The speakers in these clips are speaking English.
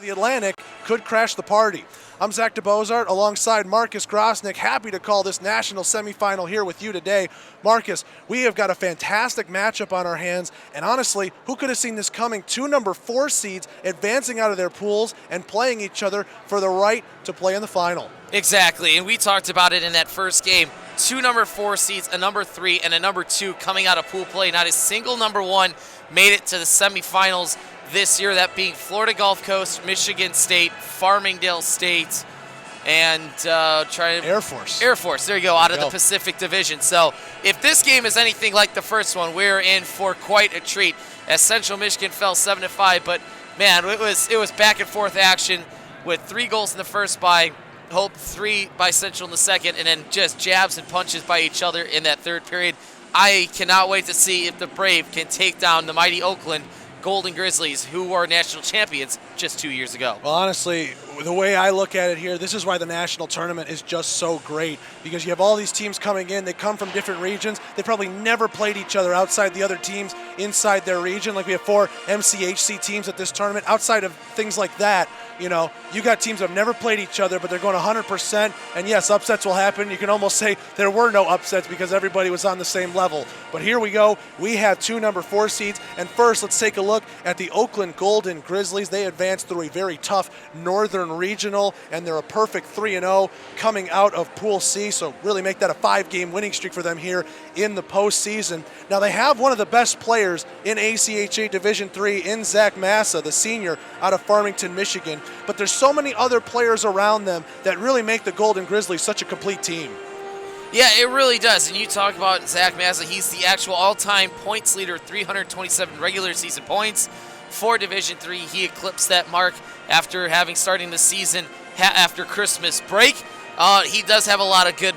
The Atlantic could crash the party. I'm Zach DeBozart alongside Marcus Grosnick. Happy to call this national semifinal here with you today. Marcus, we have got a fantastic matchup on our hands, and honestly, who could have seen this coming? Two number 4 seeds advancing out of their pools and playing each other for the right to play in the final. Exactly, and we talked about it in that first game. Two number 4 seeds, a number 3 and a number 2 coming out of pool play. Not a single number 1 made it to the semifinals this year, that being Florida Gulf Coast, Michigan State, Farmingdale State, and Air Force. Air Force, there you go, out of the Pacific Division. So if this game is anything like the first one, we're in for quite a treat, as Central Michigan fell 7-5. But man, it was back and forth action with 3 goals in the first by Hope, 3 by Central in the second, and then just jabs and punches by each other in that third period. I cannot wait to see if the Brave can take down the mighty Oakland Golden Grizzlies, who were national champions just 2 years ago. Well, honestly, the way I look at it here, this is why the national tournament is just so great, because you have all these teams coming in. They come from different regions. They probably never played each other outside the other teams inside their region. Like we have 4 MCHC teams at this tournament. Outside of things like that, you know, you got teams that have never played each other, but they're going 100%. And yes, upsets will happen. You can almost say there were no upsets because everybody was on the same level. But here we go. We have 2 number 4 seeds. And first, let's take a look at the Oakland Golden Grizzlies. They advanced through a very tough Northern Regional, and they're a perfect 3-0 coming out of Pool C. So really make that a 5-game winning streak for them here in the postseason. Now they have one of the best players in ACHA Division III in Zach Massa, the senior out of Farmington, Michigan. But there's so many other players around them that really make the Golden Grizzlies such a complete team. Yeah, it really does. And you talk about Zach Massa, he's the actual all-time points leader, 327 regular season points for Division III. He eclipsed that mark after starting the season after Christmas break. He does have a lot of good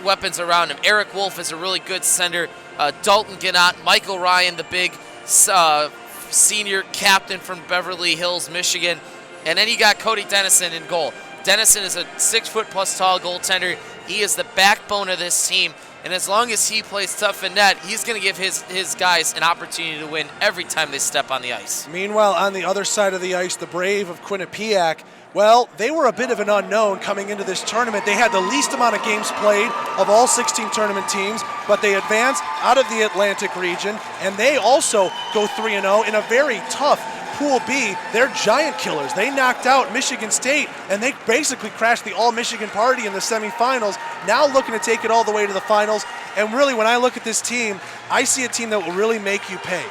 weapons around him. Eric Wolf is a really good sender. Dalton Gannott, Michael Ryan, the big senior captain from Beverly Hills, Michigan. And then you got Cody Dennison in goal. Dennison is a 6-foot-plus tall goaltender. He is the backbone of this team, and as long as he plays tough in net, he's going to give his guys an opportunity to win every time they step on the ice. Meanwhile, on the other side of the ice, the Brave of Quinnipiac, well, they were a bit of an unknown coming into this tournament. They had the least amount of games played of all 16 tournament teams, but they advanced out of the Atlantic region, and they also go 3-0 in a very tough Pool B. They're giant killers. They knocked out Michigan State, and they basically crashed the all-Michigan party in the semifinals, now looking to take it all the way to the finals. And really, when I look at this team, I see a team that will really make you pay.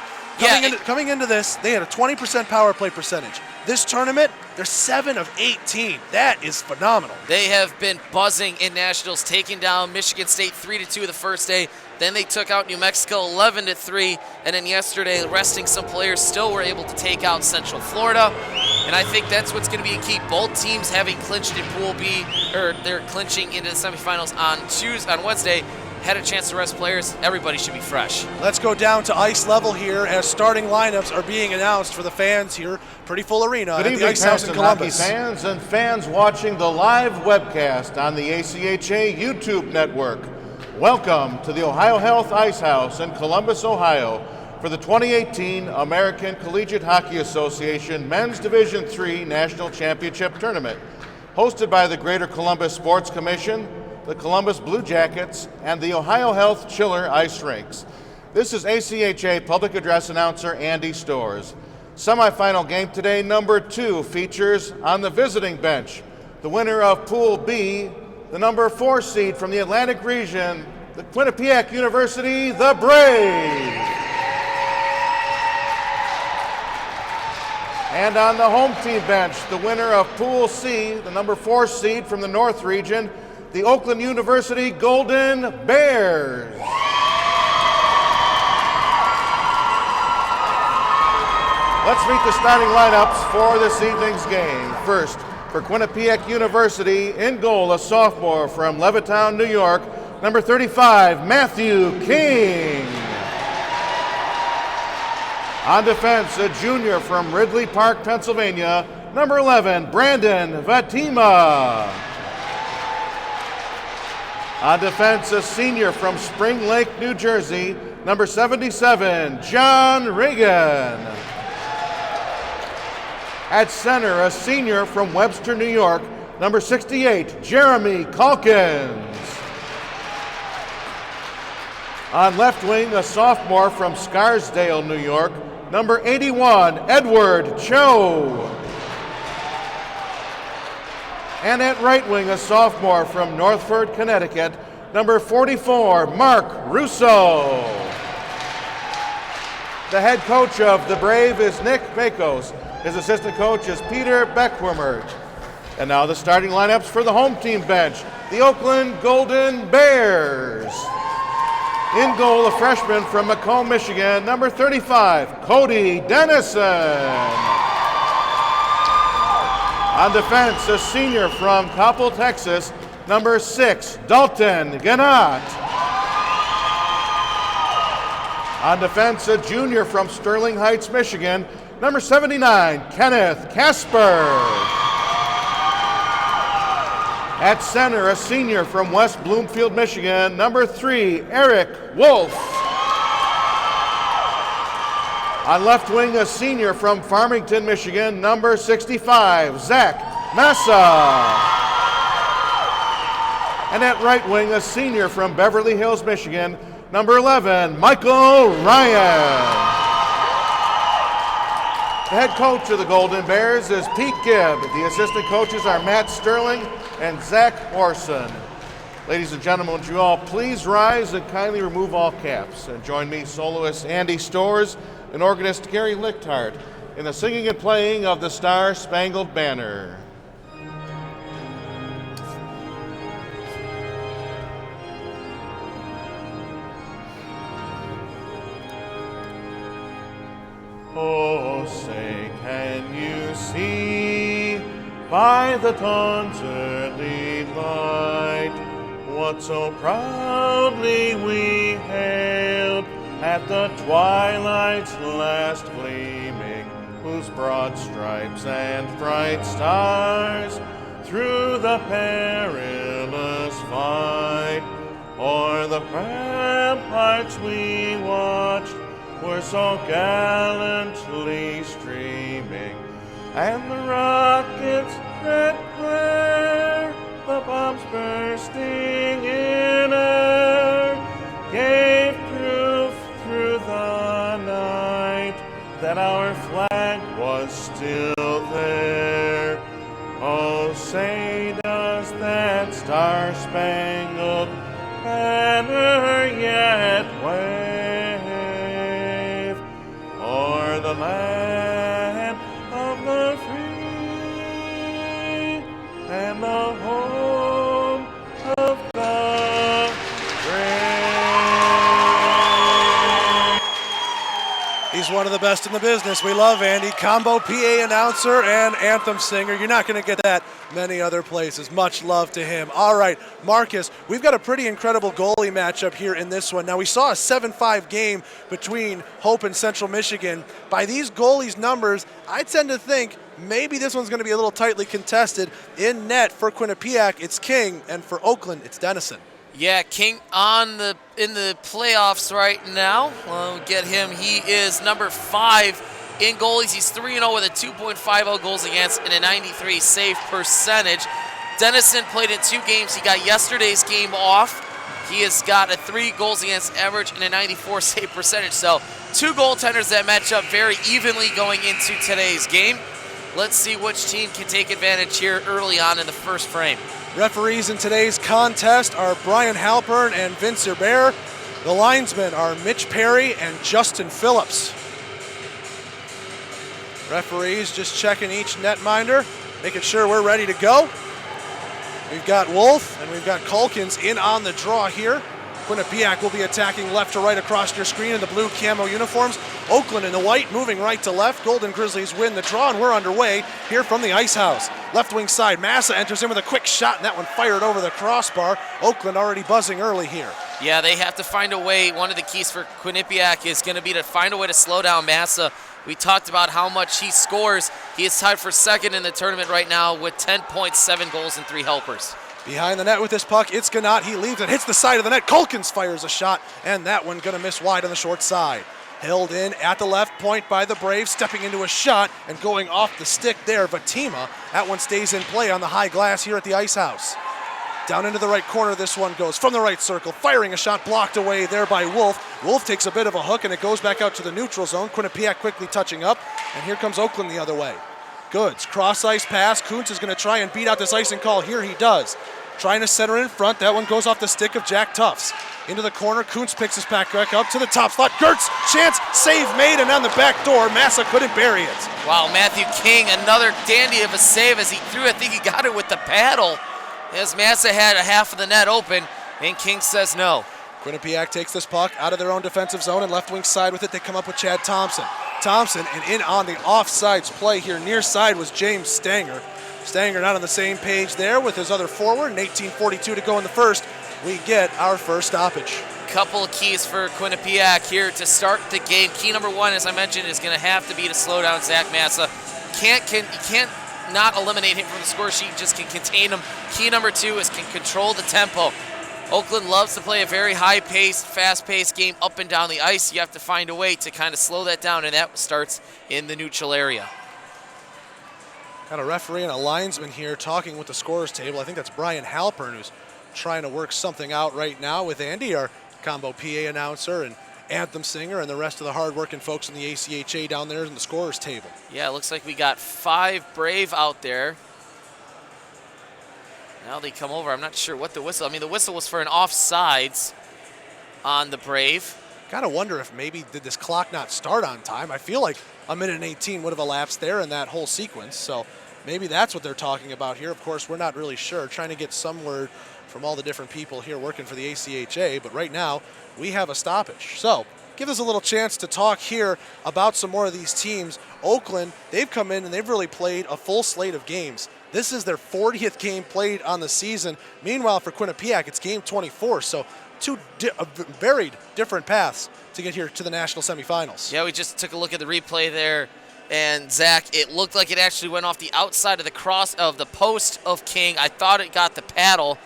Coming into this, they had a 20% power play percentage. This tournament, they're 7 of 18. That is phenomenal. They have been buzzing in nationals, taking down Michigan State 3-2 the first day. Then they took out New Mexico 11-3, and then yesterday, resting some players, still were able to take out Central Florida. And I think that's what's going to be a key. Both teams having clinched in Pool B, or they're clinching into the semifinals on Wednesday, had a chance to rest players. Everybody should be fresh. Let's go down to ice level here as starting lineups are being announced for the fans here. Pretty full arena at the Ice House in Columbus. Hockey fans and fans watching the live webcast on the ACHA YouTube network. Welcome to the Ohio Health Ice House in Columbus, Ohio for the 2018 American Collegiate Hockey Association Men's Division III National Championship Tournament, hosted by the Greater Columbus Sports Commission, the Columbus Blue Jackets, and the Ohio Health Chiller Ice Rinks. This is ACHA Public Address Announcer Andy Storrs. Semifinal game today, number 2, features on the visiting bench the winner of Pool B, the number 4 seed from the Atlantic region, the Quinnipiac University, the Brave. And on the home team bench, the winner of Pool C, the number 4 seed from the North region, the Oakland University Golden Bears. Let's meet the starting lineups for this evening's game. First, for Quinnipiac University, in goal, a sophomore from Levittown, New York, number 35, Matthew King. On defense, a junior from Ridley Park, Pennsylvania, number 11, Brandon Vatima. On defense, a senior from Spring Lake, New Jersey, number 77, John Reagan. At center, a senior from Webster, New York, number 68, Jeremy Calkins. On left wing, a sophomore from Scarsdale, New York, number 81, Edward Cho. And at right wing, a sophomore from Northford, Connecticut, number 44, Mark Russo. The head coach of the Brave is Nick Makos. His assistant coach is Peter Beckwermert. And now the starting lineups for the home team bench. The Oakland Golden Bears. In goal, a freshman from Macomb, Michigan, number 35, Cody Dennison. On defense, a senior from Coppell, Texas, number 6, Dalton Gannat. On defense, a junior from Sterling Heights, Michigan, number 79, Kenneth Casper. At center, a senior from West Bloomfield, Michigan, number 3, Eric Wolf. On left wing, a senior from Farmington, Michigan, number 65, Zach Massa. And at right wing, a senior from Beverly Hills, Michigan, number 11, Michael Ryan. The head coach of the Golden Bears is Pete Gibb. The assistant coaches are Matt Sterling and Zach Orson. Ladies and gentlemen, would you all please rise and kindly remove all caps and join me, soloist Andy Storrs and organist Gary Lichthart, in the singing and playing of the Star-Spangled Banner. Oh, say, can you see by the dawn's early light what so proudly we hailed at the twilight's last gleaming, whose broad stripes and bright stars through the perilous fight o'er the ramparts we watched were so gallantly streaming, and the rockets' red glare, the bombs bursting in air, gave proof through the night that our flag was still there. Oh, say does that star-spangled banner yet wave o'er the land of the free and the home of the brave. He's one of the best in the business. We love Andy. Combo PA announcer and anthem singer. You're not going to get that many other places. Much love to him. All right, Marcus, we've got a pretty incredible goalie matchup here in this one. Now, we saw a 7-5 game between Hope and Central Michigan. By these goalies' numbers, I tend to think maybe this one's going to be a little tightly contested. In net for Quinnipiac, it's King, and for Oakland, it's Dennison. Yeah, King in the playoffs right now. We'll get him. He is number 5 in goalies. He's 3-0 with a 2.50 goals against and a 93 save percentage. Dennison played in 2 games. He got yesterday's game off. He has got a 3 goals against average and a 94 save percentage. So 2 goaltenders that match up very evenly going into today's game. Let's see which team can take advantage here early on in the first frame. Referees in today's contest are Brian Halpern and Vince Herbert. The linesmen are Mitch Perry and Justin Phillips. Referees just checking each netminder, making sure we're ready to go. We've got Wolf and we've got Calkins in on the draw here. Quinnipiac will be attacking left to right across your screen in the blue camo uniforms. Oakland in the white, moving right to left. Golden Grizzlies win the draw, and we're underway here from the Ice House. Left wing side, Massa enters in with a quick shot, and that one fired over the crossbar. Oakland already buzzing early here. Yeah, they have to find a way. One of the keys for Quinnipiac is going to be to find a way to slow down Massa. We talked about how much he scores. He is tied for second in the tournament right now with 10.7 goals and 3 helpers. Behind the net with this puck, it's Gannat. He leaves it, hits the side of the net. Calkins fires a shot, and that one going to miss wide on the short side. Held in at the left point by the Braves, stepping into a shot and going off the stick there. Vatima, that one stays in play on the high glass here at the Ice House. Down into the right corner, this one goes from the right circle, firing a shot blocked away there by Wolf. Wolf takes a bit of a hook and it goes back out to the neutral zone. Quinnipiac quickly touching up, and here comes Oakland the other way. Goods, cross ice pass. Kuntz is going to try and beat out this icing call. Here he does. Trying to center in front. That one goes off the stick of Jack Tufts. Into the corner, Kuntz picks his pack back up to the top slot. Gertz, chance, save made, and on the back door, Massa couldn't bury it. Wow, Matthew King, another dandy of a save as he threw. I think he got it with the paddle as Massa had a half of the net open, and King says no. Quinnipiac takes this puck out of their own defensive zone and left wing side with it. They come up with Chad Thompson. Thompson, and in on the offsides play here near side was James Stanger. Stanger not on the same page there with his other forward, and 18:42 to go in the first. We get our first stoppage. Couple of keys for Quinnipiac here to start the game. Key number one, as I mentioned, is going to have to be to slow down Zach Massa. You can't not eliminate him from the score sheet, just can contain him. Key number two is can control the tempo. Oakland loves to play a very high-paced, fast-paced game up and down the ice. You have to find a way to kind of slow that down, and that starts in the neutral area. Got a referee and a linesman here talking with the scorer's table. I think that's Brian Halpern who's trying to work something out right now with Andy, our combo PA announcer and anthem singer, and the rest of the hard-working folks in the ACHA down there in the scorer's table. Yeah, it looks like we got 5 Brave out there. Now they come over. I'm not sure what the whistle. I mean, the whistle was for an offsides on the Brave. Gotta wonder if maybe did this clock not start on time? I feel like a minute and 18 would have elapsed there in that whole sequence. So maybe that's what they're talking about here. Of course, we're not really sure. Trying to get some word from all the different people here working for the ACHA. But right now, we have a stoppage. So give us a little chance to talk here about some more of these teams. Oakland, they've come in and they've really played a full slate of games. This is their 40th game played on the season. Meanwhile, for Quinnipiac, it's game 24. So two very different paths to get here to the national semifinals. Yeah, we just took a look at the replay there. And Zach, it looked like it actually went off the outside of the cross of the post of King. I thought it got the paddle,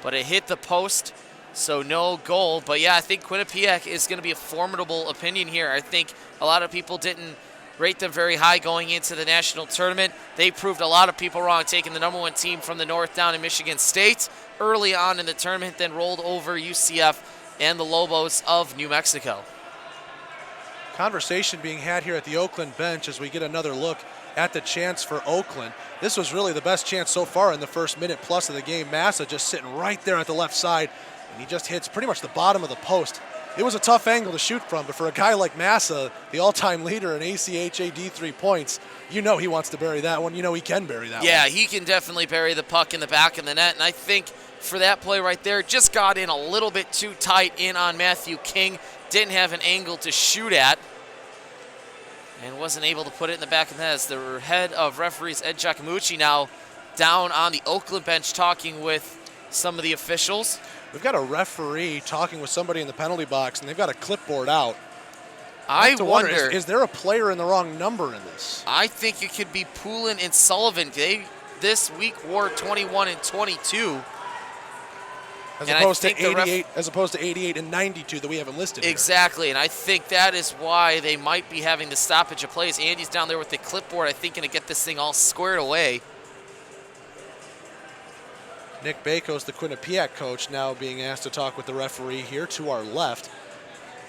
but it hit the post, so no goal. But yeah, I think Quinnipiac is going to be a formidable opinion here. I think a lot of people didn't rate them very high going into the national tournament. They proved a lot of people wrong, taking the #1 team from the north down in Michigan State early on in the tournament, then rolled over UCF and the Lobos of New Mexico. Conversation being had here at the Oakland bench as we get another look at the chance for Oakland. This was really the best chance so far in the first minute plus of the game. Massa just sitting right there at the left side, and he just hits pretty much the bottom of the post. It was a tough angle to shoot from, but for a guy like Massa, the all-time leader in ACHA D3 points, you know he wants to bury that one. You know he can bury that one. Yeah, he can definitely bury the puck in the back of the net, and I think for that play right there, just got in a little bit too tight in on Matthew King. Didn't have an angle to shoot at, and wasn't able to put it in the back of the net. As the head of referees, Ed Giacomucci, now down on the Oakland bench talking with some of the officials. We've got a referee talking with somebody in the penalty box, and they've got a clipboard out. I wonder, is there a player in the wrong number in this? I think it could be Poulin and Sullivan. They this week wore 21 and 22. As opposed to 88 and 92 that we haven't listed here. Exactly, and I think that is why they might be having the stoppage of plays. Andy's down there with the clipboard, I think, going to get this thing all squared away. Nick Bakos, the Quinnipiac coach, now being asked to talk with the referee here to our left.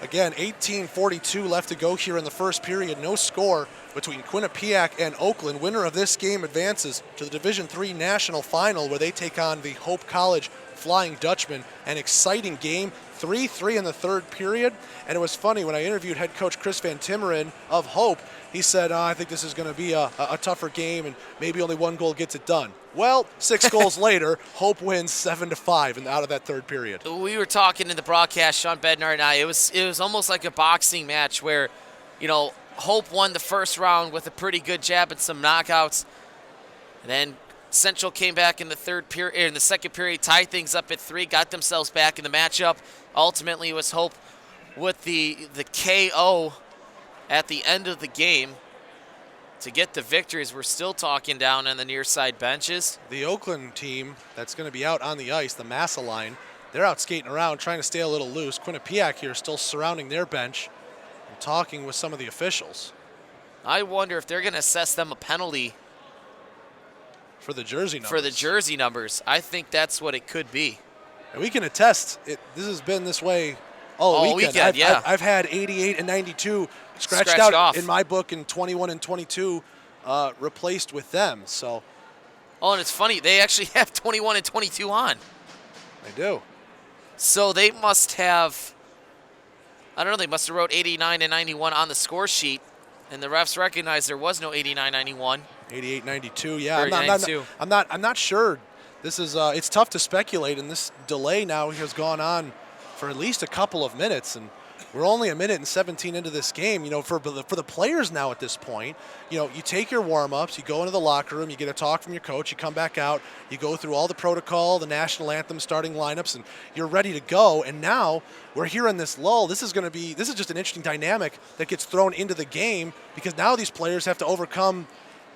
Again, 18:42 left to go here in the first period. No score between Quinnipiac and Oakland. Winner of this game advances to the Division III National Final, where they take on the Hope College Flying Dutchman. An exciting game, 3-3 in the third period. And it was funny, when I interviewed head coach Chris Van Timmeren of Hope, he said, I think this is going to be a tougher game and maybe only one goal gets it done. Well, 6 goals later, Hope wins 7-5 and out of that third period. We were talking in the broadcast, Sean Bednar and I, it was almost like a boxing match where, you know, Hope won the first round with a pretty good jab and some knockouts. And then Central came back in the second period, tied things up at 3, got themselves back in the matchup. Ultimately, it was Hope with the KO at the end of the game to get the victories. We're still talking down on the near side benches. The Oakland team that's going to be out on the ice, the Massa line, they're out skating around trying to stay a little loose. Quinnipiac here still surrounding their bench and talking with some of the officials. I wonder if they're going to assess them a penalty for the jersey numbers. I think that's what it could be. And we can attest, this has been this way all weekend. I've had 88 and 92 scratched out off in my book, and 21 and 22 replaced with them. So. Oh, and it's funny, they actually have 21 and 22 on. They do. So they must have, I don't know, they must have wrote 89 and 91 on the score sheet, and the refs recognized there was no 89-91. 88-92, yeah. I'm not sure. This is it's tough to speculate, and this delay now has gone on for at least a couple of minutes, and we're only a minute and 17 into this game. You know, for the players now at this point, you know, you take your warm-ups, you go into the locker room, you get a talk from your coach, you come back out, you go through all the protocol, the national anthem, starting lineups, and you're ready to go. And now we're here in this lull. This is just an interesting dynamic that gets thrown into the game, because now these players have to overcome,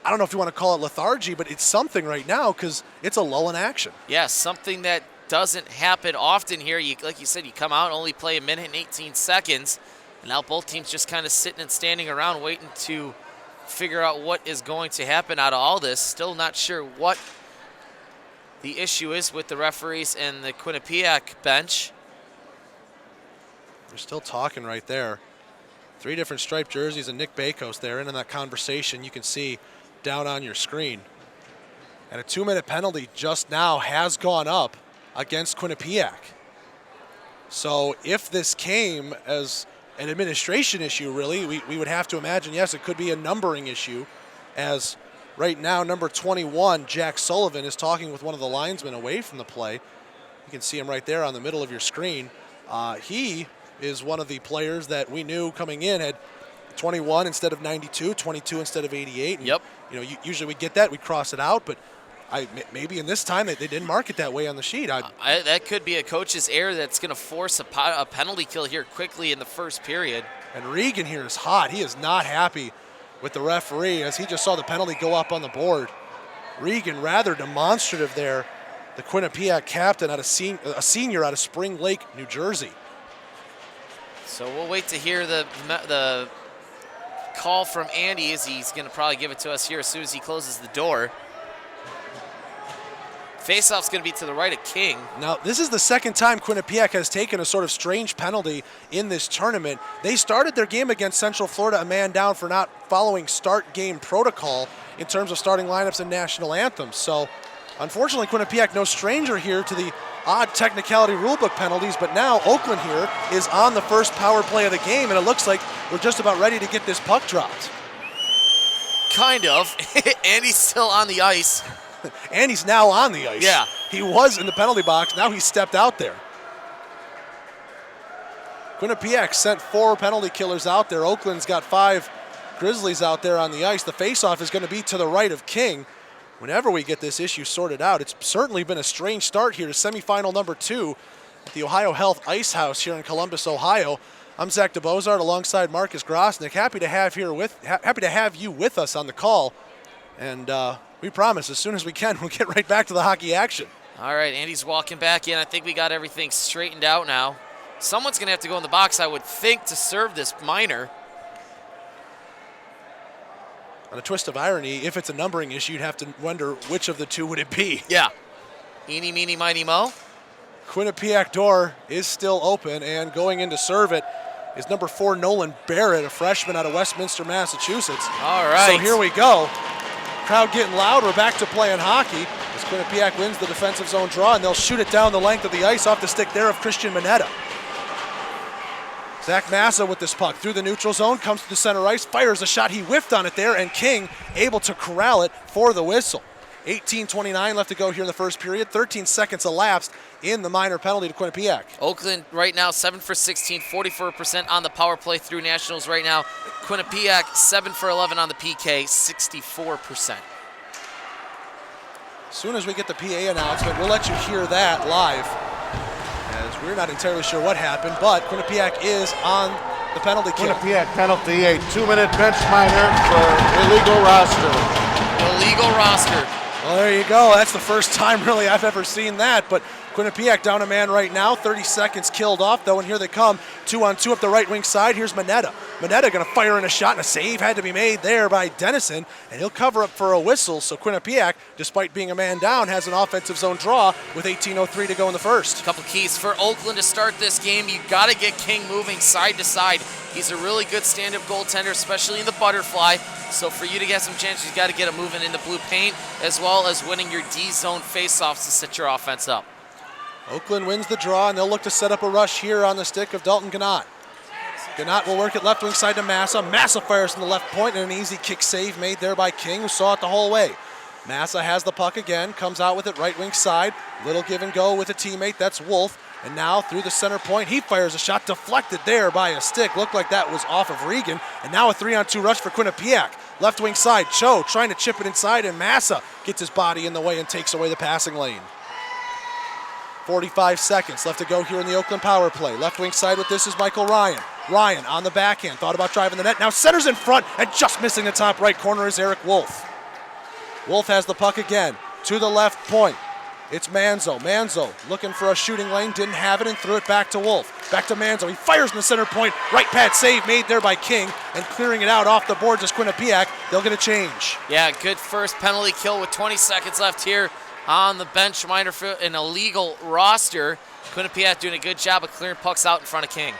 I don't know if you want to call it lethargy, but it's something right now because it's a lull in action. Yeah, something that doesn't happen often here. Like you said, you come out and only play a minute and 18 seconds, and now both teams just kind of sitting and standing around waiting to figure out what is going to happen out of all this. Still not sure what the issue is with the referees and the Quinnipiac bench. They're still talking right there. 3 different striped jerseys and Nick Bakos there in that conversation. You can see down on your screen. And a 2-minute penalty just now has gone up against Quinnipiac. So if this came as an administration issue, really, we would have to imagine, yes, it could be a numbering issue, as right now number 21, Jack Sullivan, is talking with one of the linesmen away from the play. You can see him right there on the middle of your screen. He is one of the players that we knew coming in had 21 instead of 92, 22 instead of 88. And, yep. You know, usually we get that, we cross it out, but maybe in this time they didn't mark it that way on the sheet. That could be a coach's error that's going to force a penalty kill here quickly in the first period. And Regan here is hot. He is not happy with the referee as he just saw the penalty go up on the board. Regan rather demonstrative there, the Quinnipiac captain, a senior out of Spring Lake, New Jersey. So we'll wait to hear the call from Andy, as he's going to probably give it to us here as soon as he closes the door. Faceoff's going to be to the right of King. Now, this is the second time Quinnipiac has taken a sort of strange penalty in this tournament. They started their game against Central Florida a man down for not following start game protocol in terms of starting lineups and national anthems. So, unfortunately, Quinnipiac no stranger here to the odd technicality rulebook penalties, but now Oakland here is on the first power play of the game, and it looks like we're just about ready to get this puck dropped. Kind of. Andy's still on the ice. And he's now on the ice. Yeah. He was in the penalty box. Now he's stepped out there. Quinnipiac sent 4 penalty killers out there. Oakland's got 5 Grizzlies out there on the ice. The faceoff is going to be to the right of King. Whenever we get this issue sorted out, it's certainly been a strange start here to semifinal number 2 at the Ohio Health Ice House here in Columbus, Ohio. I'm Zach DeBozart alongside Marcus Grosnick. Happy to have you with us on the call. And we promise as soon as we can, we'll get right back to the hockey action. All right, Andy's walking back in. I think we got everything straightened out now. Someone's going to have to go in the box, I would think, to serve this minor. On a twist of irony, if it's a numbering issue, you'd have to wonder which of the 2 would it be. Yeah. Eeny, meeny, miny, mo. Quinnipiac door is still open, and going in to serve it is number 4, Nolan Barrett, a freshman out of Westminster, Massachusetts. All right. So here we go. Crowd getting loud. We're back to playing hockey as Quinnipiac wins the defensive zone draw, and they'll shoot it down the length of the ice off the stick there of Christian Mineta. Zach Massa with this puck through the neutral zone, comes to the center ice, fires a shot. He whiffed on it there, and King able to corral it for the whistle. 18:29 left to go here in the first period. 13 seconds elapsed in the minor penalty to Quinnipiac. Oakland right now 7 for 16, 44% on the power play through nationals right now. Quinnipiac 7 for 11 on the PK, 64%. As soon as we get the PA announcement, we'll let you hear that live, as we're not entirely sure what happened, but Quinnipiac is on the penalty kill. Quinnipiac penalty, a 2-minute bench minor for illegal roster. Illegal roster. Well, there you go. That's the first time really I've ever seen that, but Quinnipiac down a man right now. 30 seconds killed off, though, and here they come. 2-on-2 up the right wing side. Here's Mineta. Mineta going to fire in a shot, and a save had to be made there by Dennison, and he'll cover up for a whistle. So Quinnipiac, despite being a man down, has an offensive zone draw with 18:03 to go in the first. A couple keys for Oakland to start this game. You got to get King moving side to side. He's a really good stand-up goaltender, especially in the butterfly. So for you to get some chances, you got to get him moving into blue paint, as well as winning your D-zone faceoffs to set your offense up. Oakland wins the draw, and they'll look to set up a rush here on the stick of Dalton Gannat. Gannat will work it left wing side to Massa. Massa fires from the left point, and an easy kick save made there by King, who saw it the whole way. Massa has the puck again, comes out with it right wing side. Little give and go with a teammate, that's Wolf. And now through the center point, he fires a shot deflected there by a stick. Looked like that was off of Regan. And now a 3-on-2 rush for Quinnipiac. Left wing side, Cho trying to chip it inside, and Massa gets his body in the way and takes away the passing lane. 45 seconds left to go here in the Oakland power play. Left wing side with this is Michael Ryan. Ryan on the backhand, thought about driving the net. Now centers in front, and just missing the top right corner is Eric Wolf. Wolf has the puck again to the left point. It's Manzo. Manzo looking for a shooting lane, didn't have it, and threw it back to Wolf. Back to Manzo. He fires in the center point. Right pad save made there by King, and clearing it out off the boards is Quinnipiac. They'll get a change. Yeah, good first penalty kill with 20 seconds left here on the bench. Minor for an illegal roster. Quinnipiac doing a good job of clearing pucks out in front of King.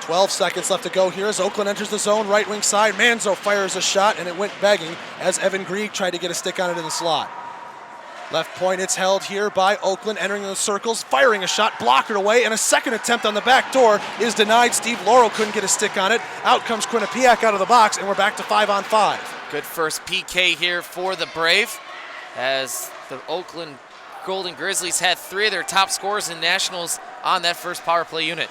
12 seconds left to go here as Oakland enters the zone, right wing side. Manzo fires a shot, and it went begging as Evan Grieg tried to get a stick on it in the slot. Left point, it's held here by Oakland, entering the circles, firing a shot, blockered away, and a second attempt on the back door is denied. Steve Laurel couldn't get a stick on it. Out comes Quinnipiac out of the box, and we're back to 5-on-5. Good first PK here for the Brave, as the Oakland Golden Grizzlies had 3 of their top scorers in nationals on that first power play unit.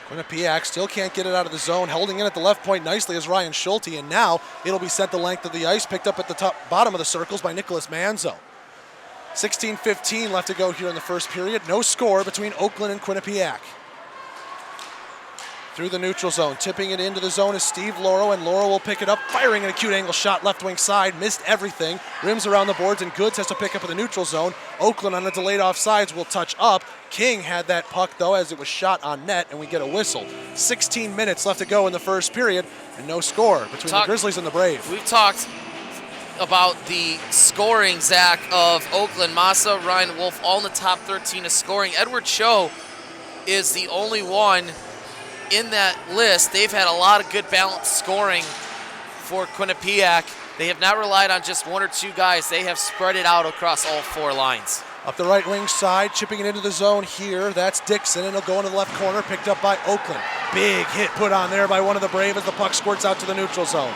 Quinnipiac still can't get it out of the zone. Holding in at the left point nicely is Ryan Schulte, and now it'll be sent the length of the ice, picked up at the bottom of the circles by Nicholas Manzo. 16:15 left to go here in the first period. No score between Oakland and Quinnipiac. Through the neutral zone, tipping it into the zone is Steve Laurel, and Laurel will pick it up, firing an acute angle shot left wing side, missed everything. Rims around the boards, and Goods has to pick up in the neutral zone. Oakland on the delayed offsides will touch up. King had that puck though as it was shot on net, and we get a whistle. 16 minutes left to go in the first period, and no score between the Grizzlies and the Brave. We've talked about the scoring, Zach, of Oakland. Massa, Ryan Wolf, all in the top 13 of scoring. Edward Cho is the only one in that list. They've had a lot of good balanced scoring for Quinnipiac. They have not relied on just 1 or 2 guys. They have spread it out across all 4 lines. Up the right wing side, chipping it into the zone here. That's Dixon, and he'll go into the left corner, picked up by Oakland. Big hit put on there by one of the Brave as the puck squirts out to the neutral zone.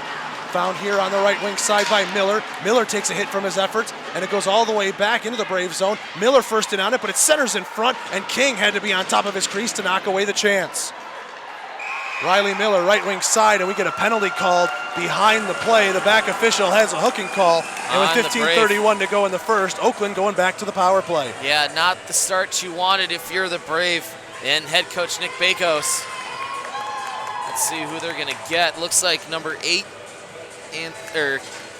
Found here on the right wing side by Miller. Miller takes a hit from his efforts, and it goes all the way back into the Brave zone. Miller first in on it, but it centers in front, and King had to be on top of his crease to knock away the chance. Riley Miller, right wing side, and we get a penalty called behind the play. The back official has a hooking call, and with 15:31 to go in the first, Oakland going back to the power play. Yeah, not the start you wanted if you're the Brave and head coach Nick Bakos. Let's see who they're going to get. Looks like number 8,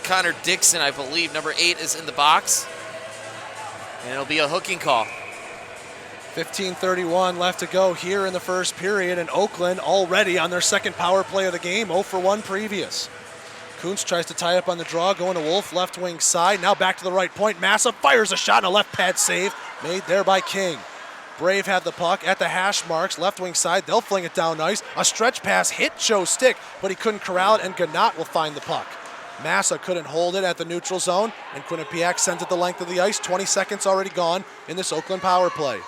Connor Dixon, I believe. Number 8 is in the box, and it'll be a hooking call. 15:31 left to go here in the first period, and Oakland already on their second power play of the game, 0 for 1 previous. Kuntz tries to tie up on the draw, going to Wolf, left wing side. Now back to the right point. Massa fires a shot and a left pad save made there by King. Brave had the puck at the hash marks, left wing side. They'll fling it down nice. A stretch pass hit Joe's stick, but he couldn't corral it, and Gannat will find the puck. Massa couldn't hold it at the neutral zone, and Quinnipiac sent it the length of the ice. 20 seconds already gone in this Oakland power play.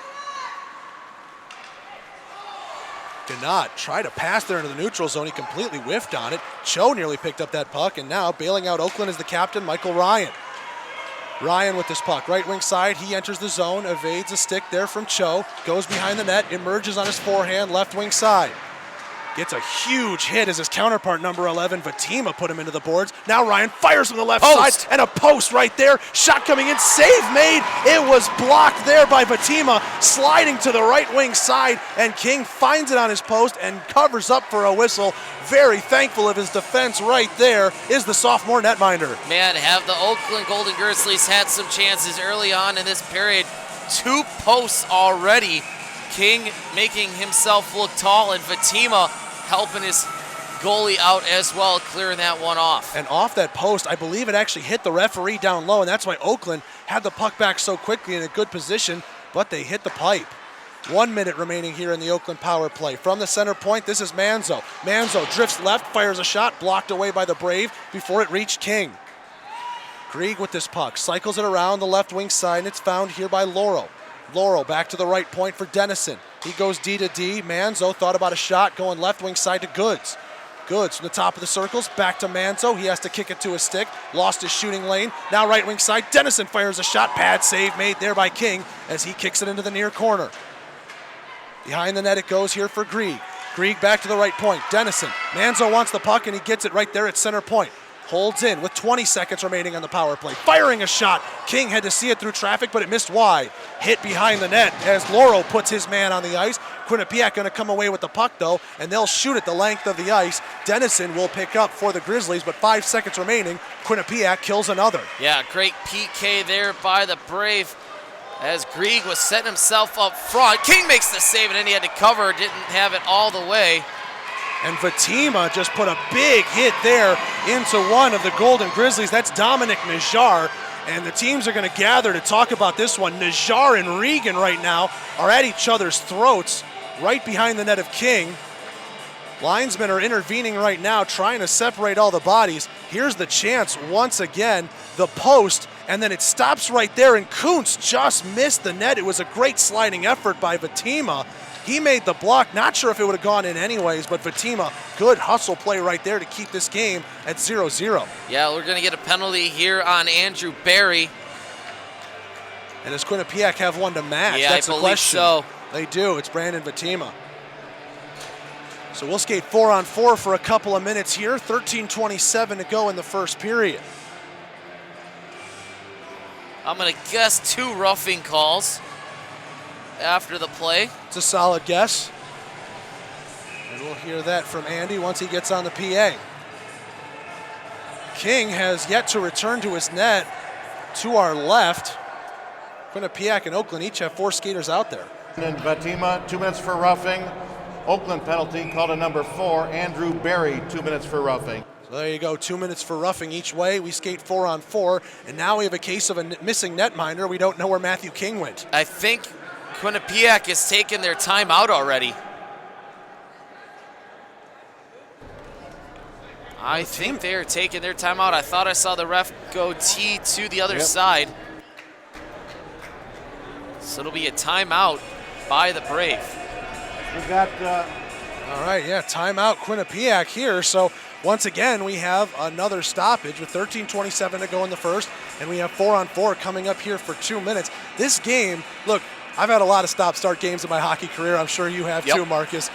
Gannat tried to pass there into the neutral zone. He completely whiffed on it. Cho nearly picked up that puck, and now bailing out Oakland is the captain, Michael Ryan. Ryan with this puck, right wing side. He enters the zone, evades a stick there from Cho, goes behind the net, emerges on his forehand, left wing side. Gets a huge hit as his counterpart, number 11, Vatima, put him into the boards. Now Ryan fires from the left side, and a post right there. Shot coming in, save made. It was blocked there by Vatima, sliding to the right wing side, and King finds it on his post and covers up for a whistle. Very thankful of his defense right there is the sophomore netminder. Man, have the Oakland Golden Grizzlies had some chances early on in this period. 2 posts already. King making himself look tall, and Vatima helping his goalie out as well, clearing that one off. And off that post, I believe it actually hit the referee down low, and that's why Oakland had the puck back so quickly in a good position, but they hit the pipe. 1 minute remaining here in the Oakland power play. From the center point, this is Manzo. Manzo drifts left, fires a shot, blocked away by the Brave before it reached King. Grieg with this puck, cycles it around the left wing side, and it's found here by Laurel. Laurel back to the right point for Dennison. He goes D to D. Manzo thought about a shot going left wing side to Goods. Goods from the top of the circles, back to Manzo. He has to kick it to his stick, lost his shooting lane. Now right wing side, Dennison fires a shot, pad save made there by King as he kicks it into the near corner. Behind the net it goes here for Grieg. Grieg back to the right point, Dennison. Manzo wants the puck and he gets it right there at center point. Holds in with 20 seconds remaining on the power play. Firing a shot. King had to see it through traffic, but it missed wide. Hit behind the net as Laurel puts his man on the ice. Quinnipiac going to come away with the puck, though, and they'll shoot it the length of the ice. Dennison will pick up for the Grizzlies, but 5 seconds remaining. Quinnipiac kills another. Yeah, great PK there by the Brave as Grieg was setting himself up front. King makes the save, and then he had to cover. Didn't have it all the way. And Fatima just put a big hit there into one of the Golden Grizzlies. That's Dominic Najar. And the teams are going to gather to talk about this one. Najar and Regan right now are at each other's throats right behind the net of King. Linesmen are intervening right now, trying to separate all the bodies. Here's the chance once again, the post, and then it stops right there, and Kuntz just missed the net. It was a great sliding effort by Fatima. He made the block. Not sure if it would have gone in anyways, but Fatima, good hustle play right there to keep this game at 0-0. Yeah, we're going to get a penalty here on Andrew Barry. And does Quinnipiac have one to match? Yeah, that's I the believe question. so. They do. It's Brandon Fatima. So we'll skate 4-on-4 for a couple of minutes here. 13:27 to go in the first period. I'm going to guess 2 roughing calls after the play. It's a solid guess. And we'll hear that from Andy once he gets on the PA. King has yet to return to his net to our left. Quinnipiac and Oakland each have 4 skaters out there. And Fatima, 2 minutes for roughing. Oakland penalty called a number 4. Andrew Barry, 2 minutes for roughing. So there you go, 2 minutes for roughing each way. We skate 4-on-4, and now we have a case of a missing netminder. We don't know where Matthew King went. I think Quinnipiac has taken their timeout already. I think they're taking their timeout. I thought I saw the ref go T to the other side. So it'll be a timeout by the Brave. We got All right, yeah, timeout Quinnipiac here. So once again, we have another stoppage with 13:27 to go in the first, and we have 4-on-4 coming up here for 2 minutes. This game, look, I've had a lot of stop-start games in my hockey career. I'm sure you have too, Marcus.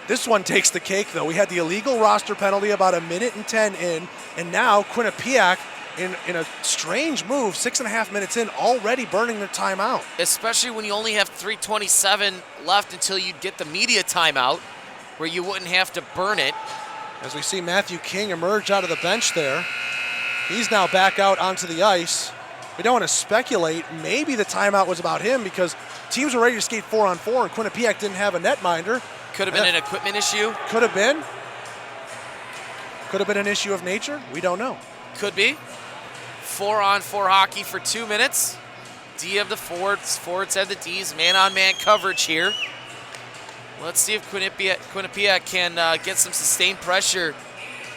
This one takes the cake, though. We had the illegal roster penalty about 1:10 in, and now Quinnipiac, in a strange move, 6.5 minutes in, already burning their timeout. Especially when you only have 3:27 left until you get the media timeout, where you wouldn't have to burn it. As we see Matthew King emerge out of the bench there. He's now back out onto the ice. We don't want to speculate. Maybe the timeout was about him because teams were ready to skate 4-on-4 and Quinnipiac didn't have a netminder. Could have been an equipment issue. Could have been. Could have been an issue of nature. We don't know. Could be. 4-on-4 hockey for 2 minutes. D have the forwards. Forwards have the Ds. Man-on-man coverage here. Let's see if Quinnipiac can get some sustained pressure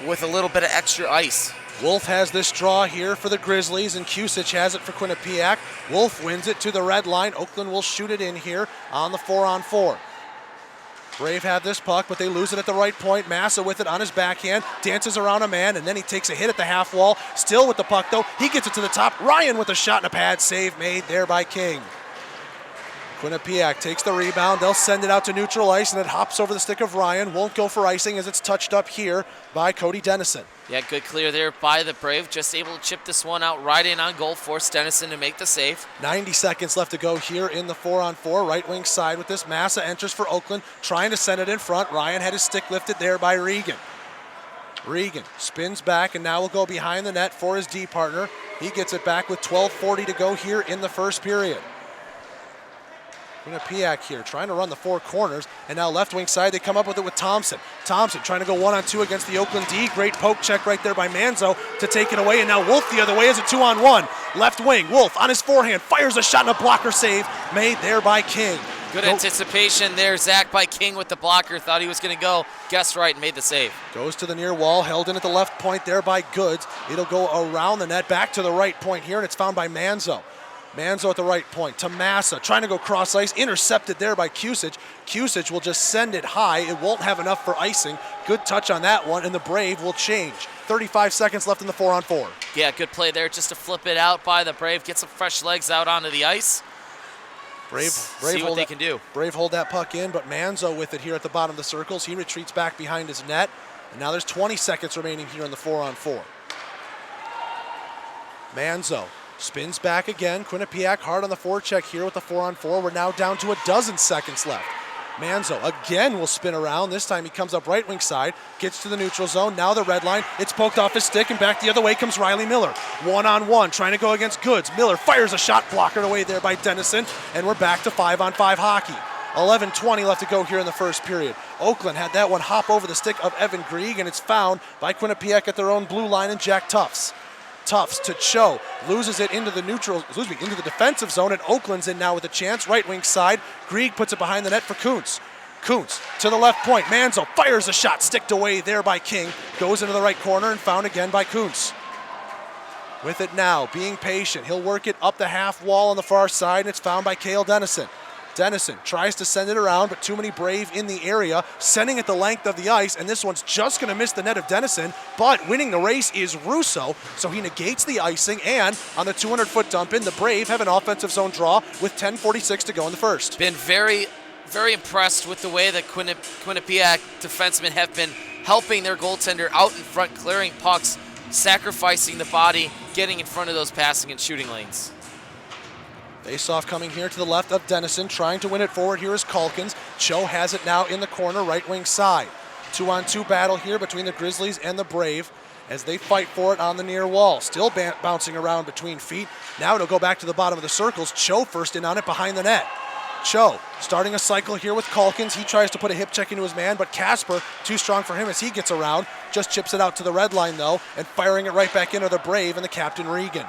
with a little bit of extra ice. Wolf has this draw here for the Grizzlies, and Kusich has it for Quinnipiac. Wolf wins it to the red line. Oakland will shoot it in here on the 4-on-4. Brave have this puck, but they lose it at the right point. Massa with it on his backhand, dances around a man, and then he takes a hit at the half wall. Still with the puck, though. He gets it to the top. Ryan with a shot and a pad save made there by King. Quinnipiac takes the rebound. They'll send it out to neutral ice, and it hops over the stick of Ryan. Won't go for icing as it's touched up here by Cody Dennison. Yeah, good clear there by the Brave. Just able to chip this one out right in on goal. Force Dennison to make the save. 90 seconds left to go here in the 4-on-4. Right wing side with this. Massa enters for Oakland, trying to send it in front. Ryan had his stick lifted there by Regan. Regan spins back and now will go behind the net for his D partner. He gets it back with 12:40 to go here in the first period. Quinnipiac here trying to run the four corners, and now left wing side they come up with it with Thompson. Thompson trying to go 1-on-2 against the Oakland D. Great poke check right there by Manzo to take it away, and now Wolf the other way as a 2-on-1. Left wing, Wolf on his forehand, fires a shot and a blocker save made there by King. Good anticipation there, Zach, by King with the blocker. Thought he was going to go, guessed right and made the save. Goes to the near wall, held in at the left point there by Goods. It'll go around the net, back to the right point here, and it's found by Manzo. Manzo at the right point to Massa, trying to go cross ice, intercepted there by Kusich. Kusich will just send it high. It won't have enough for icing. Good touch on that one, and the Brave will change. 35 seconds left in the 4-on-4. Yeah, good play there just to flip it out by the Brave, get some fresh legs out onto the ice. Brave see what they can do. Brave hold that puck in, but Manzo with it here at the bottom of the circles. He retreats back behind his net, and now there's 20 seconds remaining here in the 4-on-4. Manzo spins back again. Quinnipiac hard on the forecheck here with the 4-on-4. We're now down to a dozen seconds left. Manzo again will spin around. This time he comes up right wing side, gets to the neutral zone. Now the red line. It's poked off his stick, and back the other way comes Riley Miller. 1-on-1, trying to go against Goods. Miller fires a shot, blockered away there by Dennison, and we're back to 5-on-5 hockey. 11:20 left to go here in the first period. Oakland had that one hop over the stick of Evan Grieg, and it's found by Quinnipiac at their own blue line and Jack Tufts. Tufts to Cho, loses it into the into the defensive zone, and Oakland's in now with a chance. Right wing side, Grieg puts it behind the net for Kuntz. Kuntz to the left point, Manzo fires a shot, sticked away there by King, goes into the right corner and found again by Kuntz. With it now, being patient, he'll work it up the half wall on the far side, and it's found by Cale Dennison. Dennison tries to send it around, but too many Brave in the area, sending it the length of the ice, and this one's just going to miss the net of Dennison, but winning the race is Russo, so he negates the icing, and on the 200-foot dump in, the Brave have an offensive zone draw with 10:46 to go in the first. Been very, very impressed with the way that Quinnipiac defensemen have been helping their goaltender out in front, clearing pucks, sacrificing the body, getting in front of those passing and shooting lanes. Face-off coming here to the left of Dennison, trying to win it forward here is Calkins. Cho has it now in the corner, right wing side. 2-on-2 battle here between the Grizzlies and the Brave as they fight for it on the near wall. Still bouncing around between feet. Now it'll go back to the bottom of the circles. Cho first in on it behind the net. Cho starting a cycle here with Calkins. He tries to put a hip check into his man, but Casper, too strong for him as he gets around. Just chips it out to the red line though, and firing it right back into the Brave and the captain Regan.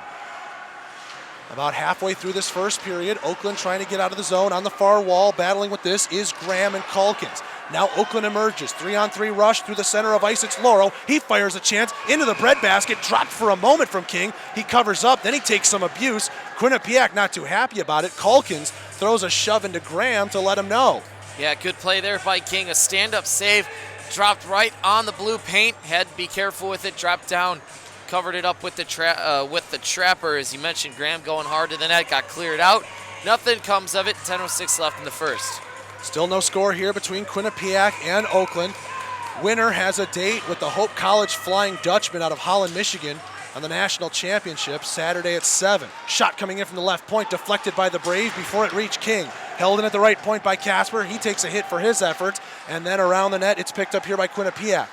About halfway through this first period, Oakland trying to get out of the zone on the far wall. Battling with this is Graham and Calkins. Now Oakland emerges. 3-on-3 rush through the center of ice. It's Loro. He fires a chance into the breadbasket. Dropped for a moment from King. He covers up. Then he takes some abuse. Quinnipiac not too happy about it. Calkins throws a shove into Graham to let him know. Yeah, good play there by King. A stand-up save. Dropped right on the blue paint. Had to be careful with it. Dropped down. Covered it up with the trapper, as you mentioned. Graham going hard to the net, got cleared out. Nothing comes of it. 10:06 left in the first. Still no score here between Quinnipiac and Oakland. Winner has a date with the Hope College Flying Dutchman out of Holland, Michigan on the national championship Saturday at 7. Shot coming in from the left point, deflected by the Brave before it reached King. Held in at the right point by Casper. He takes a hit for his efforts, and then around the net, it's picked up here by Quinnipiac.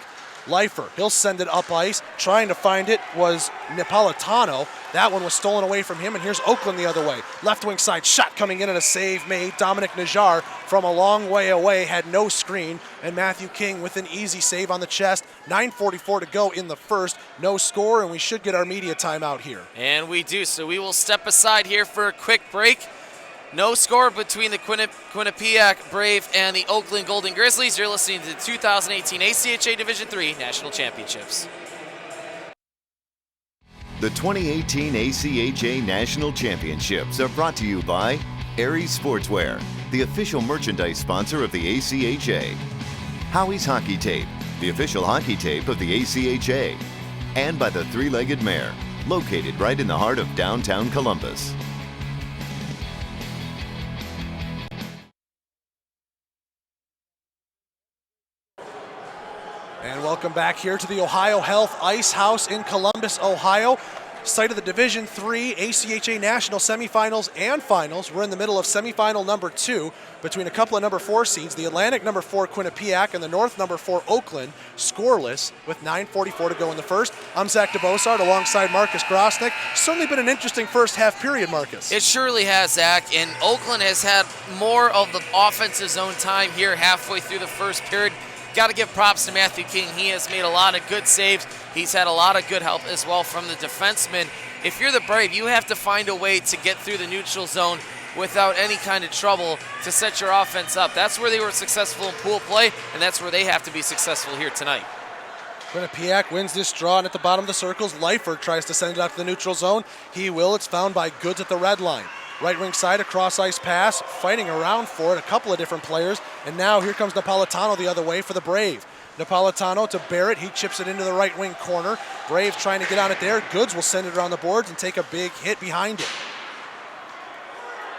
Leifer, he'll send it up ice. Trying to find it was Napolitano. That one was stolen away from him, and here's Oakland the other way. Left wing side, shot coming in and a save made. Dominic Najar from a long way away had no screen, and Matthew King with an easy save on the chest. 9:44 to go in the first. No score, and we should get our media timeout here. And we do, so we will step aside here for a quick break. No score between the Quinnipiac Brave and the Oakland Golden Grizzlies. You're listening to the 2018 ACHA Division III National Championships. The 2018 ACHA National Championships are brought to you by Aries Sportswear, the official merchandise sponsor of the ACHA. Howie's Hockey Tape, the official hockey tape of the ACHA. And by the Three-Legged Mare, located right in the heart of downtown Columbus. And welcome back here to the Ohio Health Ice House in Columbus, Ohio. site of the Division III ACHA National Semifinals and Finals. We're in the middle of semifinal number 2 between a couple of number 4 seeds, the Atlantic number 4 Quinnipiac and the North number 4 Oakland, scoreless with 9:44 to go in the first. I'm Zach DeBosart alongside Marcus Grosnick. Certainly been an interesting first half period, Marcus. It surely has, Zach, and Oakland has had more of the offensive zone time here halfway through the first period. Got to give props to Matthew King. He has made a lot of good saves. He's had a lot of good help as well from the defensemen. If you're the Brave, you have to find a way to get through the neutral zone without any kind of trouble to set your offense up. That's where they were successful in pool play, and that's where they have to be successful here tonight. Quinnipiac wins this draw, and at the bottom of the circles, Leifert tries to send it out to the neutral zone. He will. It's found by Goods at the red line. Right wing side, a cross-ice pass, fighting around for it, a couple of different players. And now here comes Napolitano the other way for the Brave. Napolitano to Barrett, he chips it into the right wing corner. Brave trying to get on it there. Goods will send it around the boards and take a big hit behind it.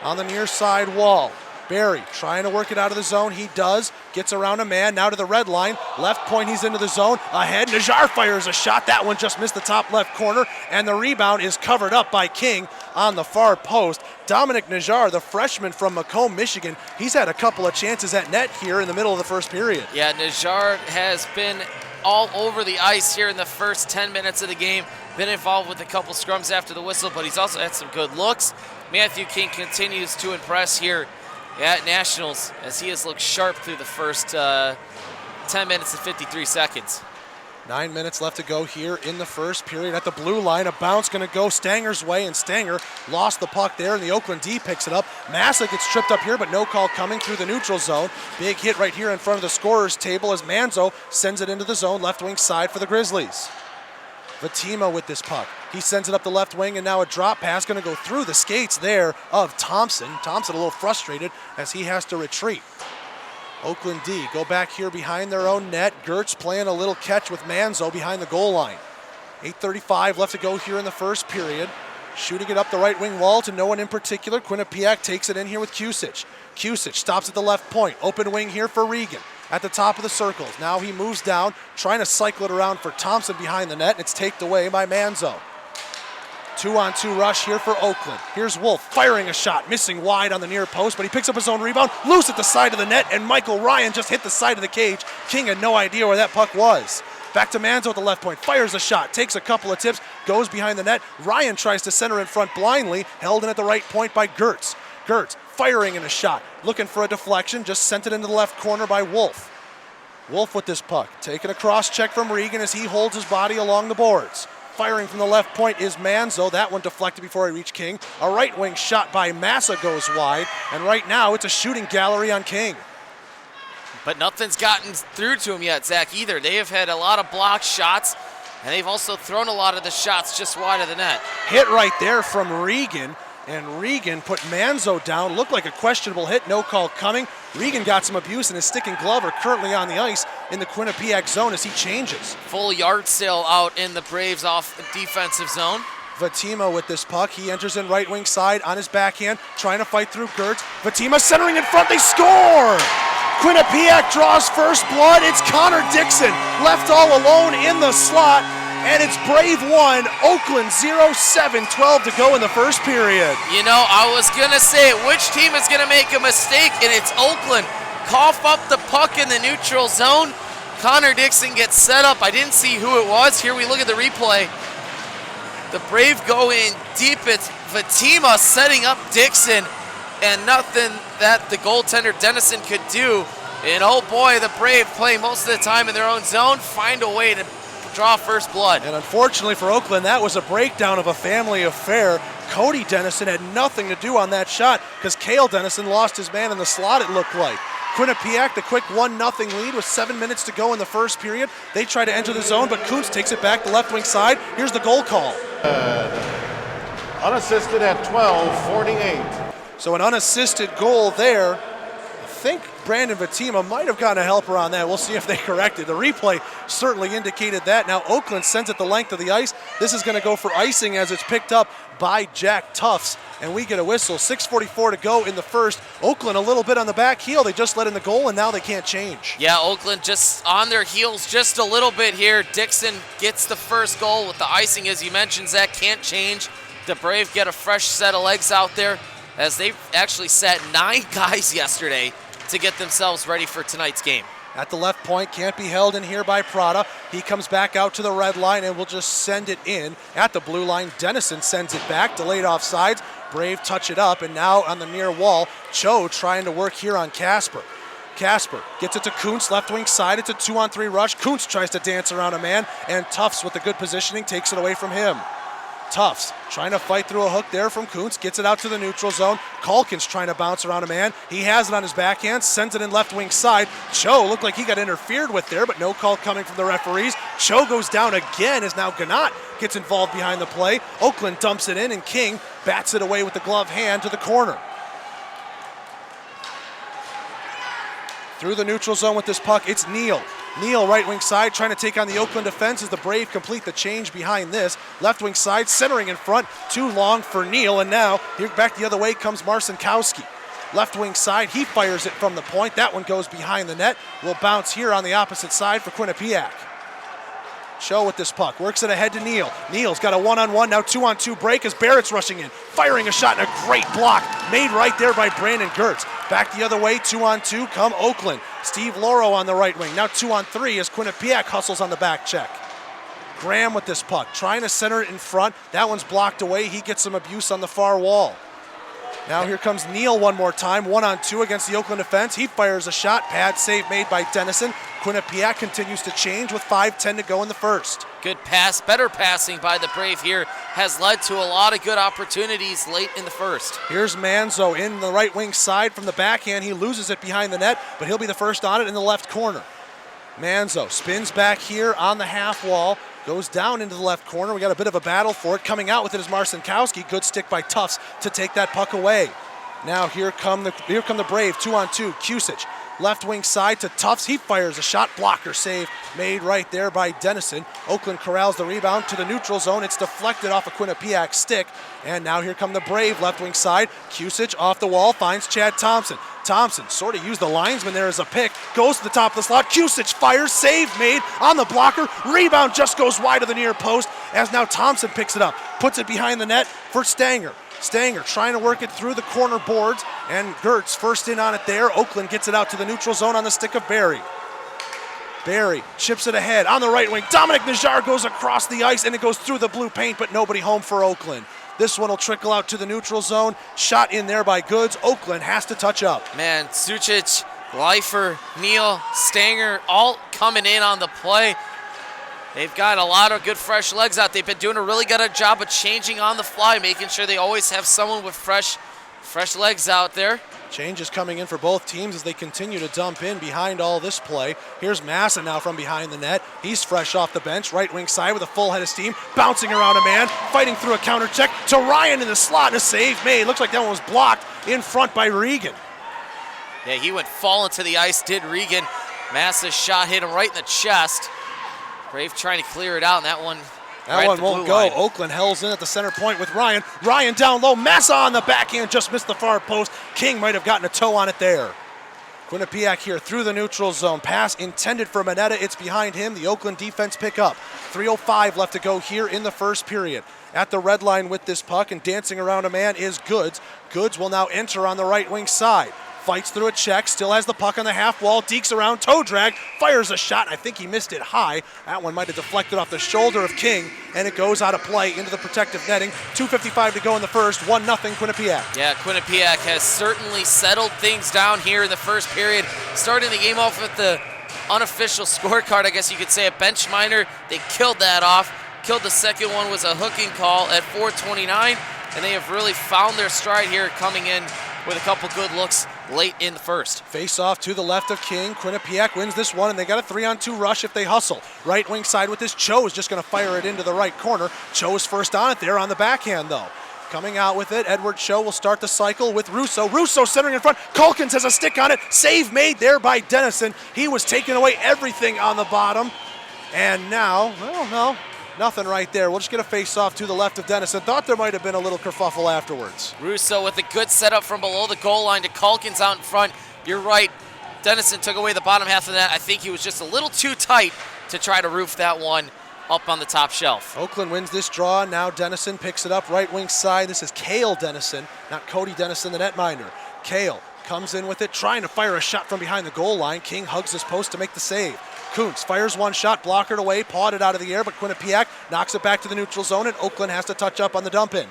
On the near side wall, Barry trying to work it out of the zone. He does. Gets around a man. Now to the red line. Left point, he's into the zone. Ahead, Najjar fires a shot. That one just missed the top left corner. And the rebound is covered up by King on the far post. Dominic Najjar, the freshman from Macomb, Michigan, he's had a couple of chances at net here in the middle of the first period. Yeah, Najjar has been all over the ice here in the first 10 minutes of the game. Been involved with a couple scrums after the whistle, but he's also had some good looks. Matthew King continues to impress here at Nationals as he has looked sharp through the first 10 minutes and 53 seconds. 9 minutes left to go here in the first period. At the blue line, a bounce going to go Stanger's way, and Stanger lost the puck there, and the Oakland D picks it up. Massa gets tripped up here, but no call coming through the neutral zone. Big hit right here in front of the scorer's table as Manzo sends it into the zone, left wing side for the Grizzlies. Vatima with this puck. He sends it up the left wing, and now a drop pass going to go through the skates there of Thompson. Thompson a little frustrated as he has to retreat. Oakland D go back here behind their own net. Gertz playing a little catch with Manzo behind the goal line. 8:35 left to go here in the first period. Shooting it up the right wing wall to no one in particular. Quinnipiac takes it in here with Kusic. Kusic stops at the left point. Open wing here for Regan at the top of the circles. Now he moves down, trying to cycle it around for Thompson behind the net, and it's taken away by Manzo. 2-on-2 rush here for Oakland. Here's Wolf firing a shot, missing wide on the near post, but he picks up his own rebound, loose at the side of the net, and Michael Ryan just hit the side of the cage. King had no idea where that puck was. Back to Manzo at the left point, fires a shot, takes a couple of tips, goes behind the net. Ryan tries to center in front blindly, held in at the right point by Gertz. Gertz firing in a shot, looking for a deflection, just sent it into the left corner by Wolf. Wolf with this puck, taking a cross check from Regan as he holds his body along the boards. Firing from the left point is Manzo. That one deflected before he reached King. A right wing shot by Massa goes wide, and right now it's a shooting gallery on King. But nothing's gotten through to him yet, Zach, either. They have had a lot of blocked shots, and they've also thrown a lot of the shots just wide of the net. Hit right there from Regan, and Regan put Manzo down. Looked like a questionable hit, no call coming. Regan got some abuse, and his stick and glove are currently on the ice in the Quinnipiac zone as he changes. Full yard sale out in the Braves off the defensive zone. Vatima with this puck. He enters in right wing side on his backhand, trying to fight through Gertz. Vatima centering in front. They score! Quinnipiac draws first blood. It's Connor Dixon left all alone in the slot. And it's Brave 1, Oakland 0, 7:12 to go in the first period. You know, I was going to say, which team is going to make a mistake? And it's Oakland. Cough up the puck in the neutral zone. Connor Dixon gets set up. I didn't see who it was. Here we look at the replay. The Brave go in deep. It's Vatima setting up Dixon, and nothing that the goaltender Dennison could do. And oh boy, the Brave playing most of the time in their own zone, find a way to draw first blood. And unfortunately for Oakland, that was a breakdown of a family affair. Cody Dennison had nothing to do on that shot because Cale Dennison lost his man in the slot, it looked like. Quinnipiac, the quick 1-0 lead with 7 minutes to go in the first period. They try to enter the zone, but Kuntz takes it back the left wing side. Here's the goal call. Unassisted at 12:48. So an unassisted goal there. I think Brandon Vatima might have gotten a helper on that. We'll see if they correct it. The replay certainly indicated that. Now Oakland sends it the length of the ice. This is going to go for icing as it's picked up by Jack Tufts, and we get a whistle. 6:44 to go in the first. Oakland a little bit on the back heel. They just let in the goal, and now they can't change. Yeah, Oakland just on their heels just a little bit here. Dixon gets the first goal with the icing, as you mentioned, Zach. Can't change. The Brave get a fresh set of legs out there, as they've actually sat 9 guys yesterday to get themselves ready for tonight's game. At the left point, can't be held in here by Prada. He comes back out to the red line and will just send it in. At the blue line, Dennison sends it back, delayed offsides. Brave touch it up, and now on the near wall, Cho trying to work here on Casper. Casper gets it to Kuntz, left wing side. It's a 2-on-3 rush. Kuntz tries to dance around a man, and Tufts with the good positioning takes it away from him. Tufts trying to fight through a hook there from Kuntz, gets it out to the neutral zone. Calkins trying to bounce around a man. He has it on his backhand, sends it in left wing side. Cho looked like he got interfered with there, but no call coming from the referees. Cho goes down again as now Ganat gets involved behind the play. Oakland dumps it in, and King bats it away with the glove hand to the corner. Through the neutral zone with this puck, it's Neal. Neal, right wing side, trying to take on the Oakland defense as the Brave complete the change behind this. Left wing side, centering in front, too long for Neal, and now here back the other way comes Marcinkowski. Left wing side, he fires it from the point. That one goes behind the net. Will bounce here on the opposite side for Quinnipiac. Cho with this puck, works it ahead to Neal. Neal's got a 1-on-1, now 2-on-2 break as Barrett's rushing in, firing a shot and a great block made right there by Brandon Gertz. Back the other way, 2-on-2 come Oakland. Steve Loro on the right wing, now 2-on-3 as Quinnipiac hustles on the back check. Graham with this puck, trying to center it in front. That one's blocked away. He gets some abuse on the far wall. Now here comes Neal one more time, 1-on-2 against the Oakland defense. He fires a shot, pad save made by Dennison. Quinnipiac continues to change with 5:10 to go in the first. Good pass, better passing by the Brave here has led to a lot of good opportunities late in the first. Here's Manzo in the right wing side from the backhand. He loses it behind the net, but he'll be the first on it in the left corner. Manzo spins back here on the half wall, goes down into the left corner. We got a bit of a battle for it. Coming out with it is Marcinkowski. Good stick by Tufts to take that puck away. Now here come the Brave, 2-on-2. Kusich, left wing side to Tufts. He fires a shot, blocker save made right there by Dennison. Oakland corrals the rebound to the neutral zone. It's deflected off a Quinnipiac stick. And now here come the Brave, left wing side. Kusich off the wall, finds Chad Thompson. Thompson sort of used the linesman there as a pick, goes to the top of the slot. Kusich fires, save made on the blocker. Rebound just goes wide of the near post as now Thompson picks it up, puts it behind the net for Stanger. Stanger trying to work it through the corner boards, and Gertz first in on it there. Oakland gets it out to the neutral zone on the stick of Barry. Barry chips it ahead on the right wing. Dominic Najar goes across the ice, and it goes through the blue paint, but nobody home for Oakland. This one will trickle out to the neutral zone. Shot in there by Goods. Oakland has to touch up. Man, Sucic, Leifer, Neal, Stanger, all coming in on the play. They've got a lot of good fresh legs out. They've been doing a really good job of changing on the fly, making sure they always have someone with fresh legs out there. Changes coming in for both teams as they continue to dump in behind all this play. Here's Massa now from behind the net. He's fresh off the bench, right wing side with a full head of steam, bouncing around a man, fighting through a counter check to Ryan in the slot, and a save made. Looks like that one was blocked in front by Regan. Yeah, he went falling to the ice, did Regan. Massa's shot hit him right in the chest. Brave trying to clear it out, and that one won't go. Line. Oakland hells in at the center point with Ryan. Ryan down low. Massa on the backhand, just missed the far post. King might have gotten a toe on it there. Quinnipiac here through the neutral zone. Pass intended for Manetta. It's behind him. The Oakland defense pick up. 3:05 left to go here in the first period. At the red line with this puck and dancing around a man is Goods. Goods will now enter on the right wing side. Fights through a check, still has the puck on the half wall, dekes around, toe drag, fires a shot. I think he missed it high. That one might have deflected off the shoulder of King, and it goes out of play into the protective netting. 2:55 to go in the first, 1-0 Quinnipiac. Yeah, Quinnipiac has certainly settled things down here in the first period. Starting the game off with the unofficial scorecard, I guess you could say, a bench minor. They killed that off. Killed the second one was a hooking call at 4:29, and they have really found their stride here coming in with a couple good looks late in the first. Face off to the left of King. Quinnipiac wins this one, and they got a 3-on-2 rush if they hustle. Right wing side with this. Cho is just going to fire it into the right corner. Cho is first on it there on the backhand, though. Coming out with it, Edward Cho will start the cycle with Russo. Russo centering in front. Calkins has a stick on it. Save made there by Dennison. He was taking away everything on the bottom. And now, well, no, nothing right there. We'll just get a face-off to the left of Dennison. Thought there might have been a little kerfuffle afterwards. Russo with a good setup from below the goal line to Calkins out in front. You're right. Dennison took away the bottom half of that. I think he was just a little too tight to try to roof that one up on the top shelf. Oakland wins this draw. Now Dennison picks it up right wing side. This is Cale Dennison, not Cody Dennison, the netminder. Cale comes in with it, trying to fire a shot from behind the goal line. King hugs his post to make the save. Kuntz fires one shot, blockered away, pawed it out of the air, but Quinnipiac knocks it back to the neutral zone, and Oakland has to touch up on the dump in.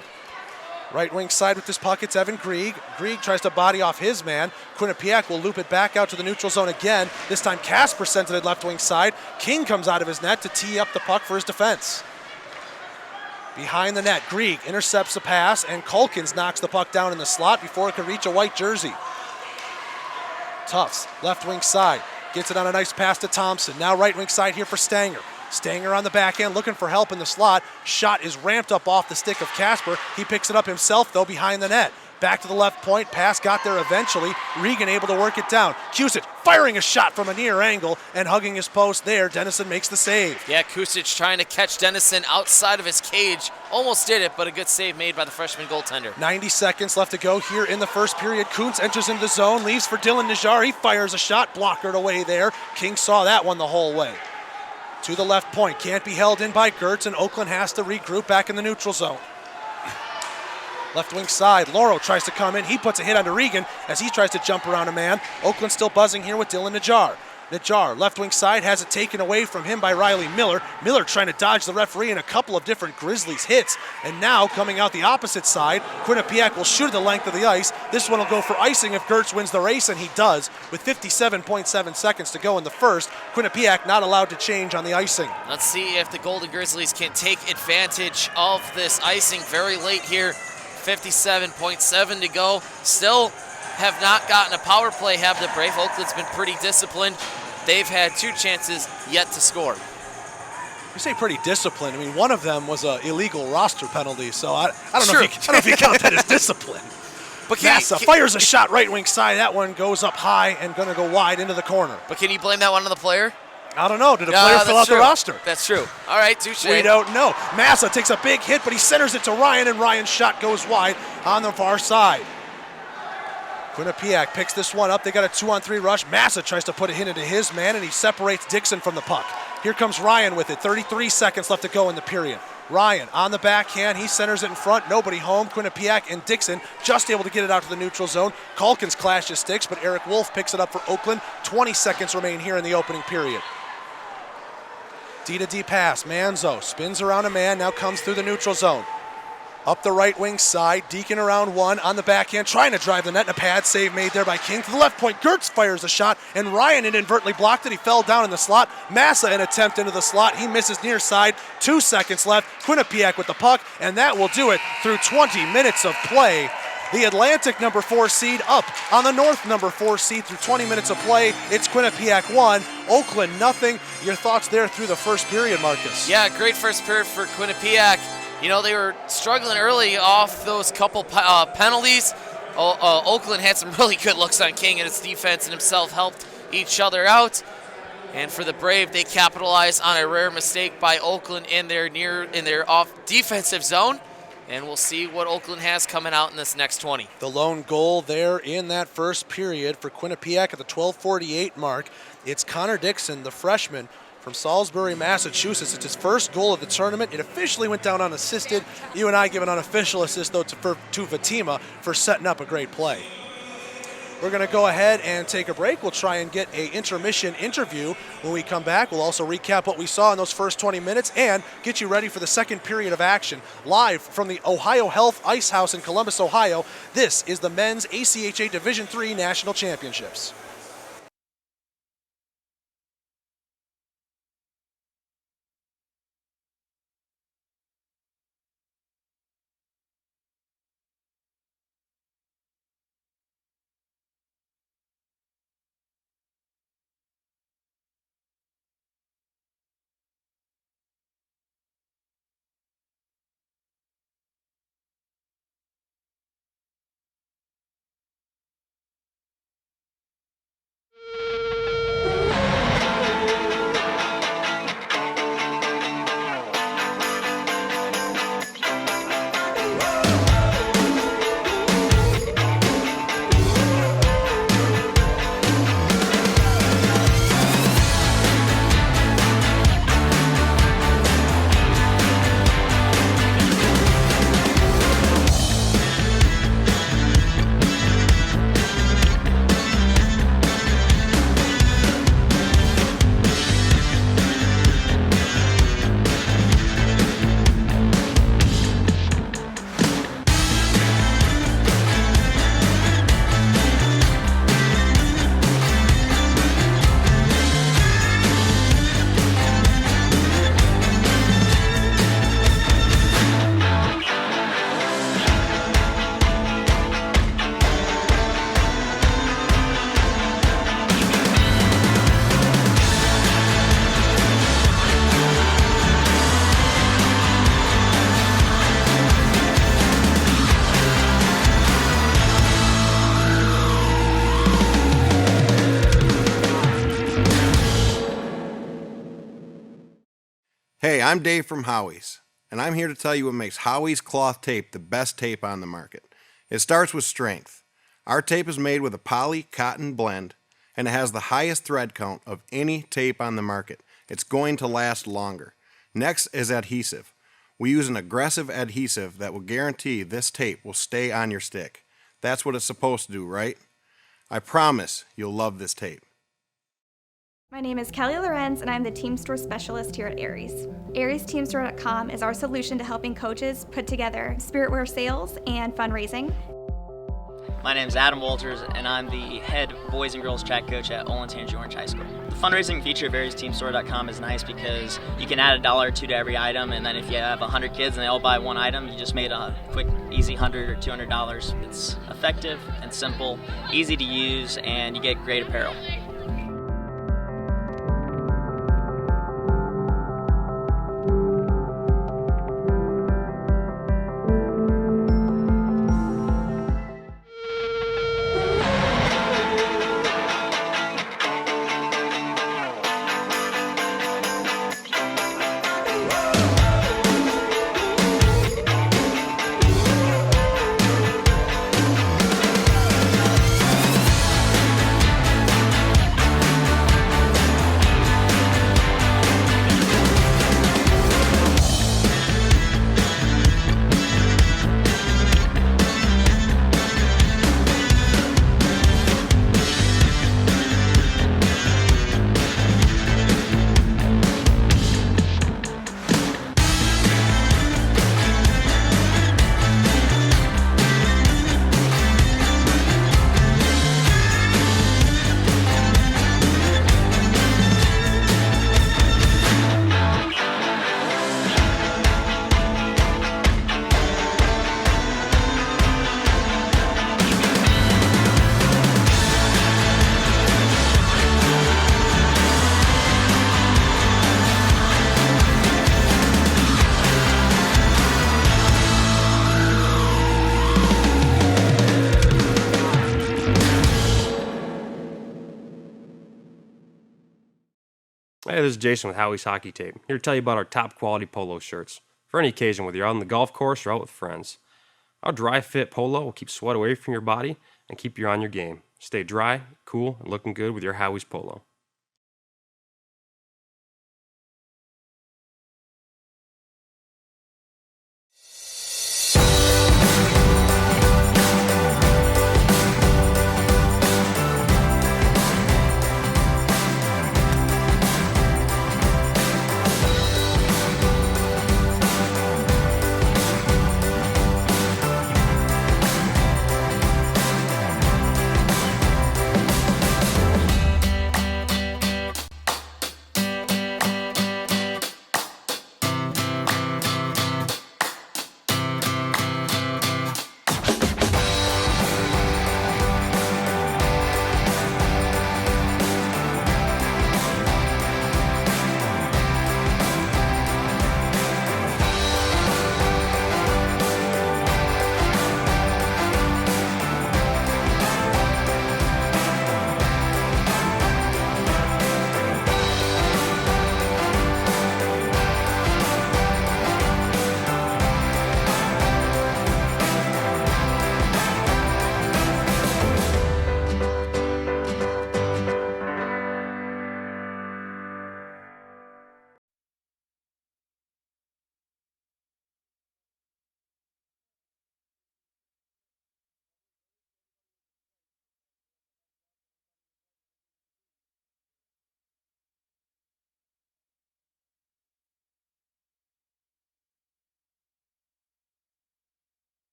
Right wing side with this puck, it's Evan Grieg. Grieg tries to body off his man. Quinnipiac will loop it back out to the neutral zone again. This time Casper sends it left wing side. King comes out of his net to tee up the puck for his defense. Behind the net, Grieg intercepts the pass, and Calkins knocks the puck down in the slot before it could reach a white jersey. Tufts, left wing side, gets it on a nice pass to Thompson. Now right wing side here for Stanger. Stanger on the back end looking for help in the slot. Shot is ramped up off the stick of Casper. He picks it up himself though behind the net. Back to the left point, pass got there eventually. Regan able to work it down. Kusic firing a shot from a near angle and hugging his post there. Dennison makes the save. Yeah, Kusic trying to catch Dennison outside of his cage. Almost did it, but a good save made by the freshman goaltender. 90 seconds left to go here in the first period. Kuntz enters into the zone, leaves for Dylan Najjar. He fires a shot, blockered away there. King saw that one the whole way. To the left point, can't be held in by Gertz, and Oakland has to regroup back in the neutral zone. Left wing side, Loro tries to come in. He puts a hit onto Regan as he tries to jump around a man. Oakland still buzzing here with Dylan Najjar. Najjar, left wing side, has it taken away from him by Riley Miller. Miller trying to dodge the referee in a couple of different Grizzlies hits. And now coming out the opposite side, Quinnipiac will shoot the length of the ice. This one will go for icing if Gertz wins the race, and he does. With 57.7 seconds to go in the first, Quinnipiac not allowed to change on the icing. Let's see if the Golden Grizzlies can take advantage of this icing very late here. 57.7 to go. Still have not gotten a power play, have the Brave. Oakland's been pretty disciplined. They've had 2 chances yet to score. You say pretty disciplined. I mean, one of them was an illegal roster penalty, so I don't know if you count that as discipline. But Massa fires a shot right wing side. That one goes up high and going to go wide into the corner. But can you blame that one on the player? I don't know. Did a player fill out the roster? That's true. All right, touche. We don't know. Massa takes a big hit, but he centers it to Ryan, and Ryan's shot goes wide on the far side. Quinnipiac picks this one up. They got a 2-on-3 rush. Massa tries to put a hit into his man, and he separates Dixon from the puck. Here comes Ryan with it. 33 seconds left to go in the period. Ryan on the backhand. He centers it in front. Nobody home. Quinnipiac and Dixon just able to get it out to the neutral zone. Calkins clashes sticks, but Eric Wolf picks it up for Oakland. 20 seconds remain here in the opening period. D-to-D pass. Manzo spins around a man. Now comes through the neutral zone. Up the right wing side, Deacon around one, on the backhand, trying to drive the net, and a pad save made there by King. To the left point, Gertz fires a shot, and Ryan inadvertently blocked it. He fell down in the slot. Massa an attempt into the slot. He misses near side. 2 seconds left. Quinnipiac with the puck, and that will do it through 20 minutes of play. The Atlantic number 4 seed up on the North number 4 seed through 20 minutes of play. It's Quinnipiac 1, Oakland nothing. Your thoughts there through the first period, Marcus? Yeah, great first period for Quinnipiac. You know, they were struggling early off those couple penalties. Oakland had some really good looks on King, and its defense and himself helped each other out. And for the Brave, they capitalized on a rare mistake by Oakland in their off defensive zone. And we'll see what Oakland has coming out in this next 20. The lone goal there in that first period for Quinnipiac at the 12:48 mark. It's Connor Dixon, the freshman from Salisbury, Massachusetts. It's his first goal of the tournament. It officially went down unassisted. You and I give an unofficial assist, though, to Fatima for setting up a great play. We're going to go ahead and take a break. We'll try and get an intermission interview when we come back. We'll also recap what we saw in those first 20 minutes and get you ready for the second period of action. Live from the Ohio Health Ice House in Columbus, Ohio, this is the Men's ACHA Division III National Championships. Hey, I'm Dave from Howie's, and I'm here to tell you what makes Howie's cloth tape the best tape on the market. It starts with strength. Our tape is made with a poly cotton blend, and it has the highest thread count of any tape on the market. It's going to last longer. Next is adhesive. We use an aggressive adhesive that will guarantee this tape will stay on your stick. That's what it's supposed to do, right? I promise you'll love this tape. My name is Kelly Lorenz, and I'm the Team Store Specialist here at Aries. AriesTeamStore.com is our solution to helping coaches put together spiritwear sales and fundraising. My name is Adam Walters, and I'm the head boys and girls track coach at Olentangy Orange High School. The fundraising feature of AriesTeamStore.com is nice because you can add $1 or $2 to every item, and then if you have 100 kids and they all buy one item, you just made a quick, easy $100 or $200. It's effective and simple, easy to use, and you get great apparel. Hey, this is Jason with Howie's Hockey Tape, here to tell you about our top quality polo shirts. For any occasion, whether you're out on the golf course or out with friends. Our dry fit polo will keep sweat away from your body and keep you on your game. Stay dry, cool, and looking good with your Howie's polo.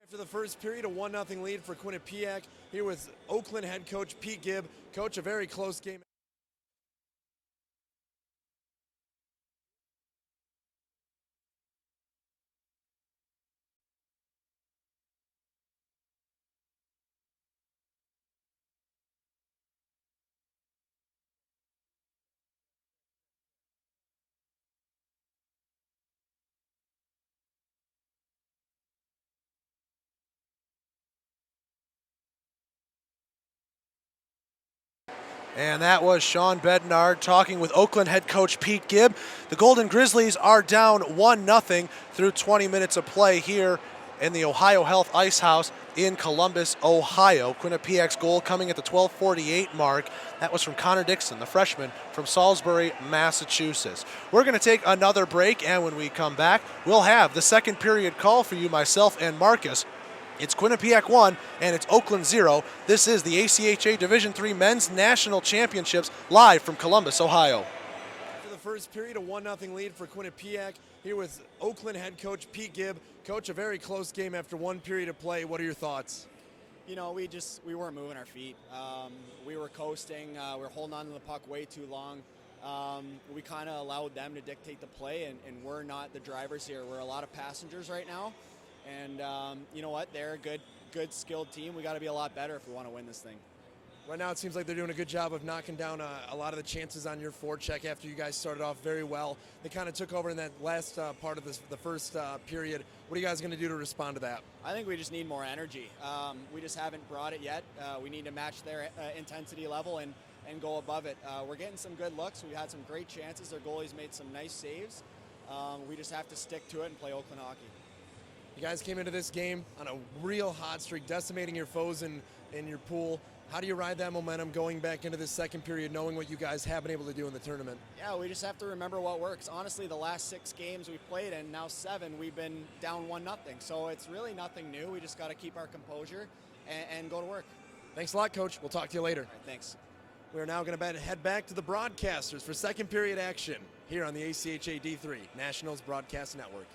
After the first period, a 1-0 lead for Quinnipiac. Here with Oakland head coach Pete Gibb. Coach, a very close game. And that was Sean Bednard talking with Oakland head coach Pete Gibb. The Golden Grizzlies are down 1-0 through 20 minutes of play here in the Ohio Health Ice House in Columbus, Ohio. Quinnipiac's goal coming at the 12:48 mark. That was from Connor Dixon, the freshman from Salisbury, Massachusetts. We're going to take another break, and when we come back, we'll have the second period call for you, myself and Marcus. It's Quinnipiac 1 and it's Oakland 0. This is the ACHA Division III Men's National Championships live from Columbus, Ohio. For the first period, a 1-0 lead for Quinnipiac. Here with Oakland head coach Pete Gibb. Coach, a very close game after one period of play. What are your thoughts? You know, we weren't moving our feet. We were coasting. We were holding on to the puck way too long. We kind of allowed them to dictate the play, and we're not the drivers here. We're a lot of passengers right now. And you know what? They're a good, skilled team. We got to be a lot better if we want to win this thing. Right now, it seems like they're doing a good job of knocking down a lot of the chances on your forecheck after you guys started off very well. They kind of took over in that last part of the first period. What are you guys going to do to respond to that? I think we just need more energy. We just haven't brought it yet. We need to match their intensity level and go above it. We're getting some good looks. We had some great chances. Their goalies made some nice saves. We just have to stick to it and play Oakland hockey. You guys came into this game on a real hot streak, decimating your foes in your pool. How do you ride that momentum going back into this second period, knowing what you guys have been able to do in the tournament? Yeah, we just have to remember what works. Honestly, the last 6 games we've played, and now 7, we've been down 1-0. So it's really nothing new. We just got to keep our composure and go to work. Thanks a lot, Coach. We'll talk to you later. All right, thanks. We're now going to head back to the broadcasters for second period action here on the ACHA D3 Nationals Broadcast Network.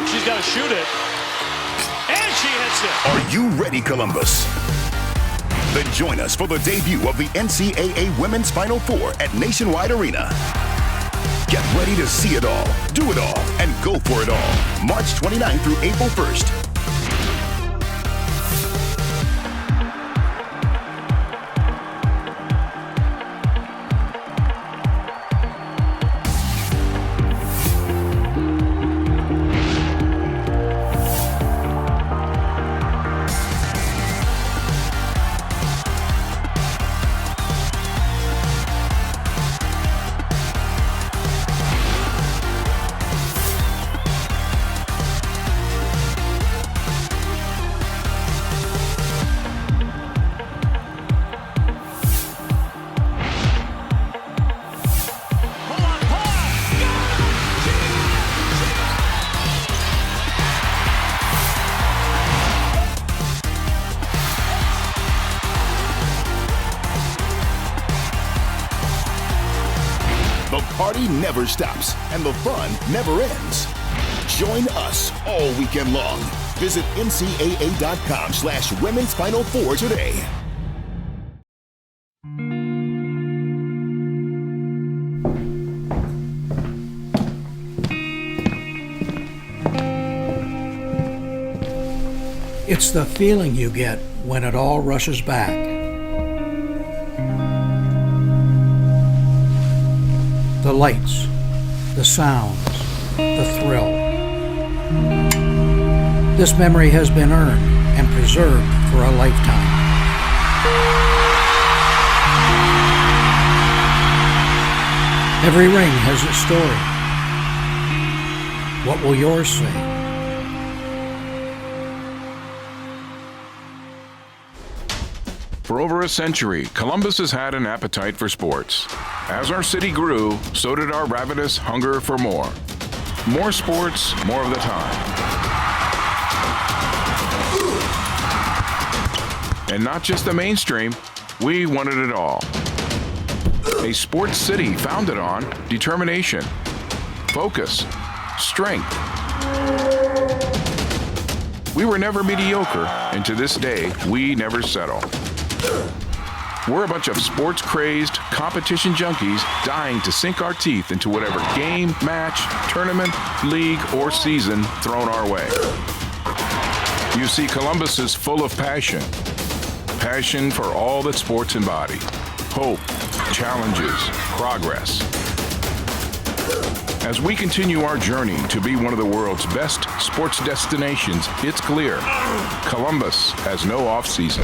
She's got to shoot it. And she hits it. Are you ready, Columbus? Then join us for the debut of the NCAA Women's Final Four at Nationwide Arena. Get ready to see it all, do it all, and go for it all. March 29th through April 1st. Never stops, and the fun never ends. Join us all weekend long. Visit ncaa.com/Women's Final Four today. It's the feeling you get when it all rushes back. The lights, the sounds, the thrill. This memory has been earned and preserved for a lifetime. Every ring has its story. What will yours say? For over a century, Columbus has had an appetite for sports. As our city grew, so did our ravenous hunger for more. More sports, more of the time. And not just the mainstream, we wanted it all. A sports city founded on determination, focus, strength. We were never mediocre, and to this day, we never settle. We're a bunch of sports-crazed, competition junkies dying to sink our teeth into whatever game, match, tournament, league, or season thrown our way. You see, Columbus is full of passion. Passion for all that sports embody. Hope, challenges, progress. As we continue our journey to be one of the world's best sports destinations, it's clear Columbus has no off-season.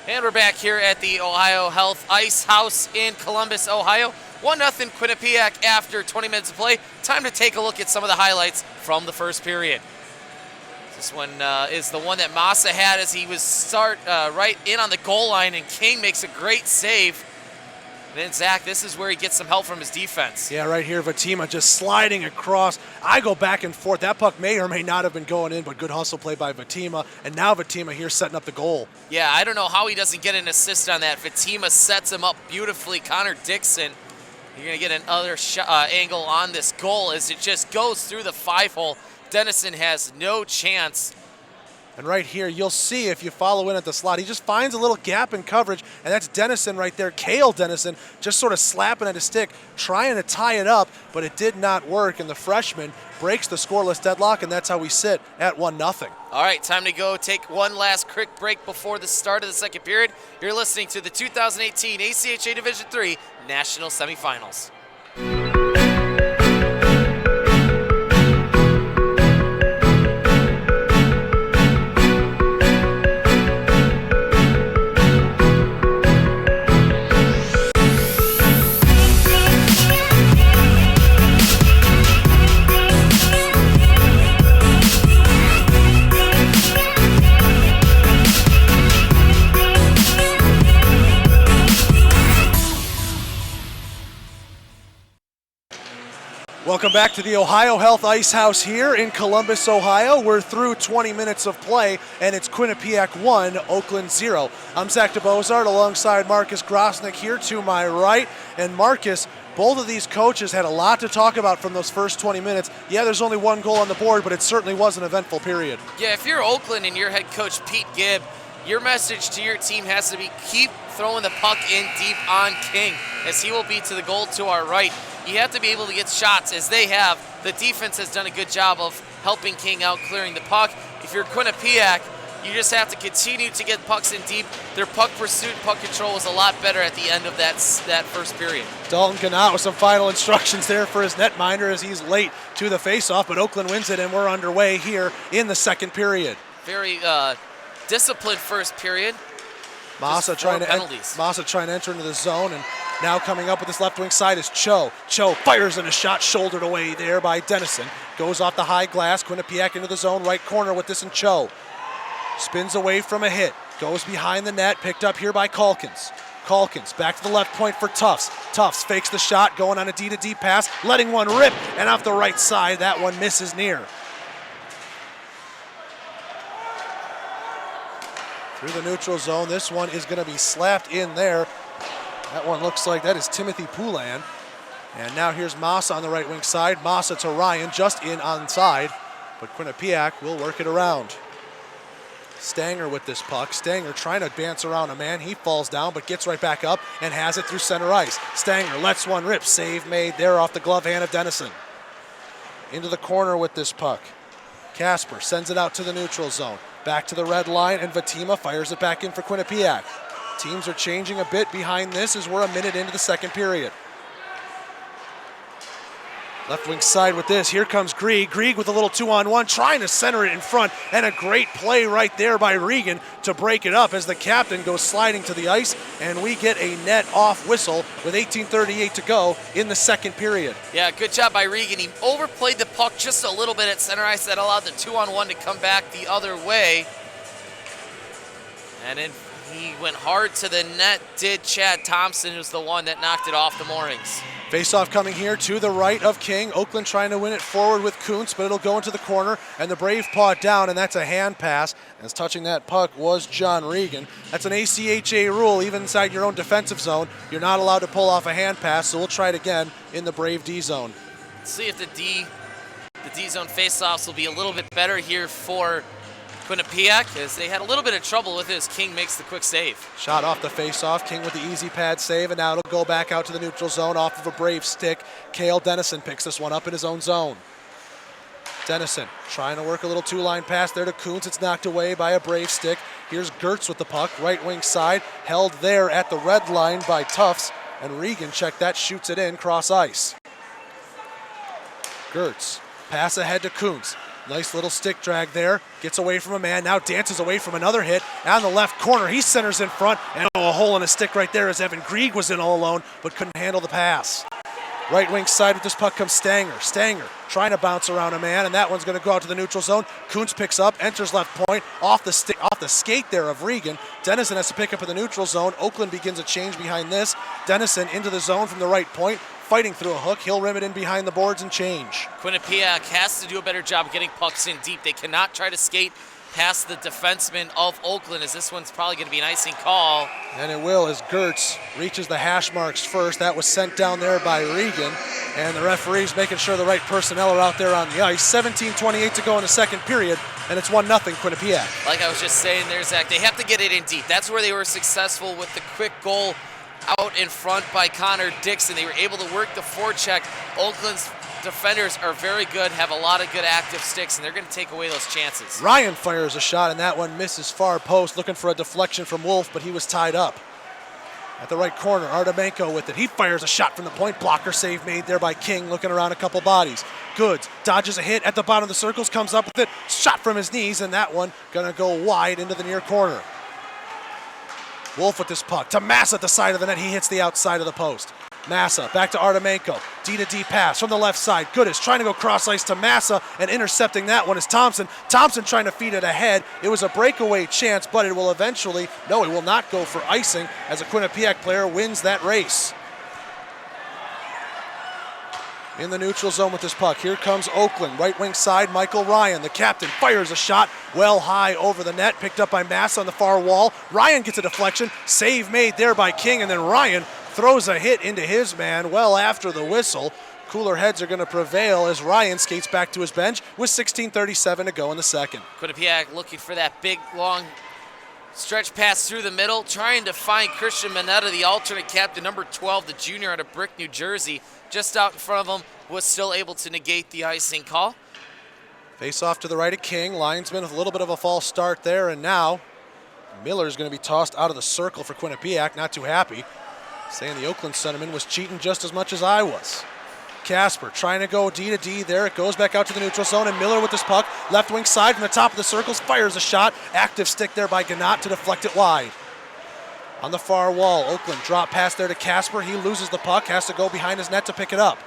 And we're back here at the Ohio Health Ice House in Columbus, Ohio. 1-0 Quinnipiac after 20 minutes of play. Time to take a look at some of the highlights from the first period. This one is the one that Massa had as he was right in on the goal line, and King makes a great save. And then Zach, this is where he gets some help from his defense. Yeah, right here, Vatima just sliding across. I go back and forth. That puck may or may not have been going in, but good hustle play by Vatima. And now Vatima here setting up the goal. Yeah, I don't know how he doesn't get an assist on that. Vatima sets him up beautifully. Connor Dixon, you're going to get another angle on this goal as it just goes through the 5-hole. Dennison has no chance. And right here, you'll see if you follow in at the slot, he just finds a little gap in coverage, and that's Dennison right there, Cale Dennison, just sort of slapping at his stick, trying to tie it up, but it did not work, and the freshman breaks the scoreless deadlock, and that's how we sit at 1-0. All right, time to go take one last quick break before the start of the second period. You're listening to the 2018 ACHA Division III National Semifinals. Welcome back to the Ohio Health Ice House here in Columbus, Ohio. We're through 20 minutes of play, and it's Quinnipiac 1, Oakland 0. I'm Zach DeBozart alongside Marcus Grosnick here to my right. And Marcus, both of these coaches had a lot to talk about from those first 20 minutes. Yeah, there's only one goal on the board, but it certainly was an eventful period. Yeah, if you're Oakland and your head coach Pete Gibb, your message to your team has to be keep throwing the puck in deep on King, as he will be to the goal to our right. You have to be able to get shots, as they have. The defense has done a good job of helping King out, clearing the puck. If you're Quinnipiac, you just have to continue to get pucks in deep. Their puck pursuit, puck control was a lot better at the end of that first period. Dalton Gannat with some final instructions there for his netminder as he's late to the faceoff, but Oakland wins it, and we're underway here in the second period. Very disciplined first period. Massa trying to enter into the zone, and now coming up with this left wing side is Cho. Cho fires in a shot, shouldered away there by Dennison. Goes off the high glass, Quinnipiac into the zone, right corner with this, and Cho spins away from a hit, goes behind the net, picked up here by Calkins. Calkins back to the left point for Tufts. Tufts fakes the shot, going on a D-to-D pass, letting one rip, and off the right side, that one misses near. Through the neutral zone, this one is going to be slapped in there. That one looks like that is Timothy Poulan. And now here's Massa on the right wing side. Massa to Ryan, just in onside, but Quinnipiac will work it around. Stanger with this puck. Stanger trying to dance around a man. He falls down, but gets right back up and has it through center ice. Stanger lets one rip. Save made there off the glove hand of Dennison. Into the corner with this puck. Casper sends it out to the neutral zone. Back to the red line, and Vatima fires it back in for Quinnipiac. Teams are changing a bit behind this as we're a minute into the second period. Left wing side with this. Here comes Grieg. Grieg with a little 2-on-1, trying to center it in front, and a great play right there by Regan to break it up as the captain goes sliding to the ice, and we get a net off whistle with 18:38 to go in the second period. Yeah, good job by Regan. He overplayed the puck just a little bit at center ice. That allowed the 2-on-1 to come back the other way. And then he went hard to the net, did Chad Thompson, who's the one that knocked it off the moorings. Face-off coming here to the right of King. Oakland trying to win it forward with Kuntz, but it'll go into the corner, and the Brave paw it down, and that's a hand pass. As touching that puck was John Regan. That's an ACHA rule. Even inside your own defensive zone, you're not allowed to pull off a hand pass, so we'll try it again in the Brave D zone. Let's see if the D zone face-offs will be a little bit better here for Quinnipiac, as they had a little bit of trouble with it as King makes the quick save. Shot off the face-off. King with the easy pad save, and now it'll go back out to the neutral zone off of a Brave stick. Cale Dennison picks this one up in his own zone. Dennison trying to work a little two-line pass there to Kuntz. It's knocked away by a brave stick. Here's Gertz with the puck, right wing side, held there at the red line by Tufts, and Regan, check that, shoots it in, cross ice. Gertz, pass ahead to Kuntz. Nice little stick drag there, gets away from a man, now dances away from another hit. On the left corner, he centers in front, and a hole in his stick right there as Evan Grieg was in all alone, but couldn't handle the pass. Right wing side with this puck comes Stanger. Stanger trying to bounce around a man, and that one's going to go out to the neutral zone. Kuntz picks up, enters left point, off the skate there of Regan. Dennison has to pick up in the neutral zone. Oakland begins a change behind this. Dennison into the zone from the right point, fighting through a hook. He'll rim it in behind the boards and change. Quinnipiac has to do a better job of getting pucks in deep. They cannot try to skate past the defenseman of Oakland, as this one's probably going to be an icing call. And it will, as Gertz reaches the hash marks first. That was sent down there by Regan, and the referee's making sure the right personnel are out there on the ice. 17:28 to go in the second period, and it's 1-0 Quinnipiac. Like I was just saying there, Zach, they have to get it in deep. That's where they were successful with the quick goal out in front by Connor Dixon. They were able to work the forecheck. Oakland's defenders are very good, have a lot of good active sticks, and they're going to take away those chances. Ryan fires a shot, and that one misses far post, looking for a deflection from Wolf, but he was tied up. At the right corner, Artemenko with it. He fires a shot from the point. Blocker save made there by King, looking around a couple bodies. Goods dodges a hit at the bottom of the circles, comes up with it. Shot from his knees, and that one going to go wide into the near corner. Wolf with this puck to Massa at the side of the net. He hits the outside of the post. Massa back to Artemenko. D-to-D pass from the left side. Goodis trying to go cross ice to Massa, and intercepting that one is Thompson. Thompson trying to feed it ahead. It was a breakaway chance, but it will eventually, no, it will not go for icing as a Quinnipiac player wins that race. In the neutral zone with this puck, here comes Oakland. Right wing side, Michael Ryan, the captain, fires a shot well high over the net, picked up by Massa on the far wall. Ryan gets a deflection, save made there by King, and then Ryan throws a hit into his man well after the whistle. Cooler heads are going to prevail as Ryan skates back to his bench with 16:37 to go in the second. Quinnipiac looking for that big, long stretch pass through the middle, trying to find Christian Mineta, the alternate captain, number 12, the junior out of Brick, New Jersey, just out in front of him, was still able to negate the icing call. Face off to the right of King. Linesman with a little bit of a false start there, and now Miller's going to be tossed out of the circle for Quinnipiac, not too happy, saying the Oakland centerman was cheating just as much as I was. Casper trying to go D-to-D there. It goes back out to the neutral zone, and Miller with this puck, left wing side from the top of the circles, fires a shot. Active stick there by Gannat to deflect it wide. On the far wall, Oakland drop pass there to Casper. He loses the puck, has to go behind his net to pick it up.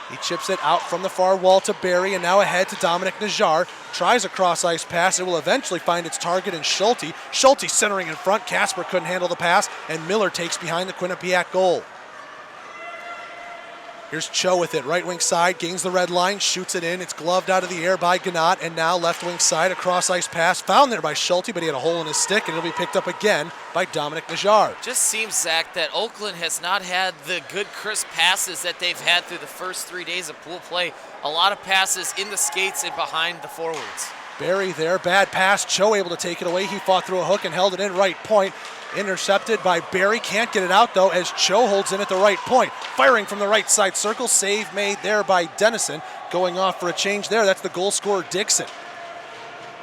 He chips it out from the far wall to Barry, and now ahead to Dominic Najjar. Tries a cross-ice pass. It will eventually find its target in Schulte. Schulte centering in front. Casper couldn't handle the pass, and Miller takes behind the Quinnipiac goal. Here's Cho with it. Right wing side, gains the red line, shoots it in. It's gloved out of the air by Gannat, and now left wing side, a cross-ice pass. Found there by Schulte, but he had a hole in his stick, and it'll be picked up again by Dominic Najjar. Just seems, Zach, that Oakland has not had the good crisp passes that they've had through the first 3 days of pool play. A lot of passes in the skates and behind the forwards. Barry there, bad pass. Cho able to take it away. He fought through a hook and held it in right point. Intercepted by Barry, can't get it out though as Cho holds in at the right point. Firing from the right side circle, save made there by Dennison. Going off for a change there, that's the goal scorer Dixon.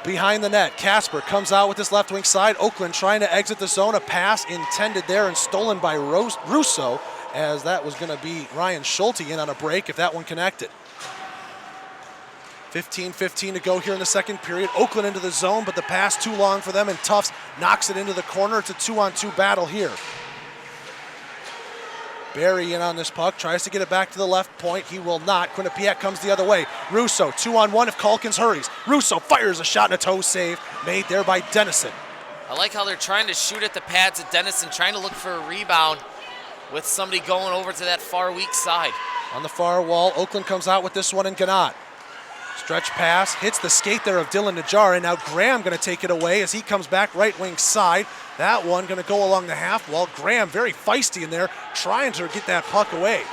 Behind the net, Casper comes out with his left wing side. Oakland trying to exit the zone, a pass intended there and stolen by Russo, as that was going to be Ryan Schulte in on a break if that one connected. 15:15 to go here in the second period. Oakland into the zone, but the pass too long for them, and Tufts knocks it into the corner. It's a 2-on-2 battle here. Barry in on this puck, tries to get it back to the left point. He will not. Quinnipiac comes the other way. Russo, 2-on-1 if Calkins hurries. Russo fires a shot and a toe save made there by Dennison. I like how they're trying to shoot at the pads at Dennison, trying to look for a rebound with somebody going over to that far weak side. On the far wall, Oakland comes out with this one in Gannat. Stretch pass, hits the skate there of Dylan Najjar, and now Graham going to take it away as he comes back right wing side. That one going to go along the half wall. Graham very feisty in there, trying to get that puck away.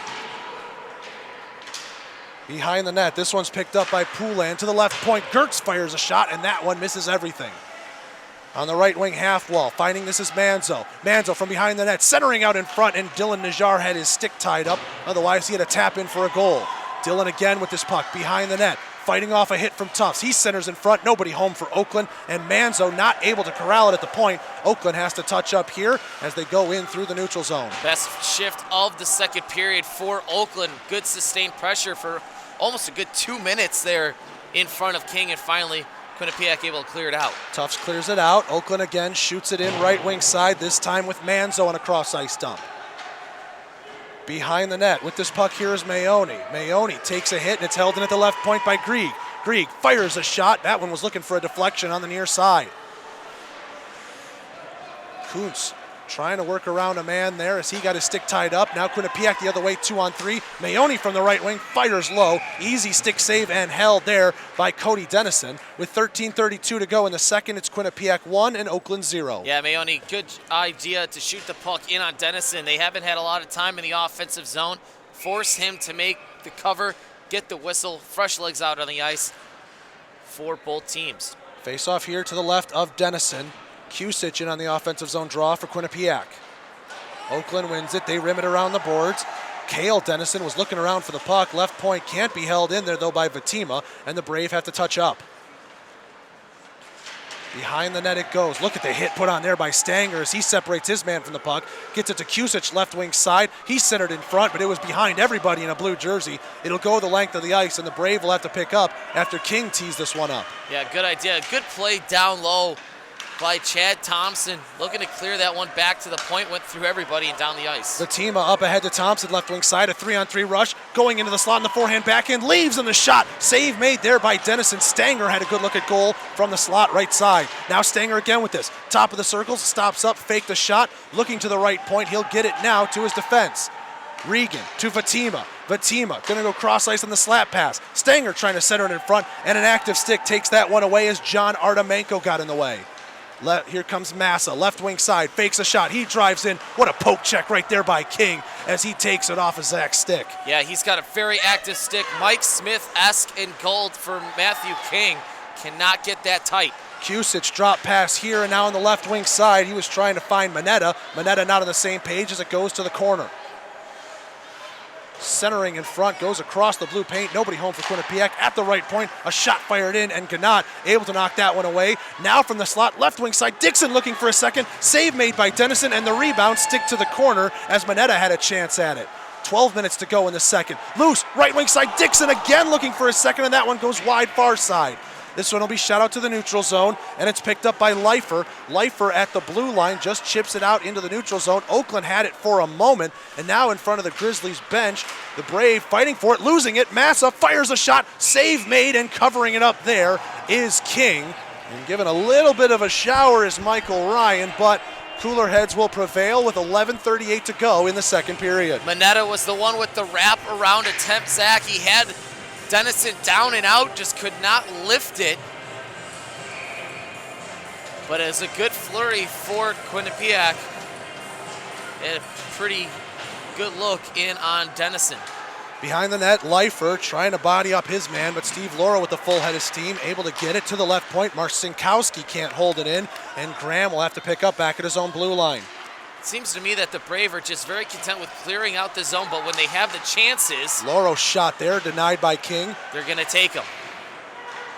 Behind the net, this one's picked up by Poulin to the left point. Gertz fires a shot, and that one misses everything. On the right wing half wall, finding this is Manzo. Manzo from behind the net, centering out in front, and Dylan Najjar had his stick tied up. Otherwise, he had a tap in for a goal. Dylan again with this puck behind the net. fighting off a hit from Tufts. He centers in front, nobody home for Oakland, and Manzo not able to corral it at the point. Oakland has to touch up here as they go in through the neutral zone. Best shift of the second period for Oakland. Good sustained pressure for almost a good 2 minutes there in front of King, and finally Quinnipiac able to clear it out. Tufts clears it out. Oakland again shoots it in right wing side, this time with Manzo on a cross ice dump. Behind the net with this puck here is Mayoni. Mayoni takes a hit and it's held in at the left point by Grieg. Grieg fires a shot. That one was looking for a deflection on the near side. Kuntz trying to work around a man there as he got his stick tied up. Now Quinnipiac the other way, 2-on-3. Mayoni from the right wing fires low. Easy stick save and held there by Cody Dennison. With 13:32 to go in the second, it's Quinnipiac 1 and Oakland 0. Yeah, Mayoni, good idea to shoot the puck in on Dennison. They haven't had a lot of time in the offensive zone. Force him to make the cover, get the whistle, fresh legs out on the ice for both teams. Face off here to the left of Dennison. Kusich in on the offensive zone draw for Quinnipiac. Oakland wins it. They rim it around the boards. Cale Dennison was looking around for the puck. Left point can't be held in there, though, by Vatima, and the Brave have to touch up. Behind the net it goes. Look at the hit put on there by Stanger as he separates his man from the puck. Gets it to Kusich, left wing side. He's centered in front, but it was behind everybody in a blue jersey. It'll go the length of the ice, and the Brave will have to pick up after King tees this one up. Yeah, good idea. Good play down low by Chad Thompson, looking to clear that one back to the point, went through everybody and down the ice. Vatima up ahead to Thompson, left wing side, a 3-on-3 rush, going into the slot in the forehand backhand, leaves in the shot. Save made there by Dennison. Stanger had a good look at goal from the slot right side. Now Stanger again with this. Top of the circles, stops up, faked the shot, looking to the right point. He'll get it now to his defense. Regan to Vatima. Vatima gonna go cross ice on the slap pass. Stanger trying to center it in front, and an active stick takes that one away as John Artemenko got in the way. Here comes Massa, left wing side, fakes a shot. He drives in. What a poke check right there by King as he takes it off of Zach's stick. Yeah, he's got a very active stick. Mike Smith-esque in gold for Matthew King. Cannot get that tight. Kusich drop pass here, and now on the left wing side, he was trying to find Mineta. Mineta not on the same page as it goes to the corner. Centering in front, goes across the blue paint. Nobody home for Quinnipiac. At the right point, a shot fired in, and Ganat able to knock that one away. Now from the slot, left wing side, Dixon looking for a second. Save made by Dennison, and the rebound stick to the corner as Mineta had a chance at it. 12 minutes to go in the second. Loose, right wing side, Dixon again looking for a second, and that one goes wide far side. This one will be shot out to the neutral zone, and it's picked up by Leifer. Leifer at the blue line just chips it out into the neutral zone. Oakland had it for a moment, and now in front of the Grizzlies bench, the Brave fighting for it, losing it. Massa fires a shot, save made, and covering it up there is King. And given a little bit of a shower is Michael Ryan, but cooler heads will prevail with 11:38 to go in the second period. Mineta was the one with the wrap around attempt, Zach. He had Dennison down and out, just could not lift it. But it's a good flurry for Quinnipiac. And a pretty good look in on Dennison. Behind the net, Leifer trying to body up his man, but Steve Laura with the full head of steam, able to get it to the left point. Marcinkowski can't hold it in, and Graham will have to pick up back at his own blue line. It seems to me that the Brave are just very content with clearing out the zone, but when they have the chances, Loro's shot there, denied by King. They're going to take them.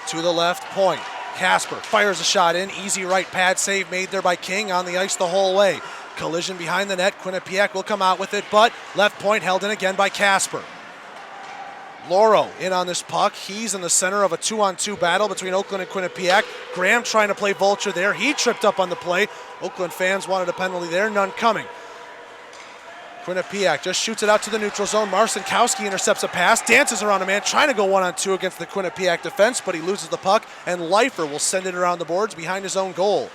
To the left point. Casper fires a shot in. Easy right pad save made there by King on the ice the whole way. Collision behind the net. Quinnipiac will come out with it, but left point held in again by Casper. Loro in on this puck. He's in the center of a 2-on-2 battle between Oakland and Quinnipiac. Graham trying to play vulture there. He tripped up on the play. Oakland fans wanted a penalty there. None coming. Quinnipiac just shoots it out to the neutral zone. Marcinkowski intercepts a pass, dances around a man, trying to go 1-on-2 against the Quinnipiac defense, but he loses the puck, and Leifer will send it around the boards behind his own goal.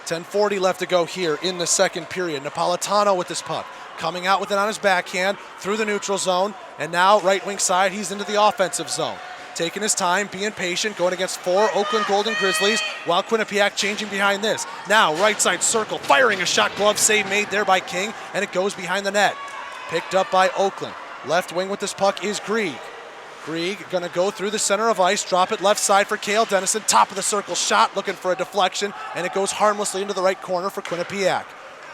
10:40 left to go here in the second period. Napolitano with this puck. Coming out with it on his backhand through the neutral zone, and now right wing side, he's into the offensive zone. Taking his time, being patient, going against 4 Oakland Golden Grizzlies, while Quinnipiac changing behind this. Now right side circle, firing a shot, glove save made there by King, and it goes behind the net. Picked up by Oakland. Left wing with this puck is Grieg. Grieg gonna go through the center of ice, drop it left side for Cale Dennison, top of the circle shot, looking for a deflection, and it goes harmlessly into the right corner for Quinnipiac.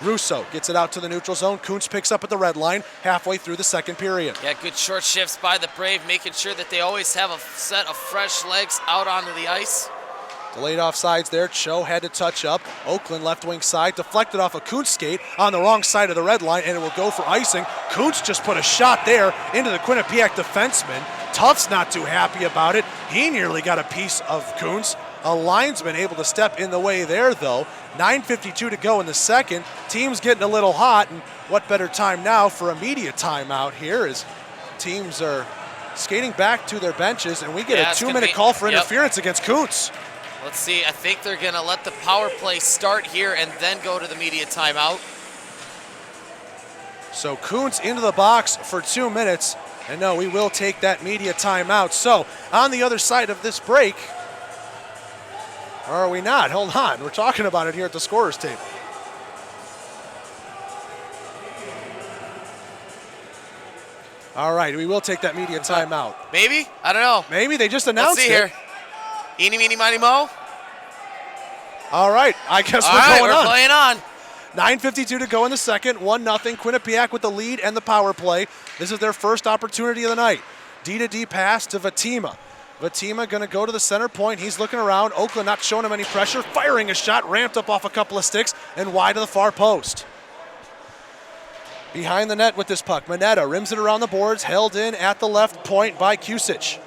Russo gets it out to the neutral zone. Kuntz picks up at the red line halfway through the second period. Yeah, good short shifts by the Brave, making sure that they always have a set of fresh legs out onto the ice. Delayed offsides there. Cho had to touch up. Oakland left wing side, deflected off a Kuntz skate on the wrong side of the red line, and it will go for icing. Kuntz just put a shot there into the Quinnipiac defenseman. Tuff's not too happy about it. He nearly got a piece of Kuntz. A linesman able to step in the way there, though. 9:52 to go in the second. Team's getting a little hot, and what better time now for a media timeout here as teams are skating back to their benches, and we get a 2-minute call for interference against Kuntz. Let's see, I think they're going to let the power play start here and then go to the media timeout. So Kuntz into the box for 2 minutes, and no, we will take that media timeout. So on the other side of this break, or are we not? Hold on, we're talking about it here at the scorer's table. All right, we will take that media timeout. Maybe? I don't know. Maybe, they just announced it. Let's see here. Eeny, meeny, miny, mo. All right, I guess we're playing on. 9:52 to go in the second, 1-0. Quinnipiac with the lead and the power play. This is their first opportunity of the night. D-to-D pass to Vatima. Vatima going to go to the center point. He's looking around. Oakland not showing him any pressure. Firing a shot, ramped up off a couple of sticks, and wide to the far post. Behind the net with this puck, Mineta rims it around the boards, held in at the left point by Kusic.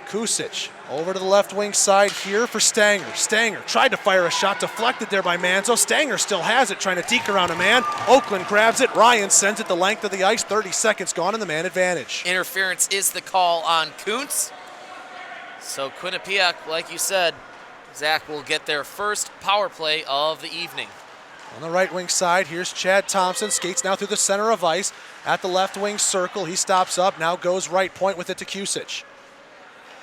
Kusic over to the left wing side here for Stanger. Stanger tried to fire a shot, deflected there by Manzo. Stanger still has it, trying to deke around a man. Oakland grabs it. Ryan sends it the length of the ice. 30 seconds gone in the man advantage. Interference is the call on Kuntz. So Quinnipiac, like you said, Zach will get their first power play of the evening. On the right wing side, here's Chad Thompson. Skates now through the center of ice. At the left wing circle, he stops up, now goes right point with it to Kusic.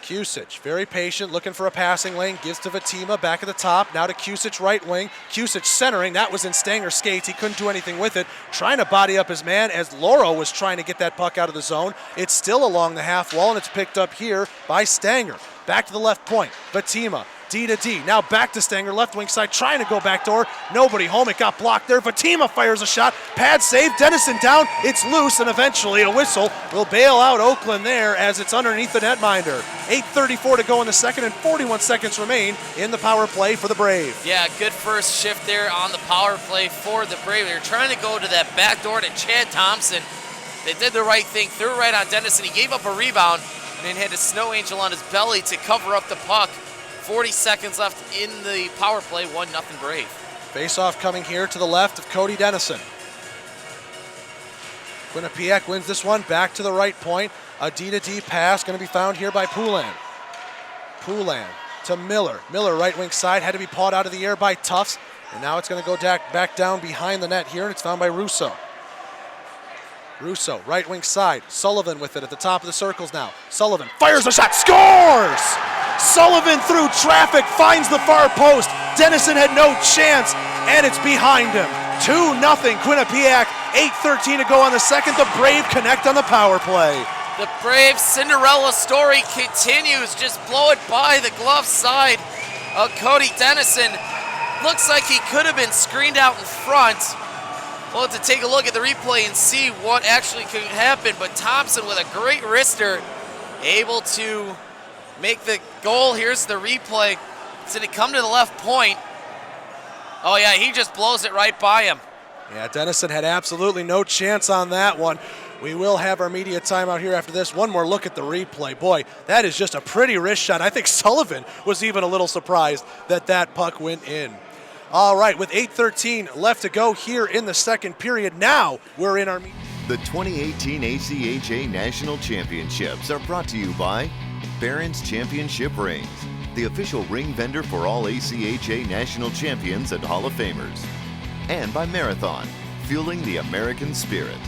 Kusic, very patient, looking for a passing lane, gives to Vatima, back at the top, now to Kusic right wing. Kusic centering, that was in Stanger's skates, he couldn't do anything with it. Trying to body up his man as Loro was trying to get that puck out of the zone. It's still along the half wall, and it's picked up here by Stanger. Back to the left point, Vatima. D-to-D, now back to Stanger, left wing side, trying to go back door. Nobody home, it got blocked there. Vatima fires a shot, pad save, Dennison down, it's loose, and eventually a whistle will bail out Oakland there as it's underneath the netminder. 8:34 to go in the second and 41 seconds remain in the power play for the Brave. Yeah, good first shift there on the power play for the Brave. They're trying to go to that back door to Chad Thompson. They did the right thing, threw it right on Dennison. He gave up a rebound and then had a snow angel on his belly to cover up the puck. 40 seconds left in the power play, 1-0 Brave. Face-off coming here to the left of Cody Dennison. Quinnipiac wins this one, back to the right point. A D-to-D pass going to be found here by Poulin. Poulin to Miller. Miller right wing side, had to be pawed out of the air by Tufts. And now it's going to go back down behind the net here, and it's found by Russo. Russo, right wing side. Sullivan with it at the top of the circles now. Sullivan fires a shot, scores! Sullivan through traffic finds the far post. Dennison had no chance, and it's behind him. 2-0 Quinnipiac, 8:13 to go on the second. The Brave connect on the power play. The Brave Cinderella story continues. Just blow it by the glove side of Cody Dennison. Looks like he could have been screened out in front. We'll have to take a look at the replay and see what actually could happen, but Thompson with a great wrister, able to make the goal. Here's the replay. Did it come to the left point? Oh yeah, he just blows it right by him. Yeah, Dennison had absolutely no chance on that one. We will have our media timeout here after this. One more look at the replay. Boy, that is just a pretty wrist shot. I think Sullivan was even a little surprised that that puck went in. All right, with 8:13 left to go here in the second period. Now we're in our... The 2018 ACHA National Championships are brought to you by Barron's Championship Rings, the official ring vendor for all ACHA National Champions and Hall of Famers. And by Marathon, fueling the American spirit.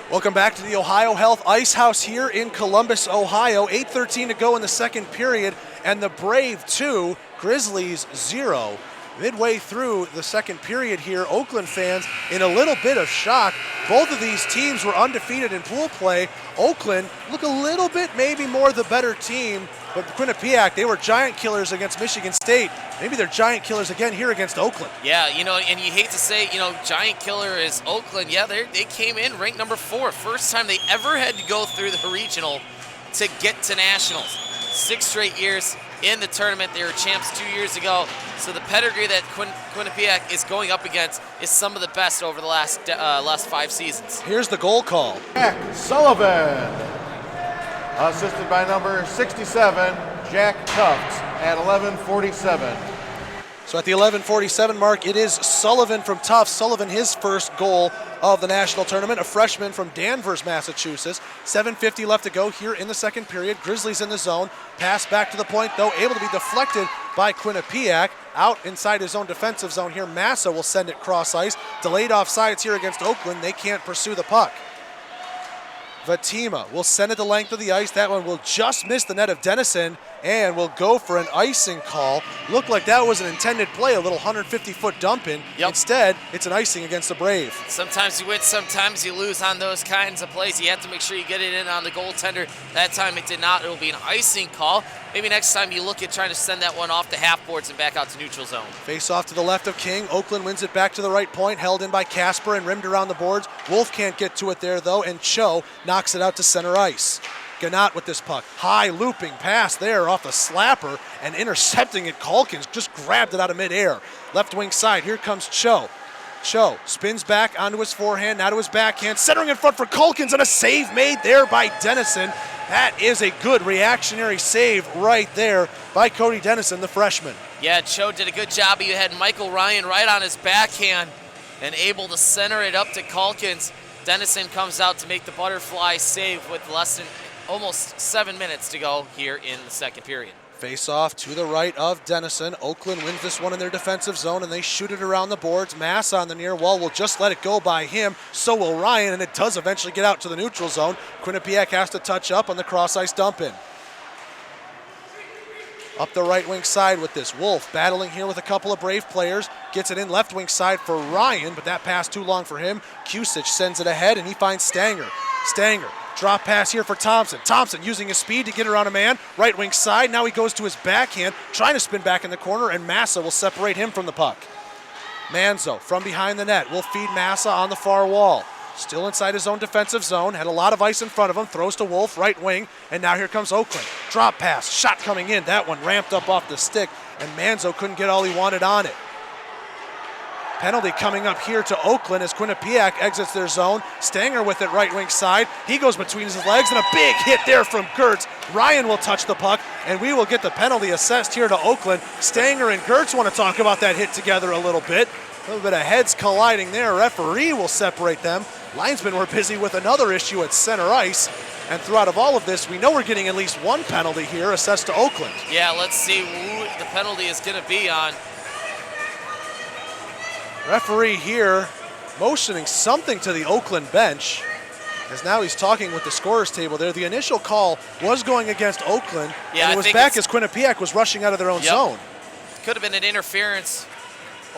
Welcome back to the Ohio Health Ice House here in Columbus, Ohio. 8:13 to go in the second period, and the Brave 2, Grizzlies 0. Midway through the second period here, Oakland fans in a little bit of shock. Both of these teams were undefeated in pool play. Oakland look a little bit maybe more the better team, but Quinnipiac, they were giant killers against Michigan State. Maybe they're giant killers again here against Oakland. Yeah, and you hate to say, giant killer is Oakland. Yeah, they came in ranked number 4. First time they ever had to go through the regional to get to nationals. 6 straight years in the tournament. They were champs 2 years ago. So the pedigree that Quinnipiac is going up against is some of the best over the last 5 seasons. Here's the goal call. Jack Sullivan, assisted by number 67, Jack Tufts at 11:47. So at the 11:47 mark, it is Sullivan from Tufts. Sullivan, his first goal of the national tournament, a freshman from Danvers, Massachusetts. 7:50 left to go here in the second period. Grizzlies in the zone. Pass back to the point, though, able to be deflected by Quinnipiac. Out inside his own defensive zone here. Massa will send it cross ice. Delayed offsides here against Oakland. They can't pursue the puck. Vatima will send it the length of the ice. That one will just miss the net of Dennison and will go for an icing call. Looked like that was an intended play, a little 150-foot dump in. Yep. Instead, it's an icing against the Brave. Sometimes you win, sometimes you lose on those kinds of plays. You have to make sure you get it in on the goaltender. That time it did not. It will be an icing call. Maybe next time you look at trying to send that one off the half boards and back out to neutral zone. Face off to the left of King. Oakland wins it back to the right point, held in by Casper and rimmed around the boards. Wolf can't get to it there, though, and Cho knocks it out to center ice. Gannat with this puck. High looping pass there off the slapper and intercepting it. Calkins just grabbed it out of midair. Left wing side, here comes Cho. Cho spins back onto his forehand, now to his backhand, centering in front for Calkins, and a save made there by Dennison. That is a good reactionary save right there by Cody Dennison, the freshman. Yeah, Cho did a good job. He had Michael Ryan right on his backhand and able to center it up to Calkins. Dennison comes out to make the butterfly save with less than almost 7 minutes to go here in the second period. Face off to the right of Dennison. Oakland wins this one in their defensive zone, and they shoot it around the boards. Mass on the near wall will just let it go by him. So will Ryan, and it does eventually get out to the neutral zone. Quinnipiac has to touch up on the cross-ice dump-in. Up the right wing side with this. Wolf battling here with a couple of Brave players. Gets it in left wing side for Ryan, but that pass too long for him. Kusich sends it ahead, and he finds Stanger. Stanger. Drop pass here for Thompson. Thompson using his speed to get around a man. Right wing side. Now he goes to his backhand, trying to spin back in the corner, and Massa will separate him from the puck. Manzo from behind the net will feed Massa on the far wall. Still inside his own defensive zone. Had a lot of ice in front of him. Throws to Wolf, right wing, and now here comes Oakland. Drop pass. Shot coming in. That one ramped up off the stick, and Manzo couldn't get all he wanted on it. Penalty coming up here to Oakland as Quinnipiac exits their zone. Stanger with it right wing side. He goes between his legs, and a big hit there from Gertz. Ryan will touch the puck, and we will get the penalty assessed here to Oakland. Stanger and Gertz want to talk about that hit together a little bit. A little bit of heads colliding there. Referee will separate them. Linesmen were busy with another issue at center ice. And throughout of all of this, we know we're getting at least one penalty here assessed to Oakland. Yeah, let's see who the penalty is going to be on. Referee here motioning something to the Oakland bench, as now he's talking with the scorer's table there. The initial call was going against Oakland, and it was back as Quinnipiac was rushing out of their own zone. Could have been an interference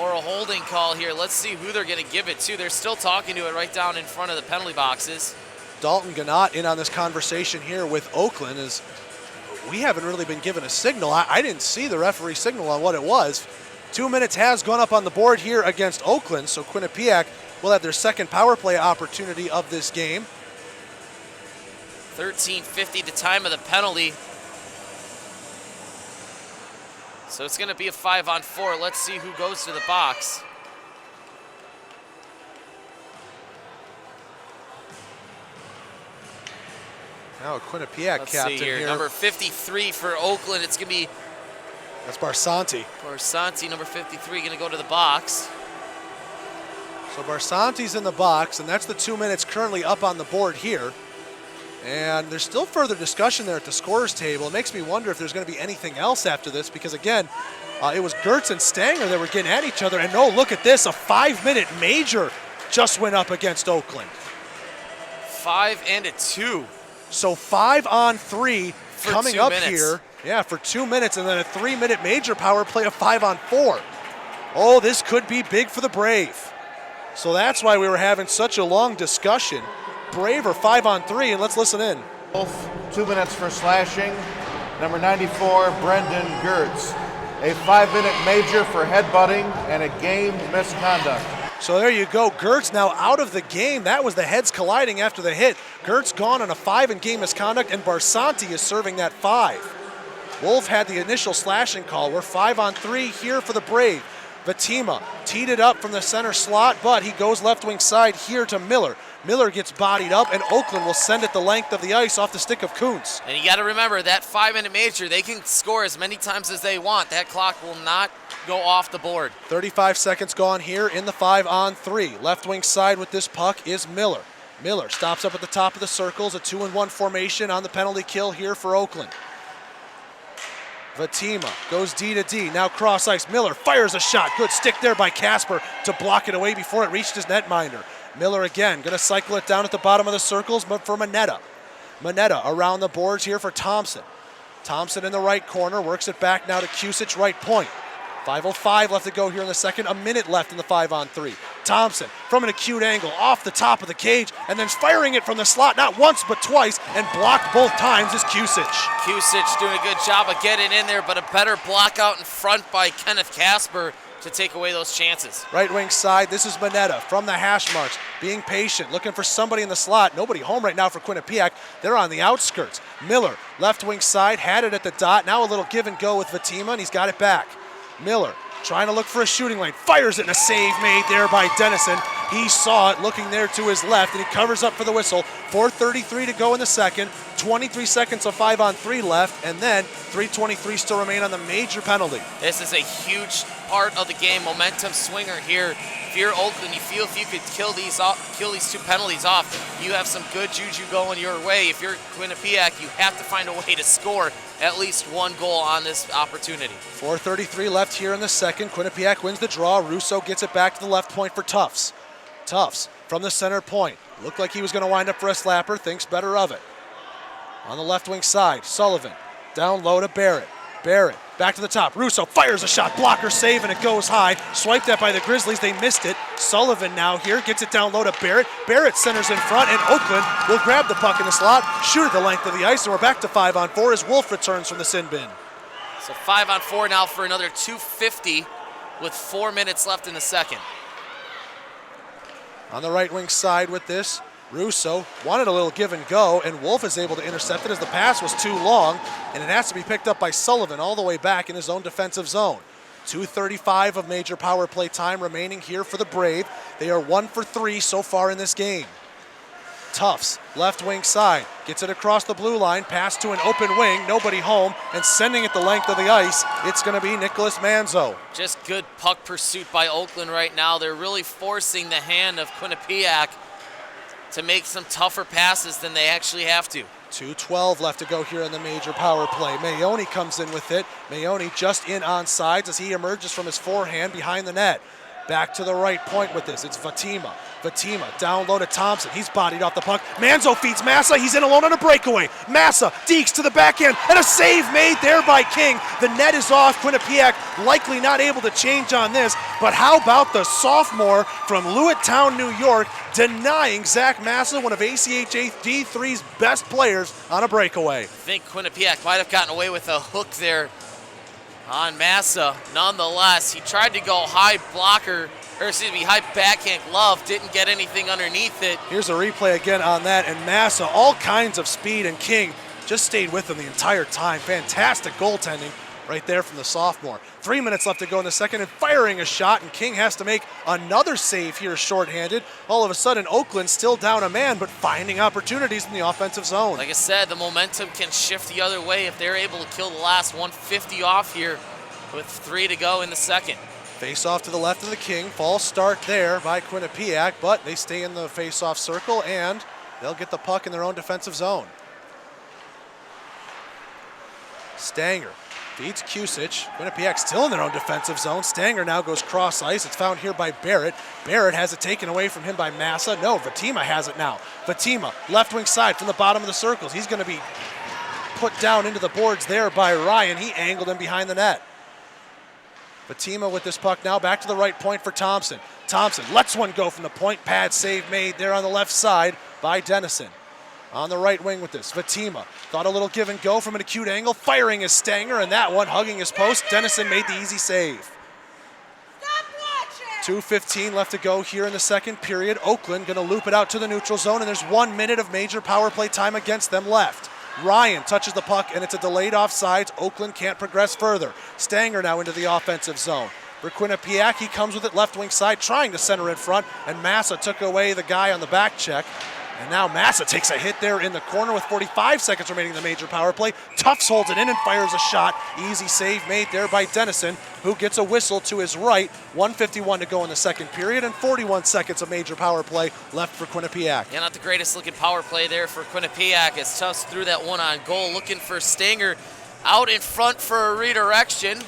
or a holding call here. Let's see who they're going to give it to. They're still talking to it right down in front of the penalty boxes. Dalton Gannat in on this conversation here with Oakland, as we haven't really been given a signal. I didn't see the referee signal on what it was. 2 minutes has gone up on the board here against Oakland, so Quinnipiac will have their second power play opportunity of this game. 13:50 the time of the penalty. So it's going to be a 5-on-4. Let's see who goes to the box. Now a Quinnipiac captain here. Number 53 for Oakland. It's going to be... That's Barsanti. Barsanti, number 53, going to go to the box. So Barsanti's in the box, and that's the 2 minutes currently up on the board here. And there's still further discussion there at the scorer's table. It makes me wonder if there's going to be anything else after this, because again, it was Gertz and Stanger that were getting at each other. And no, look at this, a 5-minute major just went up against Oakland. 5 and a 2. So 5-on-3 coming up minutes. here. Yeah, for 2 minutes, and then a 3-minute major power play of 5-on-4. Oh, this could be big for the Brave. So that's why we were having such a long discussion. Brave are 5-on-3, and let's listen in. Wolf, 2 minutes for slashing. Number 94, Brendan Gertz. A 5-minute major for headbutting and a game misconduct. So there you go. Gertz now out of the game. That was the heads colliding after the hit. Gertz gone on a 5 in game misconduct, and Barsanti is serving that 5. Wolf had the initial slashing call. We're 5-on-3 here for the Brave. Fatima teed it up from the center slot, but he goes left wing side here to Miller. Miller gets bodied up, and Oakland will send it the length of the ice off the stick of Kuntz. And you got to remember, that 5-minute major, they can score as many times as they want. That clock will not go off the board. 35 seconds gone here in the 5-on-3. Left wing side with this puck is Miller. Miller stops up at the top of the circles, a 2-1 formation on the penalty kill here for Oakland. Fatima goes D to D, now cross ice. Miller fires a shot. Good stick there by Casper to block it away before it reached his netminder. Miller again, gonna cycle it down at the bottom of the circles, but for Mineta. Mineta around the boards here for Thompson. Thompson in the right corner, works it back now to Kusic, right point. 5:05 left to go here in the second, a minute left in the 5-on-3. Thompson from an acute angle off the top of the cage, and then firing it from the slot, not once but twice, and blocked both times is Kusic. Kusic doing a good job of getting in there, but a better block out in front by Kenneth Casper to take away those chances. Right wing side, this is Mineta from the hash marks, being patient, looking for somebody in the slot. Nobody home right now for Quinnipiac. They're on the outskirts. Miller, left wing side, had it at the dot. Now a little give and go with Fatima, and he's got it back. Miller trying to look for a shooting lane, fires it, and a save made there by Dennison. He saw it looking there to his left, and he covers up for the whistle. 4:33 to go in the second, 23 seconds of 5-on-3 left, and then 3:23 still remain on the major penalty. This is a huge part of the game, momentum swinger here. If you're Oakland, you feel if you could kill these 2 penalties off, you have some good juju going your way. If you're Quinnipiac, you have to find a way to score at least 1 goal on this opportunity. 4:33 left here in the second. Quinnipiac wins the draw. Russo gets it back to the left point for Tufts. Tufts from the center point. Looked like he was going to wind up for a slapper. Thinks better of it. On the left wing side, Sullivan down low to Barrett. Barrett back to the top. Russo fires a shot. Blocker save, and it goes high. Swiped at by the Grizzlies. They missed it. Sullivan now here gets it down low to Barrett. Barrett centers in front, and Oakland will grab the puck in the slot, shoot at the length of the ice, and we're back to 5-on-4 as Wolf returns from the sin bin. So 5-on-4 now for another 2:50 with 4 minutes left in the second. On the right wing side with this, Russo wanted a little give and go, and Wolf is able to intercept it as the pass was too long, and it has to be picked up by Sullivan all the way back in his own defensive zone. 2:35 of major power play time remaining here for the Brave. They are 1 for 3 so far in this game. Tufts, left wing side, gets it across the blue line, pass to an open wing, nobody home, and sending it the length of the ice, it's going to be Nicholas Manzo. Just good puck pursuit by Oakland right now. They're really forcing the hand of Quinnipiac to make some tougher passes than they actually have to. 2:12 left to go here in the major power play. Mayoni comes in with it. Mayoni just in on sides as he emerges from his forehand behind the net. Back to the right point with this. It's Fatima. Fatima down low to Thompson. He's bodied off the puck. Manzo feeds Massa. He's in alone on a breakaway. Massa deeks to the backhand, and a save made there by King. The net is off. Quinnipiac likely not able to change on this, but how about the sophomore from Lewistown, New York, denying Zach Massa, one of ACHA D3's best players, on a breakaway. I think Quinnipiac might have gotten away with a hook there on Massa. Nonetheless, he tried to go high backhand glove, didn't get anything underneath it. Here's a replay again on that, and Massa, all kinds of speed, and King just stayed with him the entire time. Fantastic goaltending right there from the sophomore. 3 minutes left to go in the second, and firing a shot, and King has to make another save here shorthanded. All of a sudden, Oakland still down a man, but finding opportunities in the offensive zone. Like I said, the momentum can shift the other way if they're able to kill the last 150 off here with 3 to go in the second. Face off to the left of the King. False start there by Quinnipiac, but they stay in the face-off circle, and they'll get the puck in their own defensive zone. Stanger feeds Kusic. Quinnipiac still in their own defensive zone. Stanger now goes cross ice. It's found here by Barrett. Barrett has it taken away from him by Massa. No, Fatima has it now. Fatima, left wing side from the bottom of the circles. He's going to be put down into the boards there by Ryan. He angled him behind the net. Fatima with this puck now back to the right point for Thompson. Thompson lets one go from the point pad, save made there on the left side by Dennison. On the right wing with this, Fatima thought a little give and go from an acute angle, firing his Stanger, and that one hugging his post. Dennison made the easy save. 2:15 left to go here in the second period. Oakland going to loop it out to the neutral zone, and there's 1 minute of major power play time against them left. Ryan touches the puck, and it's a delayed offsides. Oakland can't progress further. Stanger now into the offensive zone. For Quinnipiac, he comes with it left wing side, trying to center in front, and Massa took away the guy on the back check. And now Massa takes a hit there in the corner with 45 seconds remaining in the major power play. Tufts holds it in and fires a shot. Easy save made there by Dennison, who gets a whistle to his right. 1:51 to go in the second period and 41 seconds of major power play left for Quinnipiac. Yeah, not the greatest looking power play there for Quinnipiac as Tufts threw that one on goal, looking for Stanger out in front for a redirection.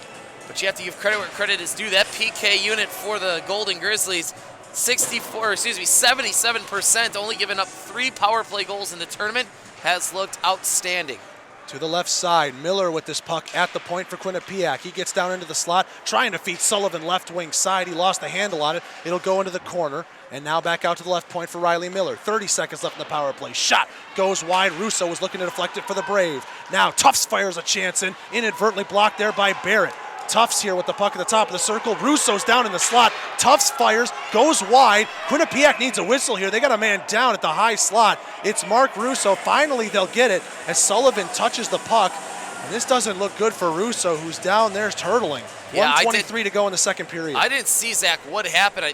But you have to give credit where credit is due. That PK unit for the Golden Grizzlies, 77%, only giving up 3 power play goals in the tournament, has looked outstanding. To the left side, Miller with this puck at the point for Quinnipiac. He gets down into the slot, trying to feed Sullivan left wing side. He lost the handle on it. It'll go into the corner, and now back out to the left point for Riley Miller. 30 seconds left in the power play. Shot goes wide. Russo was looking to deflect it for the Brave. Now Tufts fires a chance in, inadvertently blocked there by Barrett. Tufts here with the puck at the top of the circle. Russo's down in the slot. Tufts fires, goes wide. Quinnipiac needs a whistle here. They got a man down at the high slot. It's Mark Russo. Finally, they'll get it as Sullivan touches the puck. And this doesn't look good for Russo, who's down there hurtling. Yeah, 1:23 to go in the second period. I didn't see, Zach, what happened. I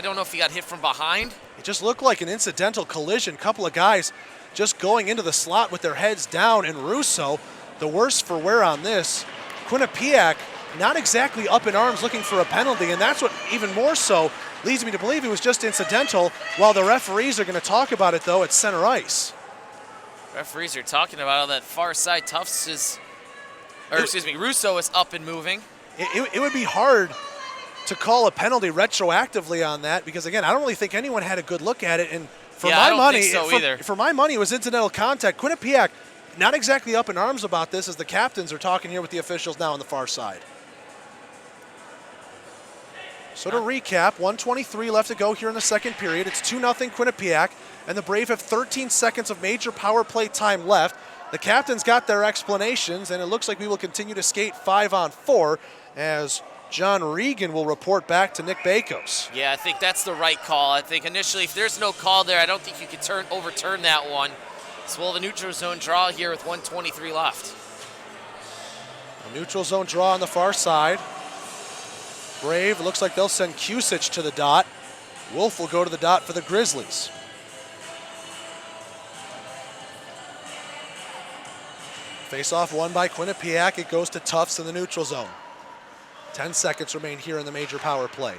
don't know if he got hit from behind. It just looked like an incidental collision. Couple of guys just going into the slot with their heads down. And Russo, the worse for wear on this. Quinnipiac, not exactly up in arms looking for a penalty, and that's what even more so leads me to believe it was just incidental, while the referees are going to talk about it, though, at center ice. Referees are talking about on that far side. Russo is up and moving. It would be hard to call a penalty retroactively on that because, again, I don't really think anyone had a good look at it, and for my money, for my money, it was incidental contact. Quinnipiac not exactly up in arms about this as the captains are talking here with the officials now on the far side. So to recap, 1:23 left to go here in the second period. It's 2-0 Quinnipiac, and the Brave have 13 seconds of major power play time left. The captains got their explanations, and it looks like we will continue to skate 5-on-4 as John Regan will report back to Nick Bakos. Yeah, I think that's the right call. I think initially, if there's no call there, I don't think you can overturn that one. So we'll have a neutral zone draw here with 1:23 left. A neutral zone draw on the far side. Brave, looks like they'll send Kusich to the dot. Wolf will go to the dot for the Grizzlies. Face-off won by Quinnipiac. It goes to Tufts in the neutral zone. 10 seconds remain here in the major power play.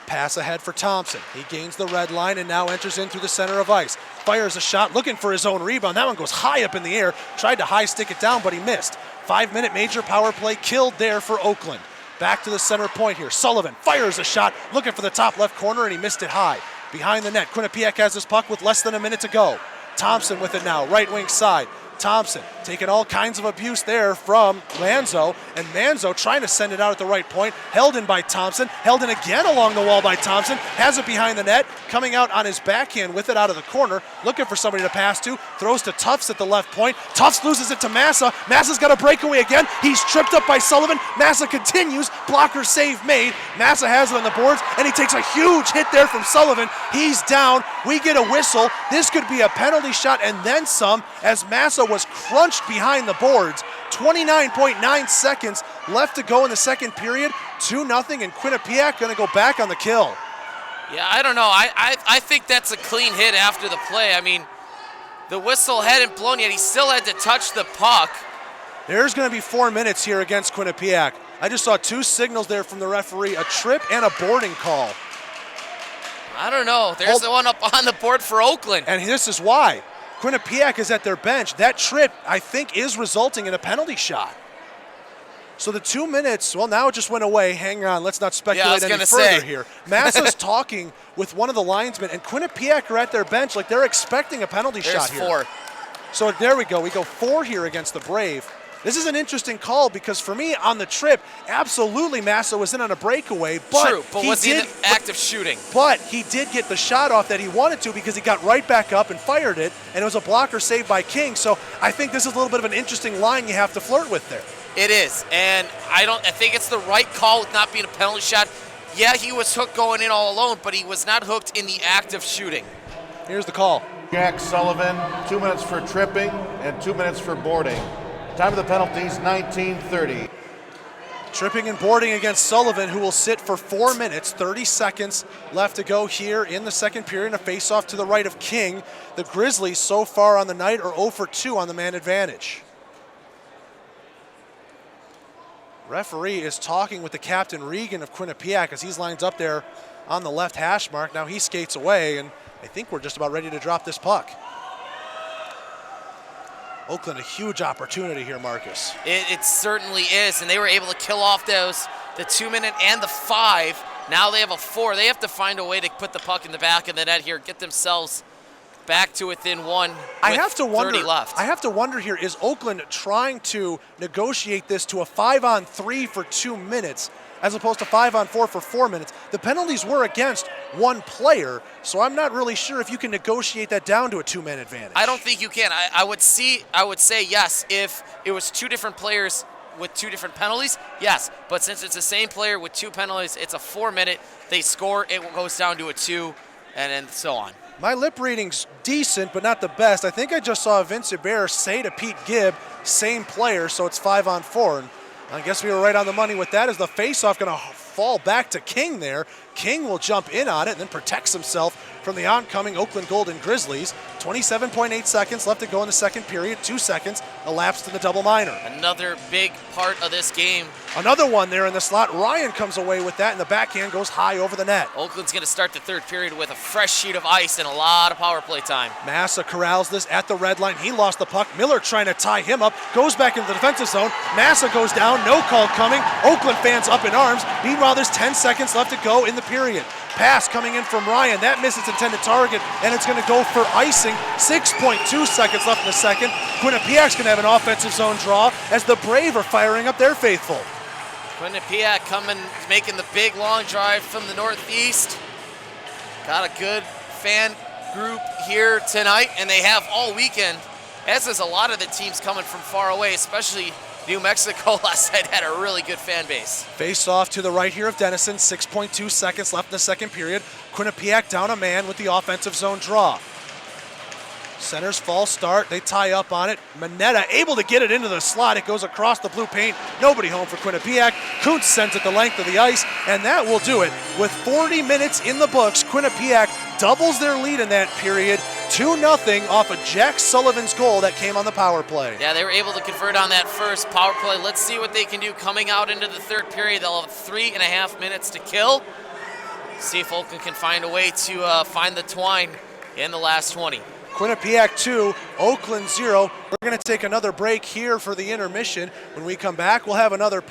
Pass ahead for Thompson. He gains the red line and now enters in through the center of ice. Fires a shot, looking for his own rebound. That one goes high up in the air. Tried to high stick it down, but he missed. 5-minute major power play killed there for Oakland. Back to the center point here. Sullivan fires a shot, looking for the top left corner, and he missed it high. Behind the net, Quinnipiac has this puck with less than a minute to go. Thompson with it now, right wing side. Thompson taking all kinds of abuse there from Manzo, and Manzo trying to send it out at the right point. Held in by Thompson, held in again along the wall by Thompson, has it behind the net, coming out on his backhand with it out of the corner, looking for somebody to pass to, throws to Tufts at the left point. Tufts loses it to Massa. Massa's got a breakaway again. He's tripped up by Sullivan. Massa continues, blocker save made. Massa has it on the boards, and he takes a huge hit there from Sullivan. He's down. We get a whistle. This could be a penalty shot and then some, as Massa was crunched behind the boards. 29.9 seconds left to go in the second period. 2-0, and Quinnipiac going to go back on the kill. Yeah, I don't know. I think that's a clean hit after the play. I mean, the whistle hadn't blown yet. He still had to touch the puck. There's going to be 4 minutes here against Quinnipiac. I just saw 2 signals there from the referee, a trip and a boarding call. I don't know. There's the one up on the board for Oakland. And this is why. Quinnipiac is at their bench. That trip, I think, is resulting in a penalty shot. So the 2 minutes, well, now it just went away. Hang on, let's not speculate any further here. Massa's talking with one of the linesmen, and Quinnipiac are at their bench like they're expecting a penalty shot here. There's 4. So there we go. We go 4 here against the Brave. This is an interesting call because for me on the trip, absolutely Massa was in on a breakaway. But True, but was he in the act of shooting? But he did get the shot off that he wanted to because he got right back up and fired it, and it was a blocker saved by King. So I think this is a little bit of an interesting line you have to flirt with there. It is, and I think it's the right call with not being a penalty shot. Yeah, he was hooked going in all alone, but he was not hooked in the act of shooting. Here's the call. Jack Sullivan, 2 minutes for tripping and 2 minutes for boarding. Time of the penalties, 19:30. Tripping and boarding against Sullivan, who will sit for 4 minutes, 30 seconds left to go here in the second period. A face-off to the right of King. The Grizzlies so far on the night are 0 for 2 on the man advantage. Referee is talking with the captain, Regan of Quinnipiac, as he's lined up there on the left hash mark. Now he skates away, and I think we're just about ready to drop this puck. Oakland, a huge opportunity here, Marcus. It certainly is, and they were able to kill off the 2 minute and the 5. Now they have a 4. They have to find a way to put the puck in the back of the net here, get themselves back to within 1 with 30 left. I have to wonder here, is Oakland trying to negotiate this to a 5-on-3 for 2 minutes as opposed to 5-on-4 for 4 minutes? The penalties were against one player, so I'm not really sure if you can negotiate that down to a 2-man advantage. I don't think you can. I would say yes if it was 2 different players with 2 different penalties, yes. But since it's the same player with 2 penalties, it's a 4 minute. They score, it goes down to a 2, and so on. My lip reading's decent, but not the best. I think I just saw Vince Hubert say to Pete Gibb, same player, so it's 5-on-4. And I guess we were right on the money with that. Is the faceoff going to fall back to King there? King will jump in on it and then protects himself from the oncoming Oakland Golden Grizzlies. 27.8 seconds left to go in the second period. 2 seconds elapsed in the double minor. Another big part of this game. Another one there in the slot. Ryan comes away with that, and the backhand goes high over the net. Oakland's going to start the third period with a fresh sheet of ice and a lot of power play time. Massa corrals this at the red line. He lost the puck. Miller trying to tie him up. Goes back into the defensive zone. Massa goes down. No call coming. Oakland fans up in arms. Meanwhile, there's 10 seconds left to go in the period. Pass coming in from Ryan. That misses its intended target, and it's going to go for icing. 6.2 seconds left in the second. Quinnipiac's going to have an offensive zone draw as the Brave are firing up their faithful. Quinnipiac making the big long drive from the northeast. Got a good fan group here tonight, and they have all weekend, as is a lot of the teams coming from far away, especially New Mexico last night had a really good fan base. Face off to the right here of Denison. 6.2 seconds left in the second period. Quinnipiac down a man with the offensive zone draw. Center's false start. They tie up on it. Mineta able to get it into the slot. It goes across the blue paint. Nobody home for Quinnipiac. Kuntz sends it the length of the ice, and that will do it. With 40 minutes in the books, Quinnipiac doubles their lead in that period. 2-0 off of Jack Sullivan's goal that came on the power play. Yeah, they were able to convert on that first power play. Let's see what they can do coming out into the third period. They'll have 3.5 minutes to kill. See if Oakland can find a way to find the twine in the last 20. Quinnipiac 2, Oakland 0. We're going to take another break here for the intermission. When we come back, we'll have another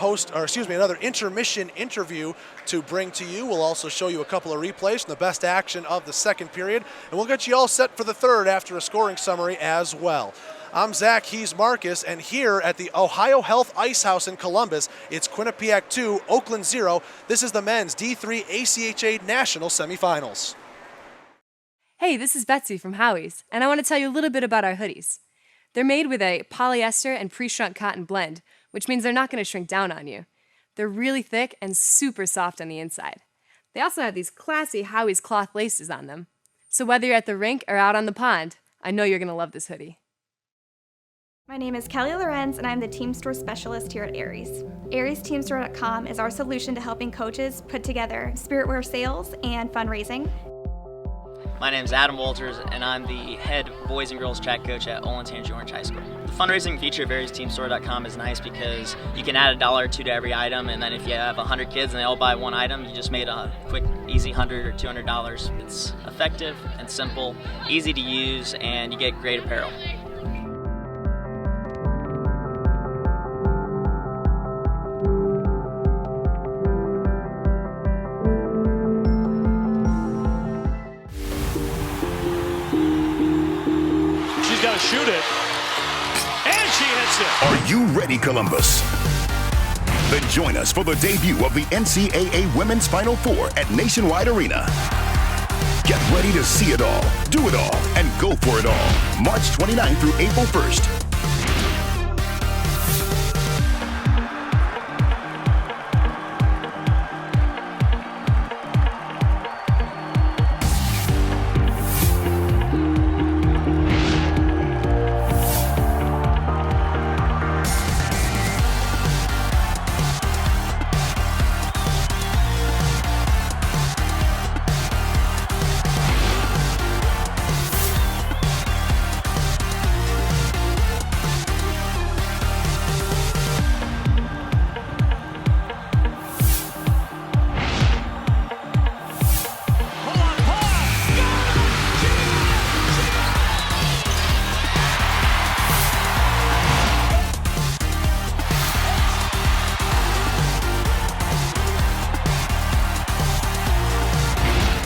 intermission interview to bring to you. We'll also show you a couple of replays from the best action of the second period, and we'll get you all set for the third after a scoring summary as well. I'm Zach, he's Marcus, and here at the Ohio Health Ice House in Columbus, it's Quinnipiac 2, Oakland 0. This is the men's D3 ACHA National Semifinals. Hey, this is Betsy from Howie's, and I want to tell you a little bit about our hoodies. They're made with a polyester and pre-shrunk cotton blend, which means they're not going to shrink down on you. They're really thick and super soft on the inside. They also have these classy Howie's cloth laces on them. So whether you're at the rink or out on the pond, I know you're going to love this hoodie. My name is Kelly Lorenz, and I'm the Team Store Specialist here at Aries. AriesTeamStore.com is our solution to helping coaches put together spiritwear sales and fundraising. My name is Adam Walters, and I'm the head boys and girls track coach at Oakland Orange High School. The fundraising feature of AriesTeamStore.com is nice because you can add $1 or $2 to every item, and then if you have 100 kids and they all buy one item, you just made a quick, easy $100 or $200. It's effective and simple, easy to use, and you get great apparel. Shoot it, and she hits it. Are you ready, Columbus? Then join us for the debut of the NCAA Women's Final Four at Nationwide Arena. Get ready to see it all, do it all, and go for it all. March 29th through April 1st.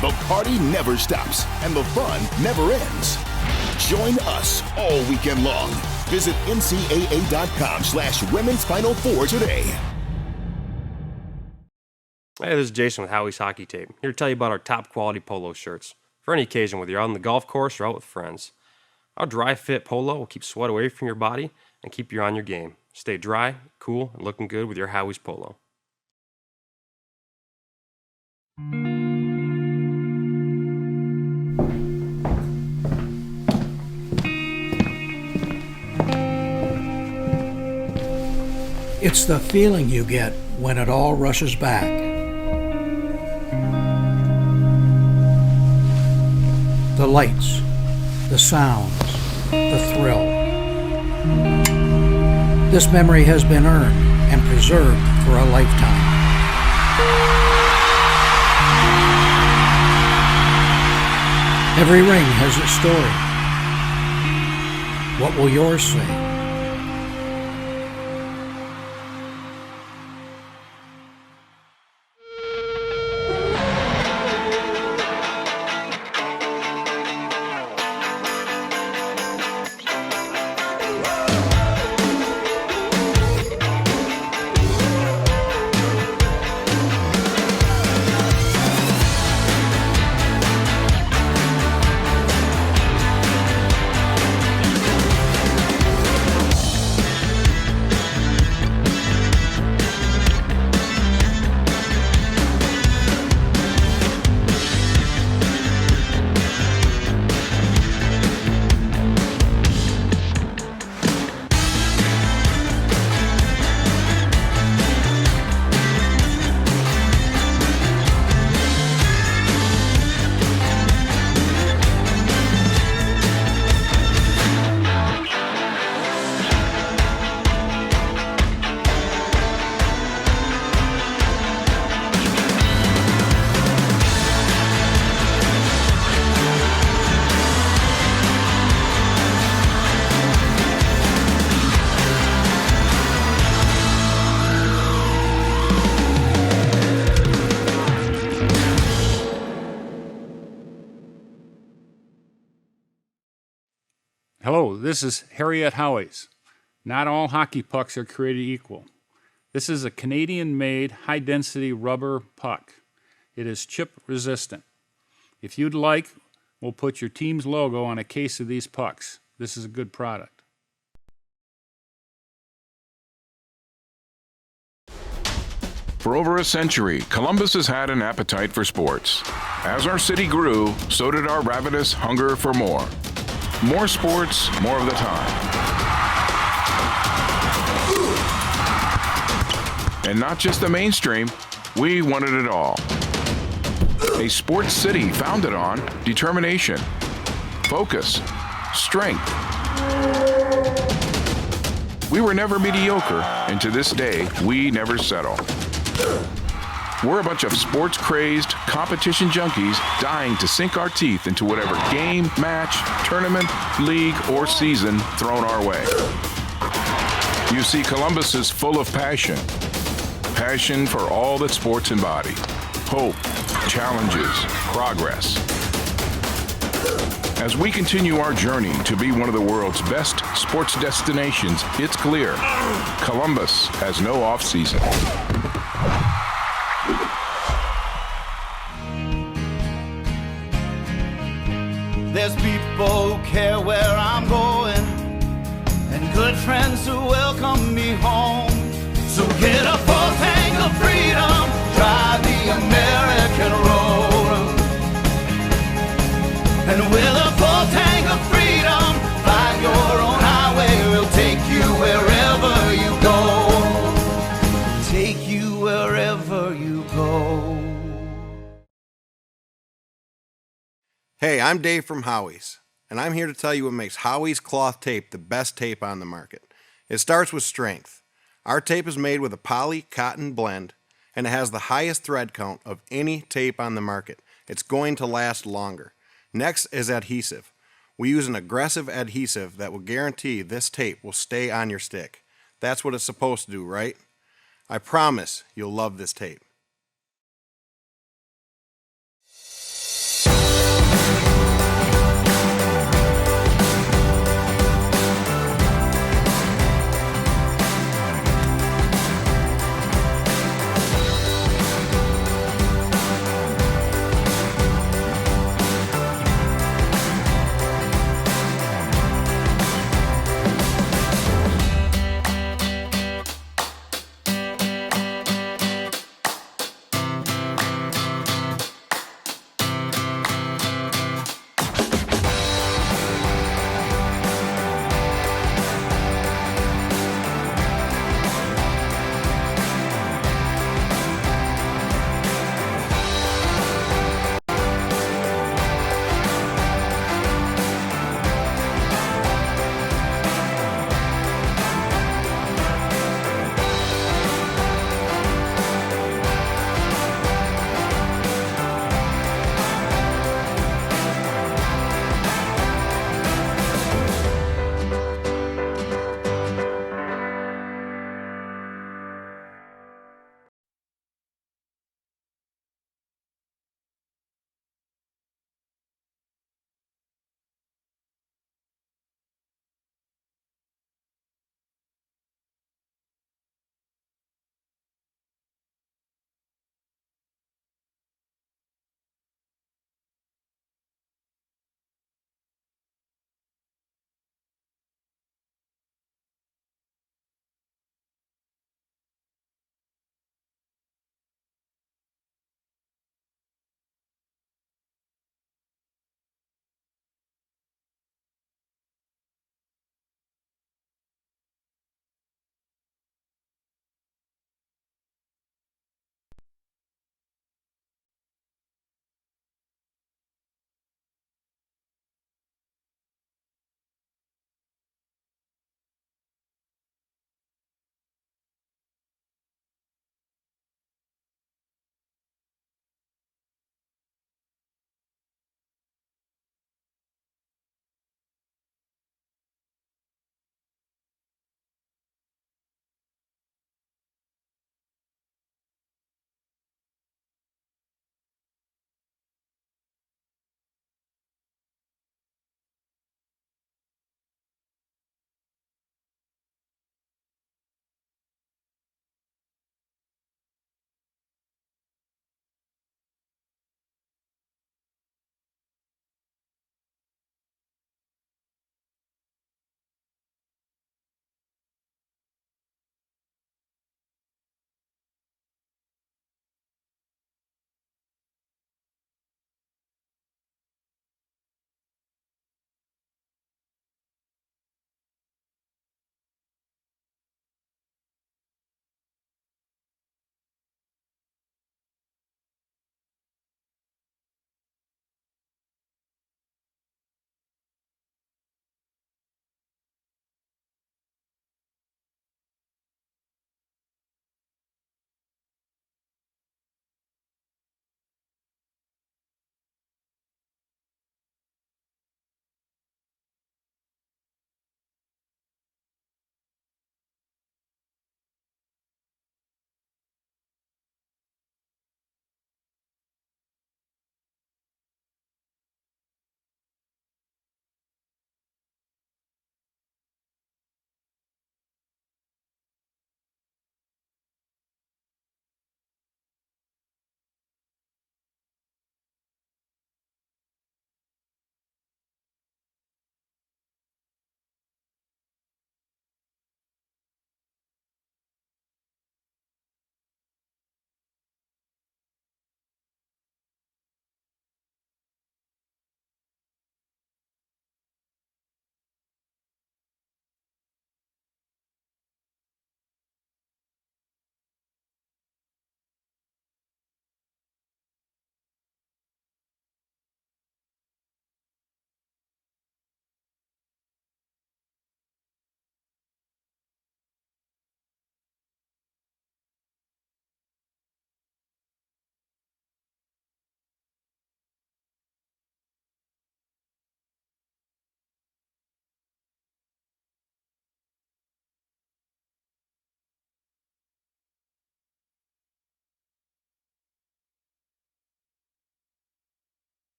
The party never stops, and the fun never ends. Join us all weekend long. Visit ncaa.com/Women's Final Four today. Hey, this is Jason with Howie's Hockey Tape, here to tell you about our top quality polo shirts. For any occasion, whether you're out on the golf course or out with friends. Our dry fit polo will keep sweat away from your body and keep you on your game. Stay dry, cool, and looking good with your Howie's polo. It's the feeling you get when it all rushes back. The lights, the sounds, the thrill. This memory has been earned and preserved for a lifetime. Every ring has its story. What will yours say? Hello, this is Harry at Howie's. Not all hockey pucks are created equal. This is a Canadian-made, high-density rubber puck. It is chip-resistant. If you'd like, we'll put your team's logo on a case of these pucks. This is a good product. For over a century, Columbus has had an appetite for sports. As our city grew, so did our ravenous hunger for more. More sports, more of the time. And not just the mainstream, we wanted it all. A sports city founded on determination, focus, strength. We were never mediocre, and to this day, we never settle. We're a bunch of sports-crazed, competition junkies dying to sink our teeth into whatever game, match, tournament, league, or season thrown our way. You see, Columbus is full of passion. Passion for all that sports embody. Hope, challenges, progress. As we continue our journey to be one of the world's best sports destinations, it's clear Columbus has no off-season. There's people who care where I'm going, and good friends who welcome me home. So get a full tank of freedom, drive the American road. And with a full tank of freedom, find your own highway. We'll take you wherever you go. Take you wherever you go. Hey, I'm Dave from Howie's, and I'm here to tell you what makes Howie's cloth tape the best tape on the market. It starts with strength. Our tape is made with a poly cotton blend, and it has the highest thread count of any tape on the market. It's going to last longer. Next is adhesive. We use an aggressive adhesive that will guarantee this tape will stay on your stick. That's what it's supposed to do, right? I promise you'll love this tape.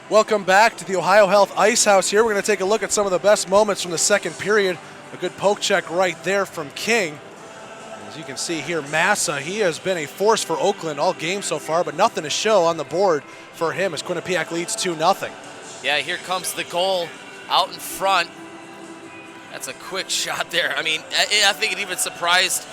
Welcome back to the Ohio Health Ice House here. We're going to take a look at some of the best moments from the second period. A good poke check right there from King. As you can see here, Massa, he has been a force for Oakland all game so far, but nothing to show on the board for him as Quinnipiac leads 2-0. Yeah, here comes the goal out in front. That's a quick shot there. I mean, I think it even surprised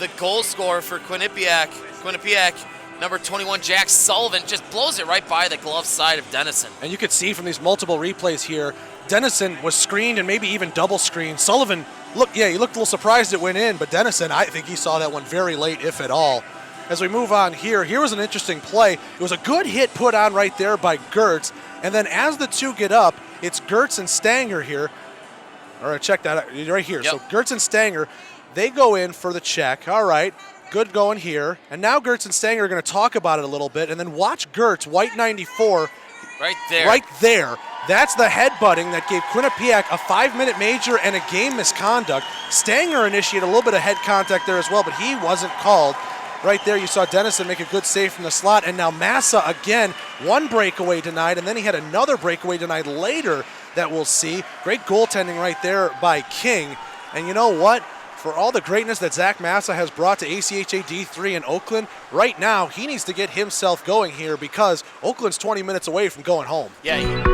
the goal scorer for Quinnipiac. Quinnipiac, number 21, Jack Sullivan, just blows it right by the glove side of Dennison. And you could see from these multiple replays here, Dennison was screened and maybe even double screened. Sullivan, he looked a little surprised it went in, but Dennison, I think he saw that one very late, if at all. As we move on here was an interesting play. It was a good hit put on right there by Gertz, and then as the two get up, it's Gertz and Stanger here. All right, check that out right here. Yep. So Gertz and Stanger, they go in for the check. All right, good going here. And now Gertz and Stanger are going to talk about it a little bit, and then watch Gertz, white 94. Right there. Right there. That's the headbutting that gave Quinnipiac a 5-minute major and a game misconduct. Stanger initiated a little bit of head contact there as well, but he wasn't called. Right there, you saw Dennison make a good save from the slot, and now Massa again, one breakaway denied, and then he had another breakaway denied later that we'll see. Great goaltending right there by King. And you know what? For all the greatness that Zach Massa has brought to ACHA D3 in Oakland, right now he needs to get himself going here because Oakland's 20 minutes away from going home. Yeah.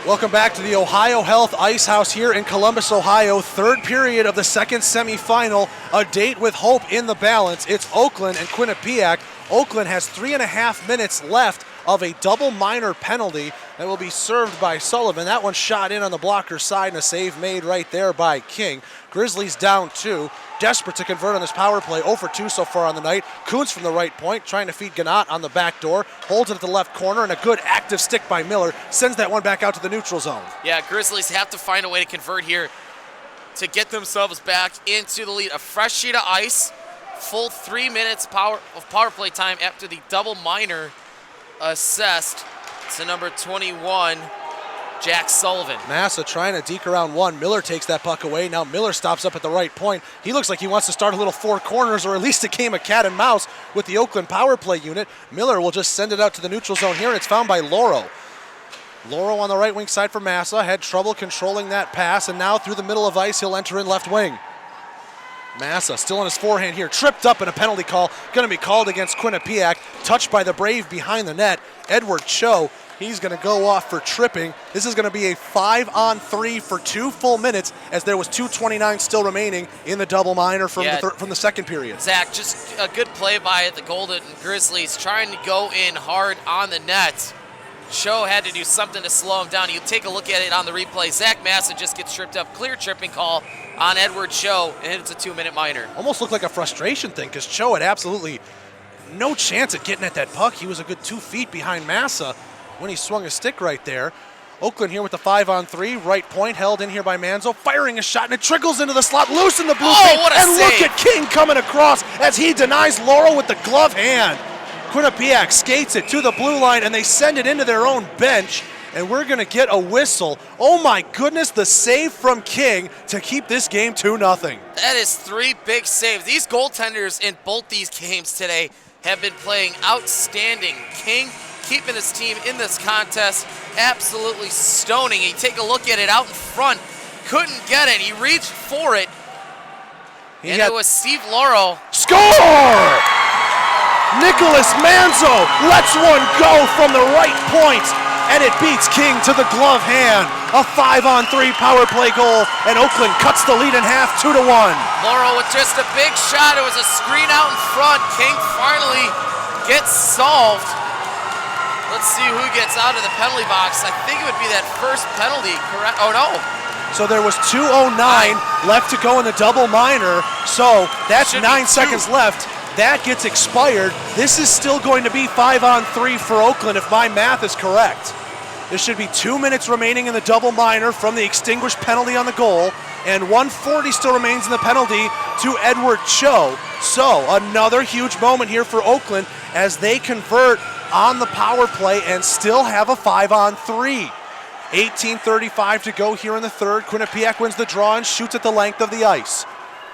Welcome back to the Ohio Health Ice House here in Columbus, Ohio. Third period of the second semifinal. A date with hope in the balance. It's Oakland and Quinnipiac. Oakland has 3.5 minutes left of a double minor penalty that will be served by Sullivan. That one shot in on the blocker side and a save made right there by King. Grizzlies down 2. Desperate to convert on this power play. 0 for 2 so far on the night. Kuntz from the right point, trying to feed Gannat on the back door. Holds it at the left corner, and a good active stick by Miller. Sends that one back out to the neutral zone. Yeah, Grizzlies have to find a way to convert here to get themselves back into the lead. A fresh sheet of ice. Full 3 minutes of power play time after the double minor assessed to number 21, Jack Sullivan. Massa trying to deke around one. Miller takes that puck away. Now Miller stops up at the right point. He looks like he wants to start a little four corners or at least a game of cat and mouse with the Oakland power play unit. Miller will just send it out to the neutral zone here, and it's found by Loro. Loro on the right wing side for Massa. Had trouble controlling that pass, and now through the middle of ice, he'll enter in left wing. Massa still on his forehand here, tripped up in a penalty call, going to be called against Quinnipiac, touched by the Brave behind the net. Edward Cho, he's going to go off for tripping. This is going to be a 5-on-3 for 2 full minutes as there was 2:29 still remaining in the double minor from the second period. Zach, just a good play by the Golden Grizzlies, trying to go in hard on the net. Cho had to do something to slow him down. You take a look at it on the replay. Zach Massa just gets tripped up. Clear tripping call on Edward Cho, and it's a 2-minute minor. Almost looked like a frustration thing because Cho had absolutely no chance at getting at that puck. He was a good 2 feet behind Massa when he swung his stick right there. Oakland here with the 5-on-3. Right point held in here by Manzo. Firing a shot, and it trickles into the slot. Loose in the blue paint. What a and save. Look at King coming across as he denies Laurel with the glove hand. Quinnipiac skates it to the blue line, and they send it into their own bench, and we're going to get a whistle. Oh, my goodness, the save from King to keep this game 2-0. That is 3 big saves. These goaltenders in both these games today have been playing outstanding. King keeping his team in this contest, absolutely stoning. You take a look at it out in front, couldn't get it. He reached for it, it was Steve Lauro. Score! Nicholas Manzo lets one go from the right point, and it beats King to the glove hand. A 5-on-3 power play goal, and Oakland cuts the lead in half 2-1. Lauro with just a big shot. It was a screen out in front. King finally gets solved. Let's see who gets out of the penalty box. I think it would be that first penalty, correct? Oh, no. So there was 2:09 left to go in the double minor, so that's 9 seconds left. That gets expired. This is still going to be 5-on-3 for Oakland if my math is correct. There should be 2 minutes remaining in the double minor from the extinguished penalty on the goal, and 1:40 still remains in the penalty to Edward Cho. So another huge moment here for Oakland as they convert on the power play and still have a 5-on-3. 18:35 to go here in the third. Quinnipiac wins the draw and shoots at the length of the ice.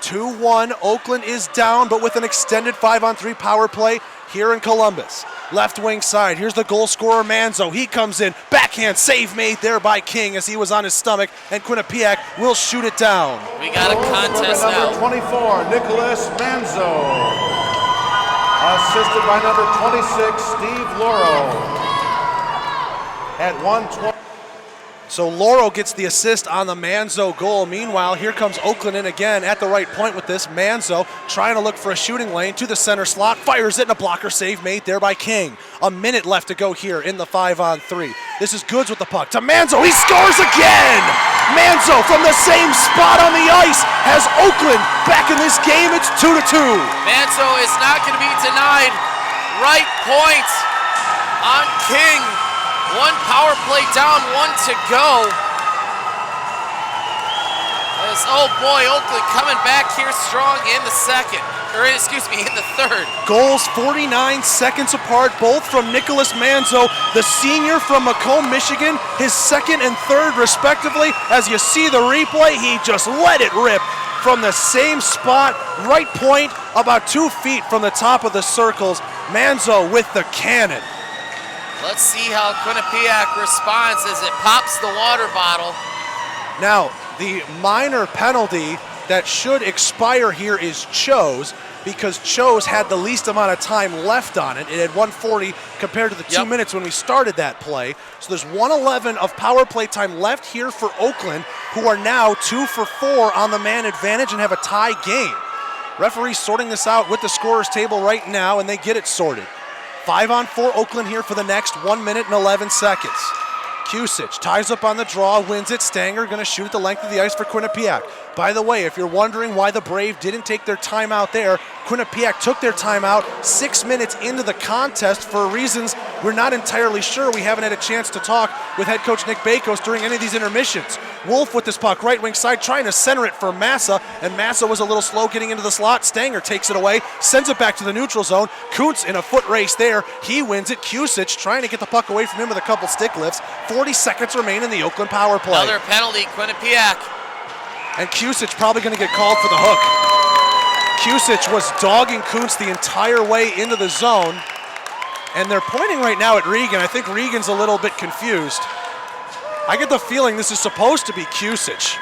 2-1, Oakland is down, but with an extended 5-on-3 power play here in Columbus. Left wing side, here's the goal scorer Manzo. He comes in, backhand save made there by King as he was on his stomach, and Quinnipiac will shoot it down. We got a contest now. Number 24, Nicholas Manzo. Assisted by number 26, Steve Loro. At 1:20. So Loro gets the assist on the Manzo goal. Meanwhile, here comes Oakland in again at the right point with this. Manzo trying to look for a shooting lane to the center slot, fires it, and a blocker save made there by King. A minute left to go here in the 5-on-3. This is Goods with the puck to Manzo. He scores again! Manzo from the same spot on the ice has Oakland back in this game. It's 2-2. Manzo is not going to be denied. Right point on King. One power play down, one to go. Oh boy, Oakland coming back here strong in the second, in the third. Goals 49 seconds apart, both from Nicholas Manzo, the senior from Macomb, Michigan, his second and third respectively. As you see the replay, he just let it rip from the same spot, right point, about 2 feet from the top of the circles. Manzo with the cannon. Let's see how Quinnipiac responds as it pops the water bottle. Now, the minor penalty that should expire here is Cho's, because Cho's had the least amount of time left on it. It had 1:40 compared to the 2 minutes when we started that play. So there's 1:11 of power play time left here for Oakland, who are now 2 for 4 on the man advantage and have a tie game. Referee sorting this out with the scorer's table right now, and they get it sorted. 5-on-4 Oakland here for the next 1 minute and 11 seconds. Kusich ties up on the draw, wins it. Stanger going to shoot at the length of the ice for Quinnipiac. By the way, if you're wondering why the Brave didn't take their timeout there, Quinnipiac took their timeout 6 minutes into the contest for reasons we're not entirely sure. We haven't had a chance to talk with head coach Nick Bakos during any of these intermissions. Wolf with this puck, right wing side, trying to center it for Massa, and Massa was a little slow getting into the slot. Stanger takes it away, sends it back to the neutral zone. Kuntz in a foot race there. He wins it. Kusich trying to get the puck away from him with a couple stick lifts. 40 seconds remain in the Oakland power play. Another penalty, Quinnipiac. And Kusich probably going to get called for the hook. Kusich was dogging Kuntz the entire way into the zone. And they're pointing right now at Regan. I think Regan's a little bit confused. I get the feeling this is supposed to be Kusich.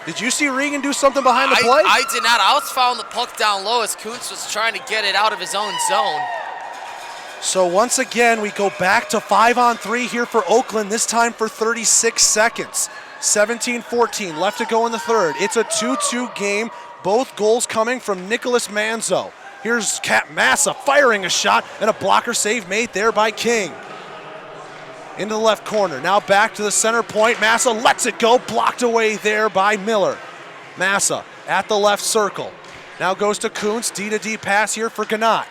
Did you see Regan do something behind the play? I did not. I was following the puck down low as Kuntz was trying to get it out of his own zone. So once again, we go back to 5-on-3 here for Oakland, this time for 36 seconds. 17-14 left to go in the third. It's a 2-2 game. Both goals coming from Nicholas Manzo. Here's Cat Massa firing a shot, and a blocker save made there by King. Into the left corner, now back to the center point. Massa lets it go, blocked away there by Miller. Massa at the left circle. Now goes to Kuntz, D-to-D pass here for Gannat.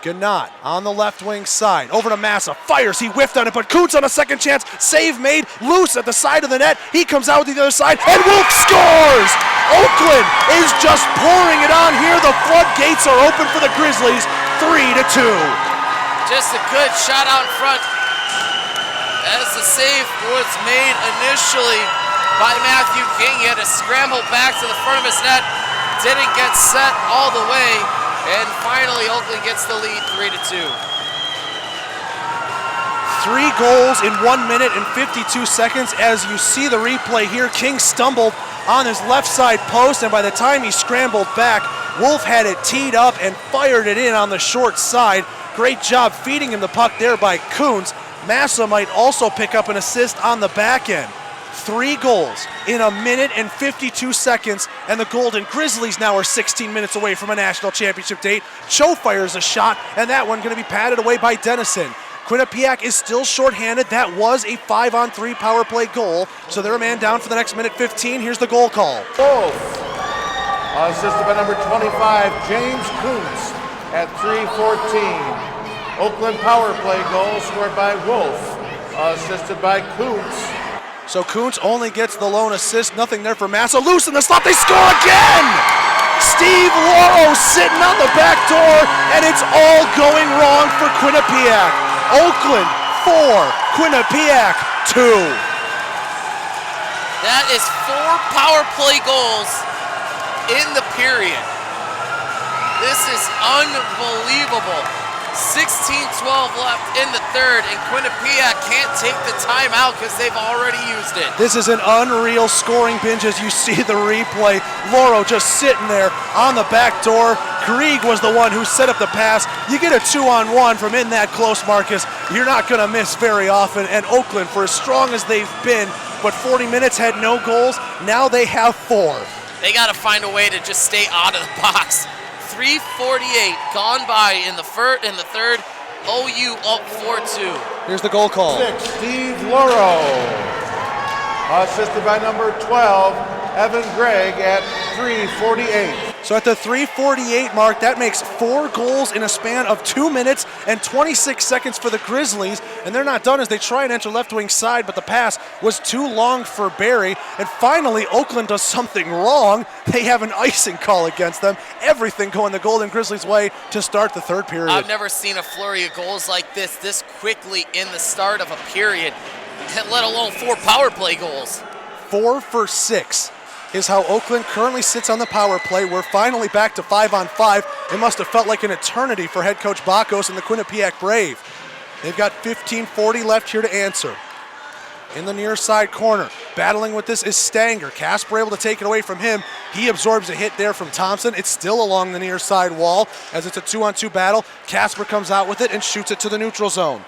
Gannat on the left wing side, over to Massa, fires, he whiffed on it, but Kuntz on a second chance, save made, loose at the side of the net. He comes out with the other side, and Wolf scores! Oakland is just pouring it on here. The floodgates are open for the Grizzlies, 3-2. Just a good shot out in front. As the save was made initially by Matthew King, he had to scramble back to the front of his net, didn't get set all the way, and finally Oakland gets the lead 3-2. 3 goals in 1 minute and 52 seconds. As you see the replay here, King stumbled on his left side post, and by the time he scrambled back, Wolf had it teed up and fired it in on the short side. Great job feeding him the puck there by Kuntz. Massa might also pick up an assist on the back end. 3 goals in 1 minute and 52 seconds, and the Golden Grizzlies now are 16 minutes away from a national championship date. Cho fires a shot, and that one going to be patted away by Dennison. Quinnipiac is still shorthanded. That was a 5-on-3 power play goal, so they're a man down for the next minute 15. Here's the goal call. Wolf Assisted by number 25, James Kuntz at 3:14. Oakland power play goal scored by Wolf, assisted by Kuntz. So Kuntz only gets the lone assist, nothing there for Massa. Loose in the slot, they score again! Steve Loro sitting on the back door, and it's all going wrong for Quinnipiac. Oakland 4, Quinnipiac 2. That is 4 power play goals in the period. This is unbelievable. 16-12 left in the third, and Quinnipiac can't take the timeout because they've already used it. This is an unreal scoring binge as you see the replay. Loro just sitting there on the back door. Krieg was the one who set up the pass. You get a 2-on-1 from in that close, Marcus. You're not going to miss very often. And Oakland, for as strong as they've been, but 40 minutes had no goals, now they have 4. They got to find a way to just stay out of the box. 3:48 gone by in the third. OU up 4-2. Here's the goal call. 6, Steve Loro. Assisted by number 12, Evan Gregg at 3:48. So at the 3:48 mark, that makes 4 goals in a span of 2 minutes and 26 seconds for the Grizzlies. And they're not done as they try and enter left wing side, but the pass was too long for Barry. And finally, Oakland does something wrong. They have an icing call against them. Everything going the Golden Grizzlies' way to start the third period. I've never seen a flurry of goals like this quickly in the start of a period, let alone 4 power play goals. 4 for 6. Is how Oakland currently sits on the power play. We're finally back to 5-on-5. It must have felt like an eternity for head coach Bakos and the Quinnipiac Brave. They've got 15:40 left here to answer. In the near side corner, battling with this is Stanger. Casper able to take it away from him. He absorbs a hit there from Thompson. It's still along the near side wall as it's a 2-on-2 battle. Casper comes out with it and shoots it to the neutral zone.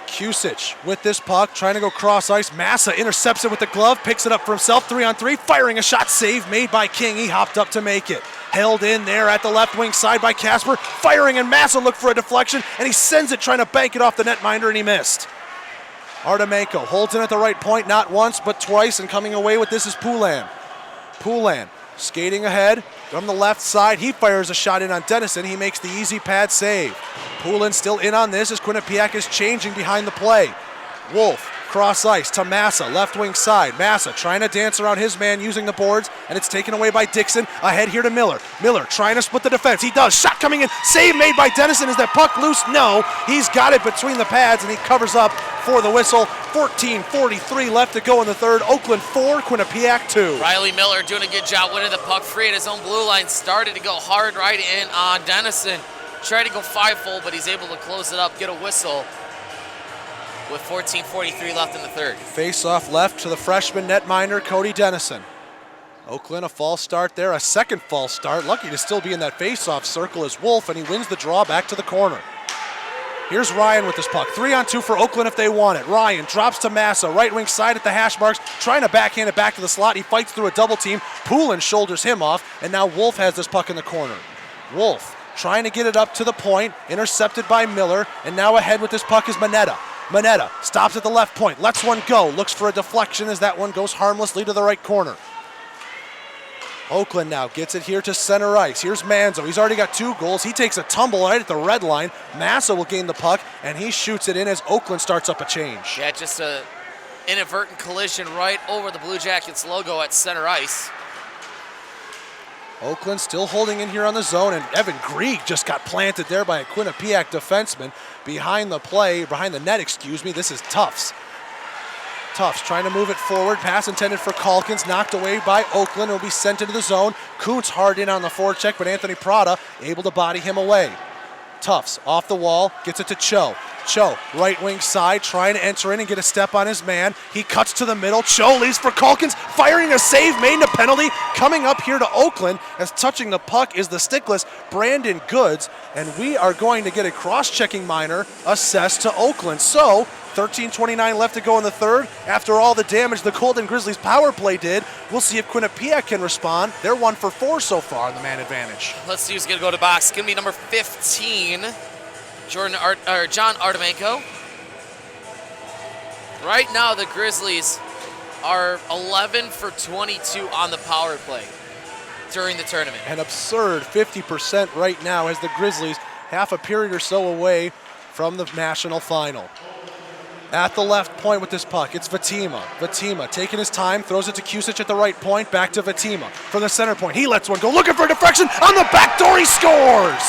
Kusich with this puck, trying to go cross ice. Massa intercepts it with the glove, picks it up for himself, 3-on-3, firing a shot, save made by King. He hopped up to make it. Held in there at the left wing side by Casper, firing, and Massa looked for a deflection, and he sends it trying to bank it off the netminder, and he missed. Artemenko holds it at the right point, not once, but twice, and coming away with this is Poulan. Poulan skating ahead from the left side. He fires a shot in on Dennison. He makes the easy pad save. Poulan still in on this as Quinnipiac is changing behind the play. Wolf, cross ice to Massa, left wing side. Massa trying to dance around his man using the boards, and it's taken away by Dixon. Ahead here to Miller. Miller trying to split the defense. He does. Shot coming in. Save made by Dennison. Is that puck loose? No. He's got it between the pads, and he covers up for the whistle. 14:43 left to go in the third. Oakland 4, Quinnipiac 2. Riley Miller doing a good job winning the puck free at his own blue line. Started to go hard right in on Dennison. Tried to go 5-full, but he's able to close it up, get a whistle with 14:43 left in the third. Face-off left to the freshman netminder, Cody Dennison. Oakland, a false start there, a second false start. Lucky to still be in that face-off circle is Wolf, and he wins the draw back to the corner. Here's Ryan with this puck. 3-on-2 for Oakland if they want it. Ryan drops to Massa, right wing side at the hash marks, trying to backhand it back to the slot. He fights through a double team. Poulan shoulders him off, and now Wolf has this puck in the corner. Wolf trying to get it up to the point, intercepted by Miller, and now ahead with this puck is Manetta. Manetta stops at the left point, lets one go, looks for a deflection as that one goes harmlessly to the right corner. Oakland now gets it here to center ice. Here's Manzo. He's already got 2 goals. He takes a tumble right at the red line. Massa will gain the puck, and he shoots it in as Oakland starts up a change. Yeah, just an inadvertent collision right over the Blue Jackets logo at center ice. Oakland still holding in here on the zone, and Evan Grieg just got planted there by a Quinnipiac defenseman behind the net, excuse me. This is Tufts. Tufts trying to move it forward. Pass intended for Calkins, knocked away by Oakland. It will be sent into the zone. Kuntz hard in on the forecheck, but Anthony Prada able to body him away. Tufts off the wall, gets it to Cho. Cho, right wing side, trying to enter in and get a step on his man. He cuts to the middle. Cho leaves for Calkins, firing a save, made a penalty. Coming up here to Oakland, as touching the puck is the stickless Brandon Goods, and we are going to get a cross-checking minor assessed to Oakland. So, 13:29 left to go in the third. After all the damage the Golden Grizzlies power play did, we'll see if Quinnipiac can respond. They're 1 for 4 so far in the man advantage. Let's see who's going to go to box. It's going to be number 15, John Artemenko. Right now, the Grizzlies are 11 for 22 on the power play. during the tournament. An absurd 50% right now as the Grizzlies half a period or so away from the national final. At the left point with this puck, it's Vatima. Vatima taking his time, throws it to Kusic at the right point, back to Vatima. From the center point, he lets one go, looking for a deflection, on the back door, he scores!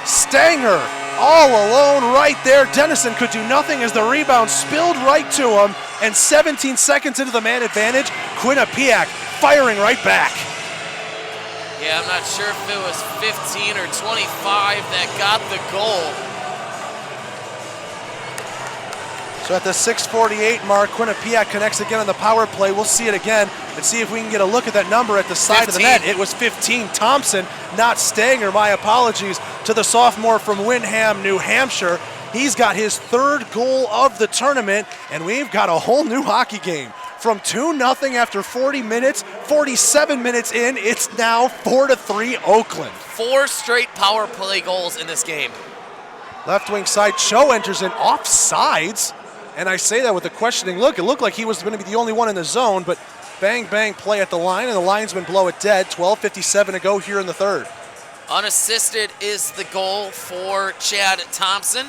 Stanger all alone right there. Dennison could do nothing as the rebound spilled right to him, and 17 seconds into the man advantage, Quinnipiac firing right back. Yeah, I'm not sure if it was 15 or 25 that got the goal. So at the 6:48 mark, Quinnipiac connects again on the power play. We'll see it again and see if we can get a look at that number at the side 15. Of the net. It was 15. Thompson, not Stanger. My apologies to the sophomore from Windham, New Hampshire. He's got his third goal of the tournament, and we've got a whole new hockey game. From 2-0 after 40 minutes, 47 minutes in, it's now 4-3 Oakland. 4 straight power play goals in this game. Left wing side, Cho enters in offsides. And I say that with a questioning look. It looked like he was going to be the only one in the zone, but bang, bang play at the line, and the linesmen blow it dead. 12:57 to go here in the third. Unassisted is the goal for Chad Thompson.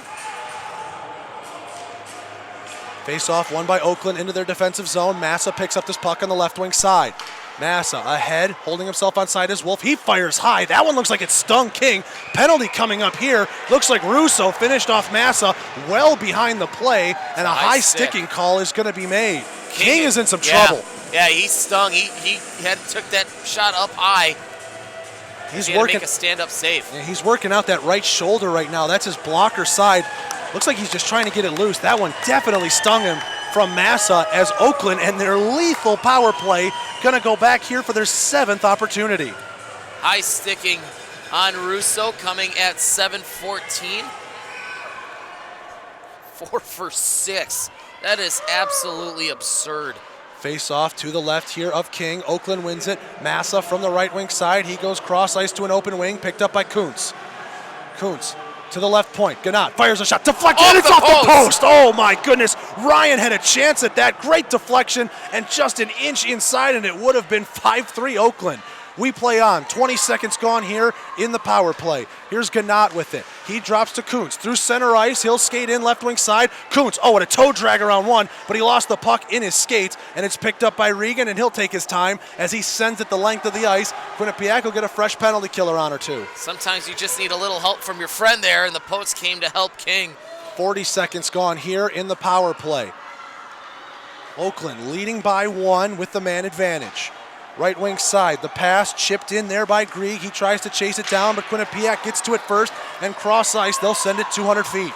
Face-off won by Oakland into their defensive zone. Massa picks up this puck on the left wing side. Massa ahead, holding himself onside as Wolf. He fires high. That one looks like it stung King. Penalty coming up here. Looks like Russo finished off Massa well behind the play, and a high sticking call is going to be made. King is in some trouble. Yeah, he stung. He took that shot up high. He's working working to make a stand-up save. Yeah, he's working out that right shoulder right now. That's his blocker side. Looks like he's just trying to get it loose. That one definitely stung him from Massa as Oakland and their lethal power play going to go back here for their 7th opportunity. High sticking on Russo coming at 7:14. 4 for 6. That is absolutely absurd. Face off to the left here of King. Oakland wins it. Massa from the right wing side. He goes cross ice to an open wing, picked up by Kuntz. Kuntz to the left point. Ganat fires a shot. Deflected. And it's off the post. Oh my goodness. Ryan had a chance at that. Great deflection and just an inch inside, and it would have been 5-3 Oakland. We play on. 20 seconds gone here in the power play. Here's Ganat with it. He drops to Kuntz through center ice. He'll skate in left wing side. Kuntz, and a toe drag around one, but he lost the puck in his skates, and it's picked up by Regan, and he'll take his time as he sends it the length of the ice. Quinnipiac will get a fresh penalty killer on or two. Sometimes you just need a little help from your friend there, and the post came to help King. 40 seconds gone here in the power play. Oakland leading by 1 with the man advantage. Right wing side, the pass chipped in there by Grieg. He tries to chase it down, but Quinnipiac gets to it first, and cross ice, they'll send it 200 feet.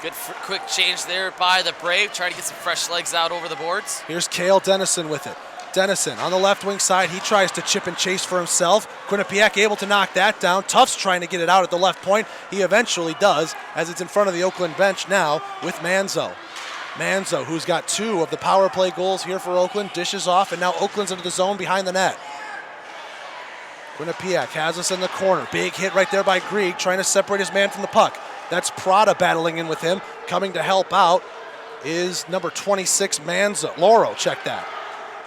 Good quick change there by the Brave, trying to get some fresh legs out over the boards. Here's Cale Dennison with it. Dennison on the left wing side, he tries to chip and chase for himself. Quinnipiac able to knock that down. Tufts trying to get it out at the left point. He eventually does, as it's in front of the Oakland bench now with Manzo. Manzo, who's got 2 of the power play goals here for Oakland, dishes off, and now Oakland's into the zone behind the net. Quinnipiac has us in the corner. Big hit right there by Grieg, trying to separate his man from the puck. That's Prada battling in with him. Coming to help out is number 26, Manzo. Loro, check that.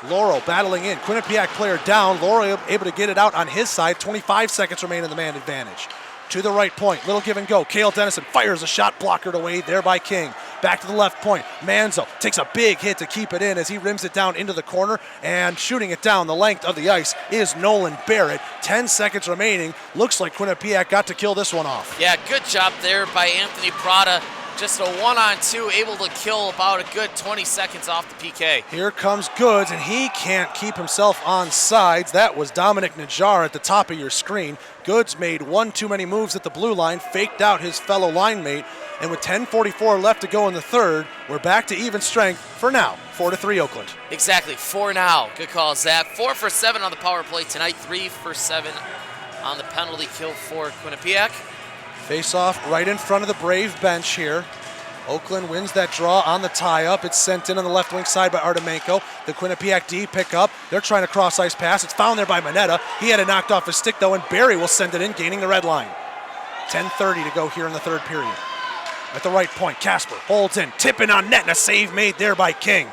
Loro battling in. Quinnipiac player down. Loro able to get it out on his side. 25 seconds remain in the man advantage. To the right point, little give and go. Cale Dennison fires a shot, blockered away there by King. Back to the left point. Manzo takes a big hit to keep it in as he rims it down into the corner, and shooting it down the length of the ice is Nolan Barrett. 10 seconds remaining. Looks like Quinnipiac got to kill this one off. Yeah, good job there by Anthony Prada. Just a 1-on-2, able to kill about a good 20 seconds off the PK. Here comes Goods, and he can't keep himself on sides. That was Dominic Najjar at the top of your screen. Goods made one too many moves at the blue line, faked out his fellow line mate, and with 10:44 left to go in the third, we're back to even strength for now. 4-3 Oakland. Exactly, 4 now. Good call, Zach. 4 for 7 on the power play tonight, 3 for 7 on the penalty kill for Quinnipiac. Face off right in front of the Brave bench here. Oakland wins that draw on the tie-up. It's sent in on the left wing side by Artemenko. The Quinnipiac D pick up. They're trying to cross-ice pass. It's found there by Mineta. He had it knocked off his stick, though, and Barry will send it in, gaining the red line. 10:30 to go here in the third period. At the right point, Casper holds in, tipping on net, and a save made there by King.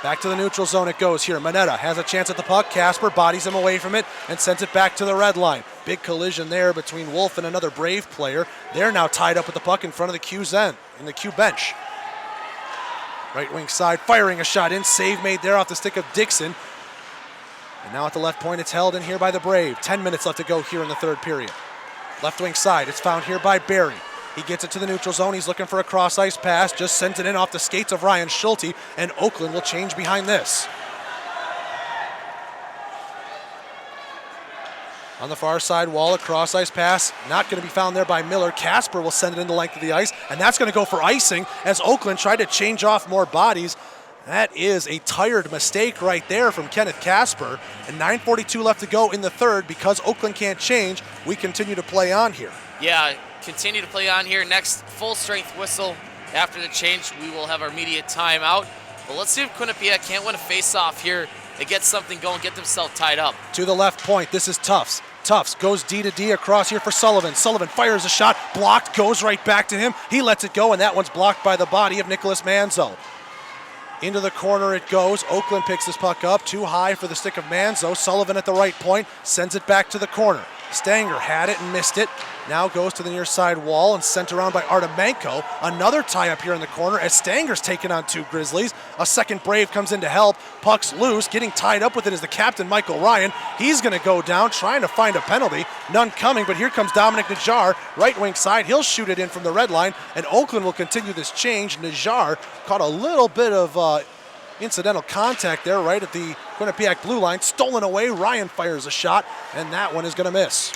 Back to the neutral zone it goes here. Mineta has a chance at the puck. Casper bodies him away from it and sends it back to the red line. Big collision there between Wolf and another Brave player. They're now tied up with the puck in front of the Q's end, in the Q bench. Right wing side, firing a shot in. Save made there off the stick of Dixon. And now at the left point, it's held in here by the Brave. 10 minutes left to go here in the third period. Left wing side, it's found here by Barry. He gets it to the neutral zone. He's looking for a cross-ice pass. Just sends it in off the skates of Ryan Schulte, and Oakland will change behind this. On the far side wall, a cross-ice pass. Not going to be found there by Miller. Casper will send it in the length of the ice, and that's going to go for icing as Oakland tried to change off more bodies. That is a tired mistake right there from Kenneth Casper. And 9:42 left to go in the third. Because Oakland can't change, we continue to play on here. Yeah, continue to play on here. Next full strength whistle after the change, we will have our immediate timeout. But let's see if Quinnipiac can't win a face-off here. They get something going, get themselves tied up. To the left point, this is Tufts. Tufts goes D to D across here for Sullivan. Sullivan fires a shot, blocked, goes right back to him. He lets it go, and that one's blocked by the body of Nicholas Manzo. Into the corner it goes. Oakland picks this puck up. Too high for the stick of Manzo. Sullivan at the right point sends it back to the corner. Stanger had it and missed it. Now goes to the near side wall and sent around by Artemenko. Another tie up here in the corner as Stanger's taken on two Grizzlies. A second Brave comes in to help. Puck's loose. Getting tied up with it is the captain, Michael Ryan. He's going to go down trying to find a penalty. None coming, but here comes Dominic Najjar. Right wing side. He'll shoot it in from the red line, and Oakland will continue this change. Najjar caught a little bit of incidental contact there right at the Quinnipiac blue line. Stolen away. Ryan fires a shot, and that one is going to miss.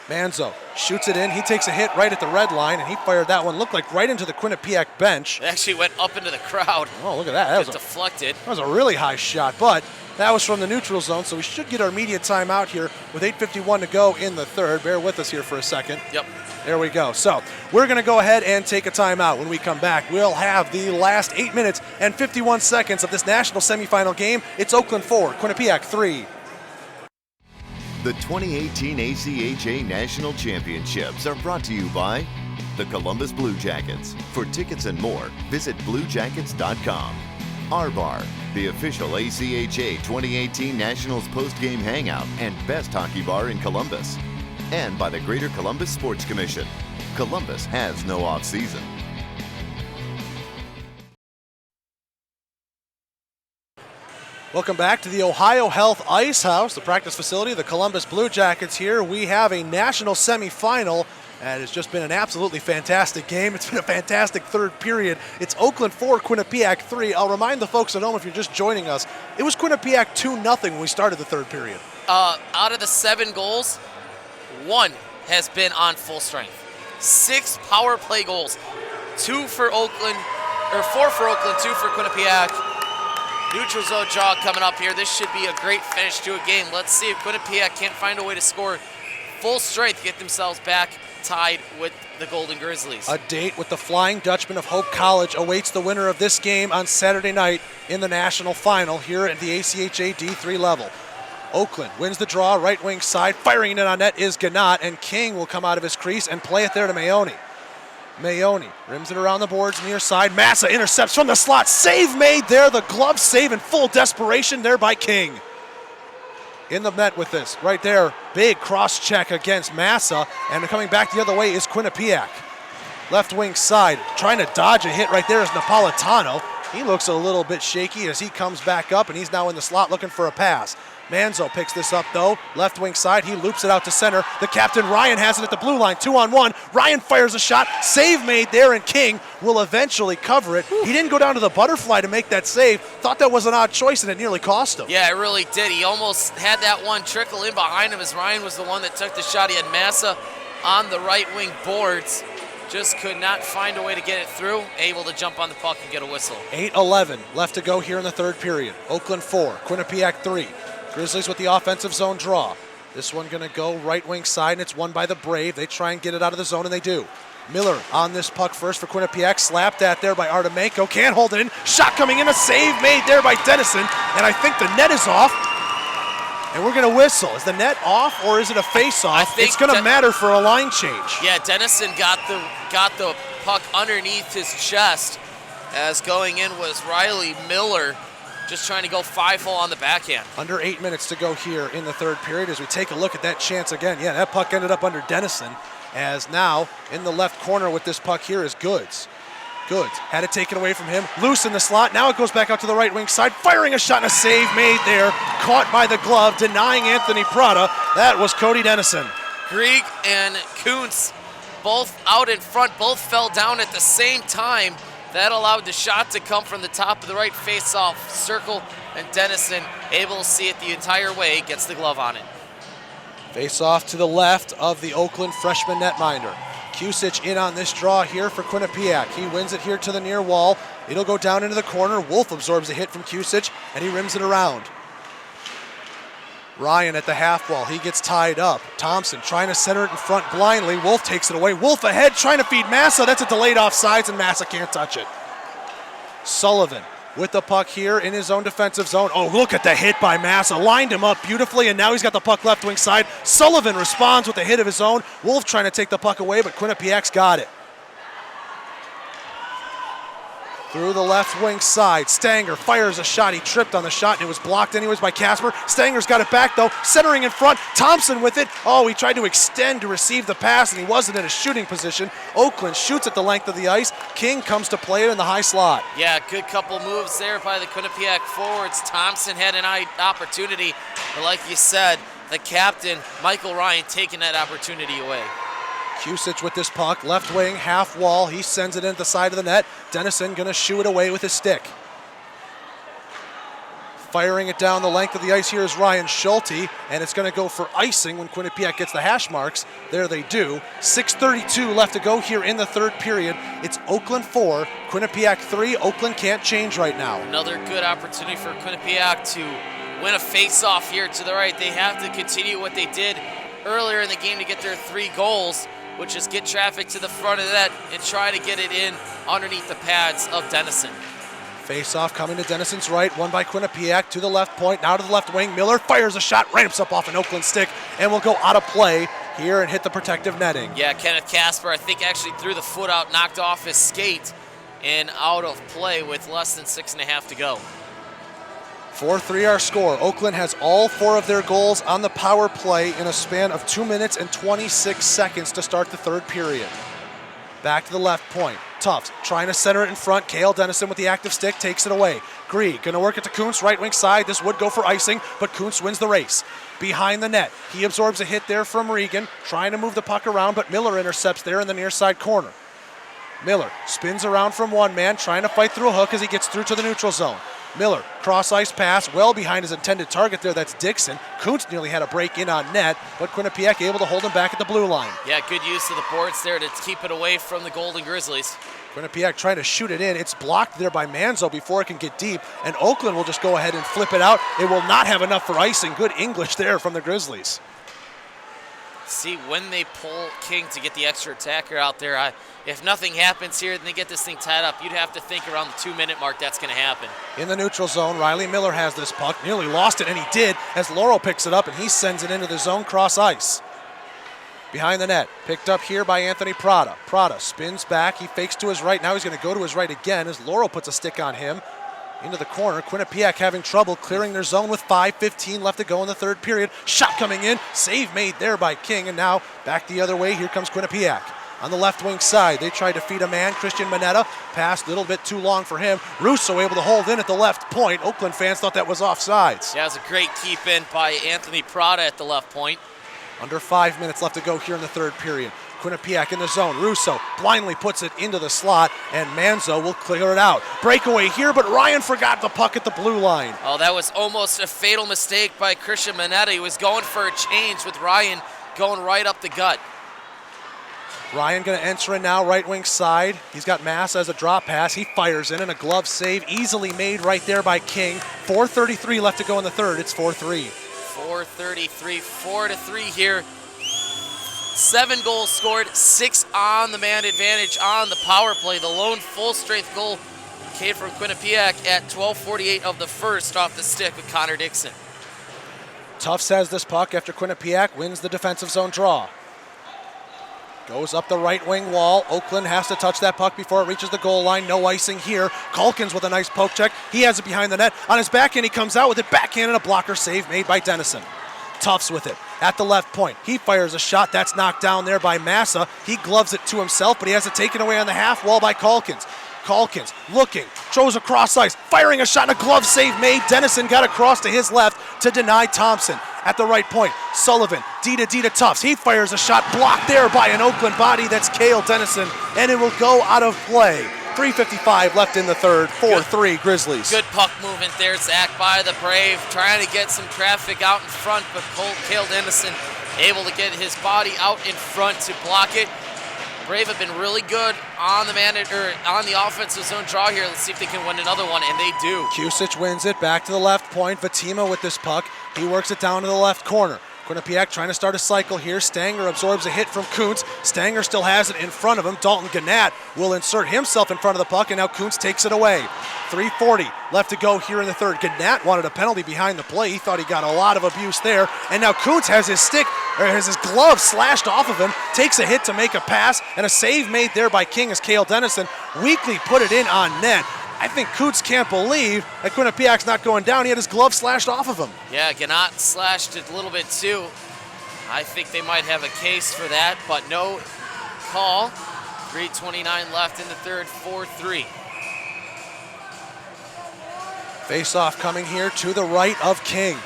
Manzo shoots it in. He takes a hit right at the red line, and he fired that one. Looked like right into the Quinnipiac bench. It actually went up into the crowd. Oh, look at that. That was deflected. That was a really high shot, but that was from the neutral zone, so we should get our immediate timeout here with 8:51 to go in the third. Bear with us here for a second. Yep. There we go. So we're going to go ahead and take a timeout. When we come back, we'll have the last 8 minutes and 51 seconds of this national semifinal game. It's Oakland 4, Quinnipiac 3. The 2018 ACHA National Championships are brought to you by the Columbus Blue Jackets. For tickets and more, visit bluejackets.com. R-Bar, the official ACHA 2018 Nationals postgame hangout and best hockey bar in Columbus. And by the Greater Columbus Sports Commission. Columbus has no off-season. Welcome back to the Ohio Health Ice House, the practice facility of the Columbus Blue Jackets here. We have a national semifinal, and it's just been an absolutely fantastic game. It's been a fantastic third period. It's Oakland 4, Quinnipiac 3. I'll remind the folks at home, if you're just joining us, it was Quinnipiac 2-0 when we started the third period. Out of the 7 goals, 1 has been on full strength. 6 power play goals. 4 for Oakland, 2 for Quinnipiac. Neutral zone draw coming up here. This should be a great finish to a game. Let's see if Quinnipiac can't find a way to score full strength, get themselves back tied with the Golden Grizzlies. A date with the Flying Dutchman of Hope College awaits the winner of this game on Saturday night in the national final here at the ACHA D3 level. Oakland wins the draw, right wing side. Firing it on net is Ganat, and King will come out of his crease and play it there to Mayoni. Mayoni rims it around the boards near side. Massa intercepts from the slot. Save made there. The glove save in full desperation there by King. In the net with this. Right there. Big cross check against Massa. And coming back the other way is Quinnipiac. Left wing side. Trying to dodge a hit right there is Napolitano. He looks a little bit shaky as he comes back up, and he's now in the slot looking for a pass. Manzo picks this up though. Left wing side, he loops it out to center. The captain Ryan has it at the blue line, 2-on-1. Ryan fires a shot, save made there, and King will eventually cover it. He didn't go down to the butterfly to make that save. Thought that was an odd choice, and it nearly cost him. Yeah, it really did. He almost had that one trickle in behind him as Ryan was the one that took the shot. He had Massa on the right wing boards. Just could not find a way to get it through. Able to jump on the puck and get a whistle. 8:11 left to go here in the third period. Oakland 4, Quinnipiac 3. Grizzlies with the offensive zone draw. This one going to go right wing side, and it's won by the Brave. They try and get it out of the zone, and they do. Miller on this puck first for Quinnipiac. Slapped at there by Artemenko. Can't hold it in. Shot coming in. A save made there by Dennison. And I think the net is off. And we're going to whistle. Is the net off, or is it a face-off? It's going to matter for a line change. Yeah, Dennison got the puck underneath his chest. as going in was Riley Miller, just trying to go 5-hole on the backhand. Under 8 minutes to go here in the third period as we take a look at that chance again. Yeah, that puck ended up under Dennison, as now in the left corner with this puck here is Goods. Goods had it taken away from him, loose in the slot. Now it goes back out to the right wing side, firing a shot and a save made there. Caught by the glove, denying Anthony Prada. That was Cody Dennison. Grieg and Kuntz both out in front, both fell down at the same time. That allowed the shot to come from the top of the right face-off circle, and Dennison, able to see it the entire way, gets the glove on it. Face off to the left of the Oakland freshman netminder. Kusich in on this draw here for Quinnipiac. He wins it here to the near wall. It'll go down into the corner. Wolf absorbs a hit from Kusich, and he rims it around. Ryan at the half wall. He gets tied up. Thompson trying to center it in front blindly. Wolf takes it away. Wolf ahead trying to feed Massa. That's a delayed offsides, and Massa can't touch it. Sullivan with the puck here in his own defensive zone. Oh, look at the hit by Massa. Lined him up beautifully, and now he's got the puck left wing side. Sullivan responds with a hit of his own. Wolf trying to take the puck away, but Quinnipiac's got it. Through the left wing side, Stanger fires a shot. He tripped on the shot, and it was blocked anyways by Casper. Stanger's got it back, though, centering in front. Thompson with it. Oh, he tried to extend to receive the pass, and he wasn't in a shooting position. Oakland shoots at the length of the ice. King comes to play it in the high slot. Yeah, good couple moves there by the Quinnipiac forwards. Thompson had an opportunity, but like you said, the captain, Michael Ryan, taking that opportunity away. Kusich with this puck, left wing, half wall. He sends it into the side of the net. Dennison gonna shoo it away with his stick. Firing it down the length of the ice here is Ryan Schulte, and it's gonna go for icing when Quinnipiac gets the hash marks. There they do. 6:32 left to go here in the third period. It's Oakland 4, Quinnipiac 3. Oakland can't change right now. Another good opportunity for Quinnipiac to win a face-off here to the right. They have to continue what they did earlier in the game to get their 3 goals, which is get traffic to the front of the net and try to get it in underneath the pads of Dennison. Face-off coming to Dennison's right, won by Quinnipiac to the left point, now to the left wing. Miller fires a shot, ramps up off an Oakland stick, and will go out of play here and hit the protective netting. Yeah, Kenneth Casper, I think, actually threw the foot out, knocked off his skate, and out of play with less than 6.5 to go. 4-3 our score. Oakland has all 4 of their goals on the power play in a span of 2 minutes and 26 seconds to start the third period. Back to the left point. Tufts trying to center it in front. Cale Dennison with the active stick takes it away. Grieg gonna work it to Kuntz, right wing side. This would go for icing, but Kuntz wins the race. Behind the net, he absorbs a hit there from Regan, trying to move the puck around, but Miller intercepts there in the near side corner. Miller spins around from one man, trying to fight through a hook as he gets through to the neutral zone. Miller, cross-ice pass, well behind his intended target there, that's Dixon. Kuntz nearly had a break in on net, but Quinnipiac able to hold him back at the blue line. Yeah, good use of the boards there to keep it away from the Golden Grizzlies. Quinnipiac trying to shoot it in. It's blocked there by Manzo before it can get deep, and Oakland will just go ahead and flip it out. It will not have enough for icing. Good English there from the Grizzlies. See, when they pull King to get the extra attacker out there, if nothing happens here and they get this thing tied up, you'd have to think around the 2-minute mark that's going to happen. In the neutral zone, Riley Miller has this puck, nearly lost it, and he did, as Laurel picks it up, and he sends it into the zone cross ice. Behind the net, picked up here by Anthony Prada. Prada spins back, he fakes to his right, now he's going to go to his right again as Laurel puts a stick on him. Into the corner, Quinnipiac having trouble clearing their zone with 5:15 left to go in the third period. Shot coming in, save made there by King, and now back the other way, here comes Quinnipiac. On the left wing side, they tried to feed a man, Christian Manetta, passed a little bit too long for him. Russo able to hold in at the left point. Oakland fans thought that was offsides. Yeah, it was a great keep in by Anthony Prada at the left point. Under 5 minutes left to go here in the third period. Quinnipiac in the zone. Russo blindly puts it into the slot, and Manzo will clear it out. Breakaway here, but Ryan forgot the puck at the blue line. Oh, that was almost a fatal mistake by Christian Manetta. He was going for a change with Ryan going right up the gut. Ryan going to enter in now, right wing side. He's got Massa as a drop pass. He fires in, and a glove save easily made right there by King. 4:33 left to go in the third. It's 4-3. 4:33, 4-3 here. 7 goals scored, 6 on the man advantage on the power play. The lone full-strength goal came from Quinnipiac at 12:48 of the first off the stick with Connor Dixon. Tufts has this puck after Quinnipiac wins the defensive zone draw. Goes up the right wing wall. Oakland has to touch that puck before it reaches the goal line. No icing here. Calkins with a nice poke check. He has it behind the net. On his backhand, he comes out with it backhand and a blocker save made by Dennison. Tufts with it at the left point. He fires a shot. That's knocked down there by Massa. He gloves it to himself, but he has it taken away on the half wall by Calkins. Calkins looking, throws across ice, firing a shot and a glove save made. Dennison got across to his left to deny Thompson. At the right point, Sullivan, D to Tufts. He fires a shot blocked there by an Oakland body. That's Cale Dennison, and it will go out of play. 3:55 left in the third, 4-3 Grizzlies. Good puck movement there, Zach, by the Brave, trying to get some traffic out in front, but Cale Dennison able to get his body out in front to block it. Brave have been really good on the offensive zone draw here. Let's see if they can win another one, and they do. Kusich wins it back to the left point. Vatima with this puck. He works it down to the left corner. Quinnipiac trying to start a cycle here. Stanger absorbs a hit from Kuntz. Stanger still has it in front of him. Dalton Gannett will insert himself in front of the puck, and now Kuntz takes it away. 3:40 left to go here in the third. Gannett wanted a penalty behind the play. He thought he got a lot of abuse there, and now Kuntz has his glove slashed off of him, takes a hit to make a pass, and a save made there by King as Cale Dennison weakly put it in on net. I think Kuntz can't believe that Quinnipiac's not going down. He had his glove slashed off of him. Yeah, Gannett slashed it a little bit too. I think they might have a case for that, but no call. 3:29 left in the third, 4-3. Face-off coming here to the right of King.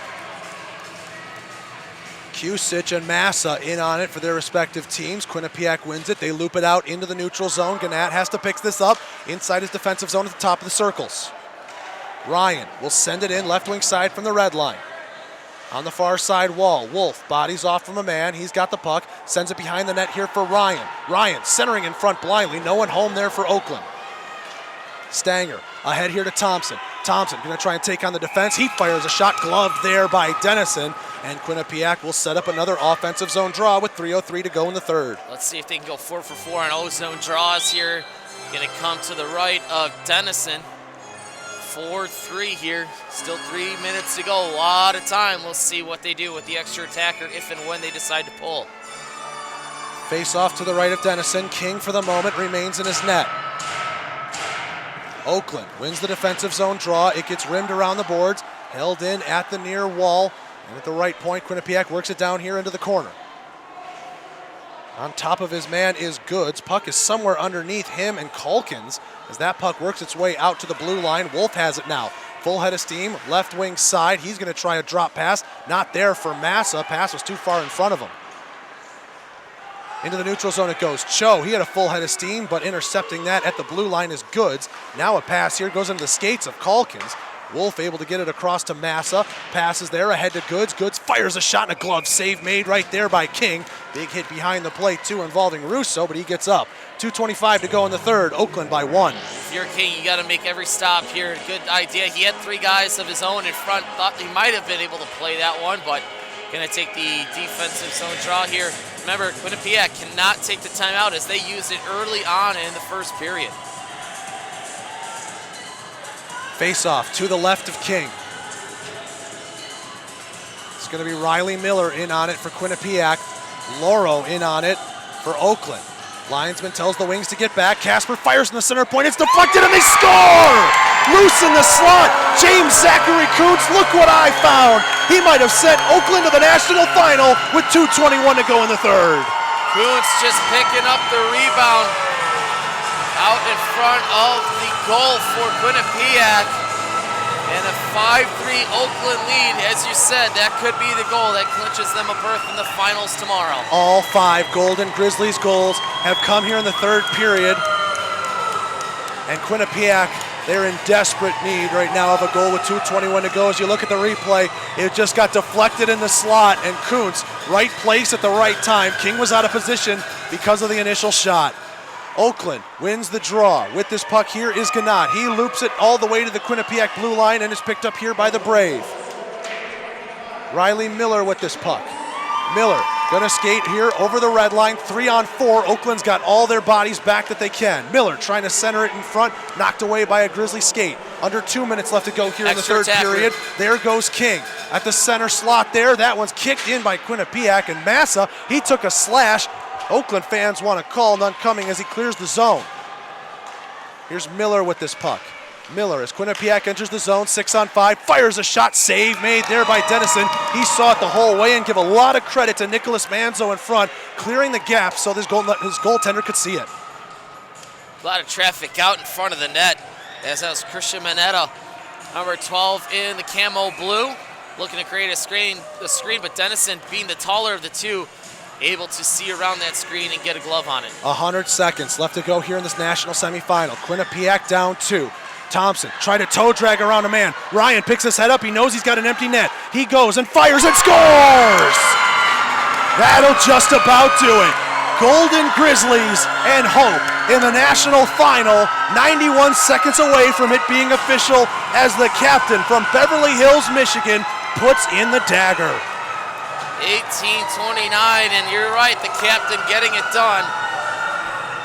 Kusich and Massa in on it for their respective teams. Quinnipiac wins it. They loop it out into the neutral zone. Gannett has to pick this up inside his defensive zone at the top of the circles. Ryan will send it in left wing side from the red line. On the far side wall, Wolf bodies off from a man. He's got the puck, sends it behind the net here for Ryan. Ryan centering in front blindly. No one home there for Oakland. Stanger ahead here to Thompson. Thompson going to try and take on the defense. He fires a shot gloved there by Dennison, and Quinnipiac will set up another offensive zone draw with 3:03 to go in the third. Let's see if they can go 4 for 4 on O-zone draws here. Going to come to the right of Dennison. 4-3 here. Still 3 minutes to go. A lot of time. We'll see what they do with the extra attacker if and when they decide to pull. Face off to the right of Dennison. King for the moment remains in his net. Oakland wins the defensive zone draw. It gets rimmed around the boards, held in at the near wall, and at the right point, Quinnipiac works it down here into the corner. On top of his man is Goods. Puck is somewhere underneath him and Calkins as that puck works its way out to the blue line. Wolf has it now. Full head of steam, left wing side. He's going to try a drop pass. Not there for Massa. Pass was too far in front of him. Into the neutral zone it goes. Cho, he had a full head of steam, but intercepting that at the blue line is Goods. Now a pass here goes into the skates of Calkins. Wolf able to get it across to Massa. Passes there ahead to Goods. Goods fires a shot and a glove save made right there by King. Big hit behind the plate too involving Russo, but he gets up. 2:25 to go in the third. Oakland by 1. If you're King, you got to make every stop here. Good idea. He had 3 guys of his own in front. Thought he might have been able to play that one, but going to take the defensive zone draw here. Remember, Quinnipiac cannot take the timeout as they used it early on in the first period. Face-off to the left of King. It's going to be Riley Miller in on it for Quinnipiac. Loro in on it for Oakland. Linesman tells the wings to get back. Casper fires in the center point. It's deflected and they score! Loose in the slot. James Zachary Kuntz, look what I found. He might have sent Oakland to the national final with 2:21 to go in the third. Kuntz just picking up the rebound out in front of the goal for Quinnipiac. And a 5-3 Oakland lead. As you said, that could be the goal that clinches them a berth in the finals tomorrow. All 5 Golden Grizzlies goals have come here in the third period. And Quinnipiac, they're in desperate need right now of a goal with 2:21 to go. As you look at the replay, it just got deflected in the slot, and Kuntz, right place at the right time. King was out of position because of the initial shot. Oakland wins the draw. With this puck here is Gannett. He loops it all the way to the Quinnipiac blue line and is picked up here by the Brave. Riley Miller with this puck. Miller gonna skate here over the red line, 3-on-4. Oakland's got all their bodies back that they can. Miller trying to center it in front, knocked away by a Grizzly skate. Under 2 minutes left to go here in the third period. There goes King at the center slot there. That one's kicked in by Quinnipiac, and Massa, he took a slash, Oakland fans want to call, none coming as he clears the zone. Here's Miller with this puck. Miller, as Quinnipiac enters the zone, 6-on-5, fires a shot, save made there by Dennison. He saw it the whole way, and give a lot of credit to Nicholas Manzo in front, clearing the gap so his goaltender could see it. A lot of traffic out in front of the net, as that was Christian Manetta, number 12 in the camo blue, looking to create a screen, but Dennison, being the taller of the two, able to see around that screen and get a glove on it. 100 seconds left to go here in this national semifinal. Quinnipiac down 2. Thompson tried to toe drag around a man. Ryan picks his head up. He knows he's got an empty net. He goes and fires and scores! That'll just about do it. Golden Grizzlies and Hope in the national final, 91 seconds away from it being official as the captain from Beverly Hills, Michigan, puts in the dagger. 18-29, and you're right, the captain getting it done.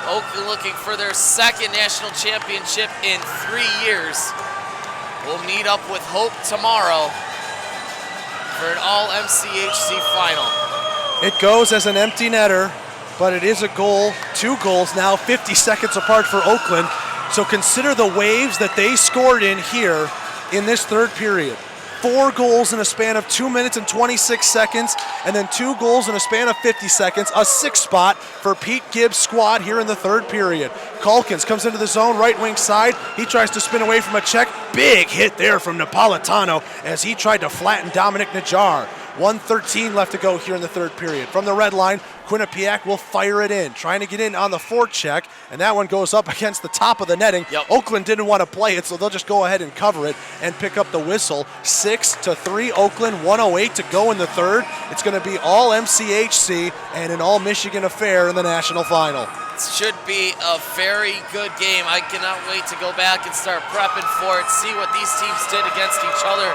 Oakland looking for their second national championship in 3 years. We'll meet up with Hope tomorrow for an all-MCHC final. It goes as an empty netter, but it is a goal, 2 goals now, 50 seconds apart for Oakland. So consider the waves that they scored in here in this third period. 4 goals in a span of 2 minutes and 26 seconds, and then 2 goals in a span of 50 seconds. A 6th spot for Pete Gibbs' squad here in the third period. Calkins comes into the zone, right wing side. He tries to spin away from a check. Big hit there from Napolitano as he tried to flatten Dominic Najjar. 1:13 left to go here in the third period. From the red line, Quinnipiac will fire it in, trying to get in on the forecheck, and that one goes up against the top of the netting. Oakland didn't want to play it, so they'll just go ahead and cover it and pick up the whistle. 6-3 Oakland, 1:08 to go in the third. It's going to be all MCHC and an all Michigan affair in the national final. Should be a very good game. I cannot wait to go back and start prepping for it, see what these teams did against each other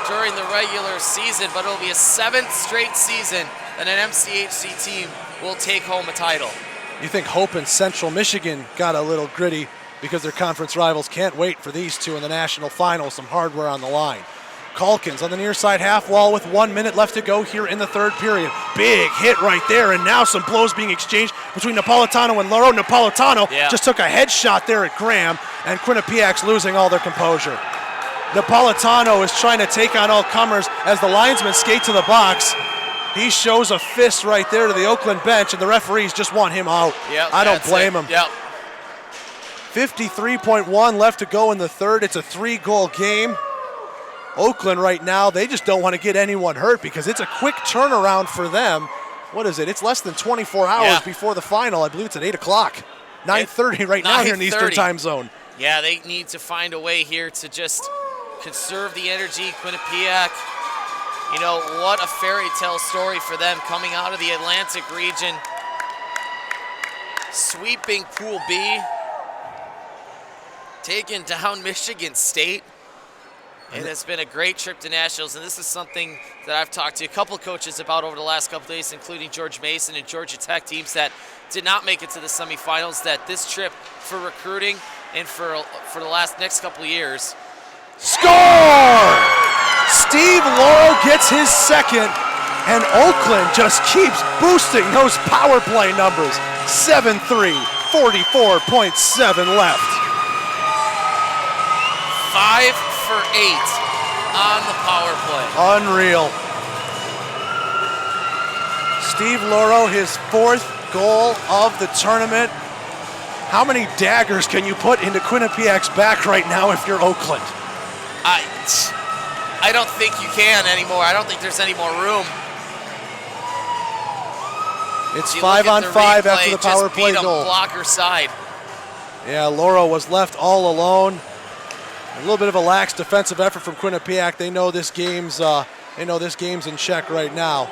during the regular season, but it'll be a 7th straight season that an MCHC team will take home a title. You think Hope and Central Michigan got a little gritty because their conference rivals can't wait for these two in the national final, some hardware on the line. Calkins on the near side half wall with 1 minute left to go here in the third period. Big hit right there, and now some blows being exchanged between Napolitano and Loro. Napolitano just took a headshot there at Graham, and Quinnipiac's losing all their composure. Napolitano is trying to take on all comers as the linesmen skate to the box. He shows a fist right there to the Oakland bench, and the referees just want him out. I don't blame him. 53.1 left to go in the third. It's a 3-goal game. Oakland right now, they just don't want to get anyone hurt because it's a quick turnaround for them. What is it? It's less than 24 hours before the final. I believe it's at 8 o'clock. 9:30 right now here in the Eastern time zone. Yeah, they need to find a way here to just conserve the energy. Quinnipiac, you know, what a fairy tale story for them coming out of the Atlantic region, sweeping Pool B, taking down Michigan State. It has been a great trip to nationals, and this is something that I've talked to a couple coaches about over the last couple days, including George Mason and Georgia Tech, teams that did not make it to the semifinals, that this trip for recruiting and for the next couple of years. Score! Steve Lauro gets his second, and Oakland just keeps boosting those power play numbers. 7-3, 44.7 left. 5 for 8 on the power play. Unreal. Steve Lauro, his 4th goal of the tournament. How many daggers can you put into Quinnipiac's back right now if you're Oakland? I don't think you can anymore. I don't think there's any more room. It's 5-on-5 after the power play goal. Blocker side. Yeah, Lauro was left all alone. A little bit of a lax defensive effort from Quinnipiac. They know this game's in check right now.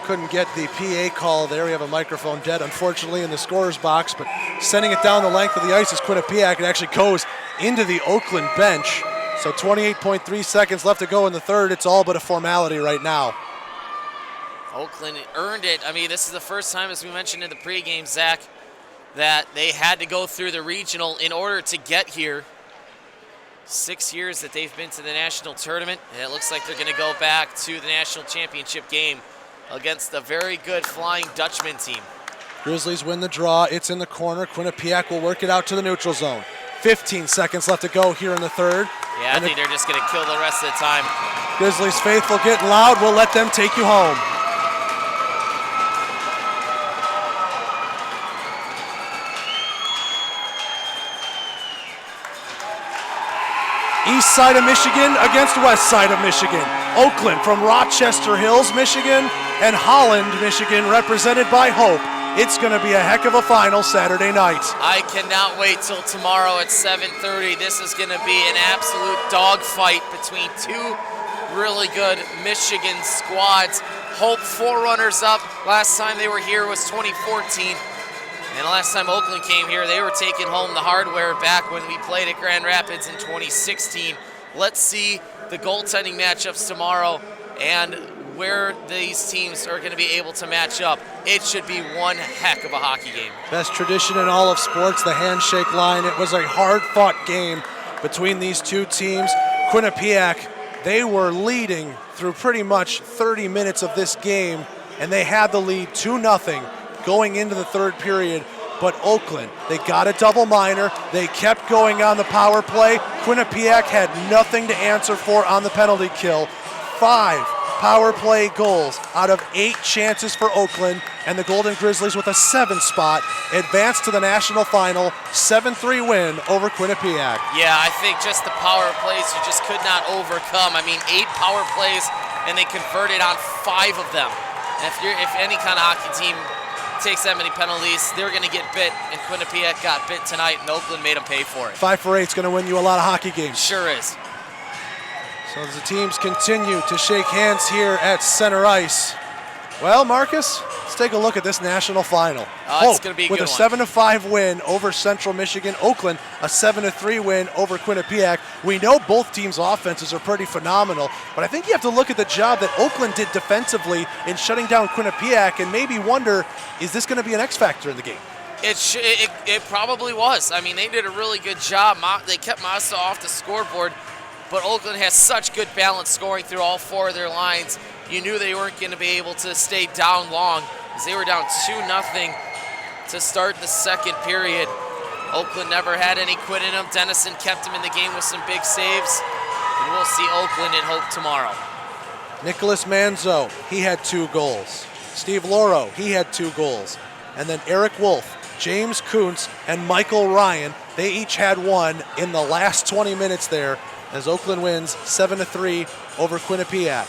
Couldn't get the PA call there. We have a microphone dead, unfortunately, in the scorer's box, but sending it down the length of the ice is Quinnipiac. It actually goes into the Oakland bench. So 28.3 seconds left to go in the third. It's all but a formality right now. Oakland earned it. I mean, this is the first time, as we mentioned in the pregame, Zach, that they had to go through the regional in order to get here. 6 years that they've been to the national tournament, and it looks like they're going to go back to the national championship game against a very good Flying Dutchman team. Grizzlies win the draw. It's in the corner. Quinnipiac will work it out to the neutral zone. 15 seconds left to go here in the third. Yeah, I think they're just going to kill the rest of the time. Grizzlies faithful getting loud. We'll let them take you home. East side of Michigan against west side of Michigan. Oakland from Rochester Hills, Michigan, and Holland, Michigan, represented by Hope. It's going to be a heck of a final Saturday night. I cannot wait till tomorrow at 7:30. This is going to be an absolute dogfight between two really good Michigan squads. Hope 4 runners-up. Last time they were here was 2014. And the last time Oakland came here, they were taking home the hardware back when we played at Grand Rapids in 2016. Let's see the goaltending matchups tomorrow and where these teams are going to be able to match up. It should be one heck of a hockey game. Best tradition in all of sports, the handshake line. It was a hard-fought game between these two teams. Quinnipiac, they were leading through pretty much 30 minutes of this game, and they had the lead 2-0 going into the third period. But Oakland, they got a double minor. They kept going on the power play. Quinnipiac had nothing to answer for on the penalty kill. 5 power play goals out of 8 chances for Oakland, and the Golden Grizzlies with a 7 spot advance to the national final, 7-3 win over Quinnipiac. Yeah, I think just the power plays you just could not overcome. I mean, 8 power plays, and they converted on 5 of them. And if any kind of hockey team takes that many penalties, they're going to get bit, and Quinnipiac got bit tonight, and Oakland made them pay for it. 5 for 8 is going to win you a lot of hockey games. Sure is. So as the teams continue to shake hands here at center ice. Well, Marcus, let's take a look at this national final. It's going to be a good with a one. 7-5 win over Central Michigan. Oakland, a 7-3 win over Quinnipiac. We know both teams' offenses are pretty phenomenal, but I think you have to look at the job that Oakland did defensively in shutting down Quinnipiac and maybe wonder, is this going to be an X factor in the game? It probably was. I mean, they did a really good job. They kept Mazda off the scoreboard, but Oakland has such good balance scoring through all 4 of their lines. You knew they weren't going to be able to stay down long as they were down 2-0 to start the second period. Oakland never had any quit in them. Dennison kept them in the game with some big saves, and we'll see Oakland in Hope tomorrow. Nicholas Manzo, he had 2 goals. Steve Loro, he had 2 goals. And then Eric Wolf, James Kuntz, and Michael Ryan, they each had 1 in the last 20 minutes there as Oakland wins 7-3 over Quinnipiac.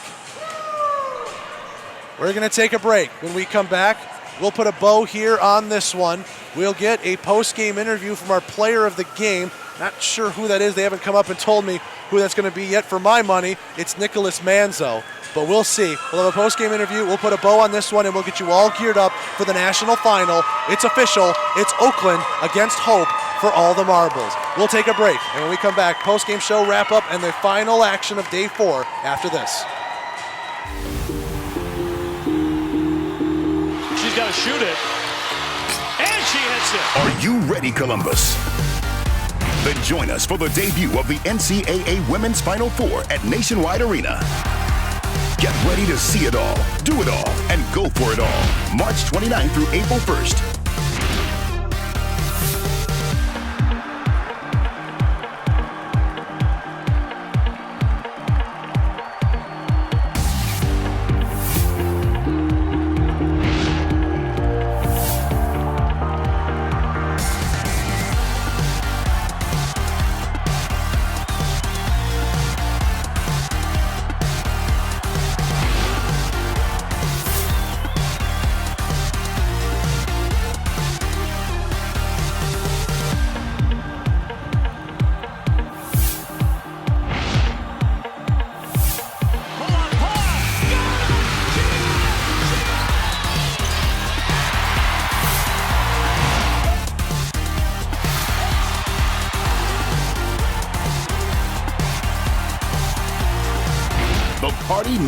We're going to take a break. When we come back, we'll put a bow here on this one. We'll get a post-game interview from our player of the game. Not sure who that is. They haven't come up and told me who that's going to be yet. For my money, it's Nicholas Manzo, but we'll see. We'll have a post-game interview. We'll put a bow on this one, and we'll get you all geared up for the national final. It's official. It's Oakland against Hope for all the marbles. We'll take a break, and when we come back, post-game show wrap-up and the final action of day 4 after this. She's got to shoot it, and she hits it. Are you ready, Columbus? Then join us for the debut of the NCAA Women's Final Four at Nationwide Arena. Get ready to see it all, do it all, and go for it all. March 29th through April 1st.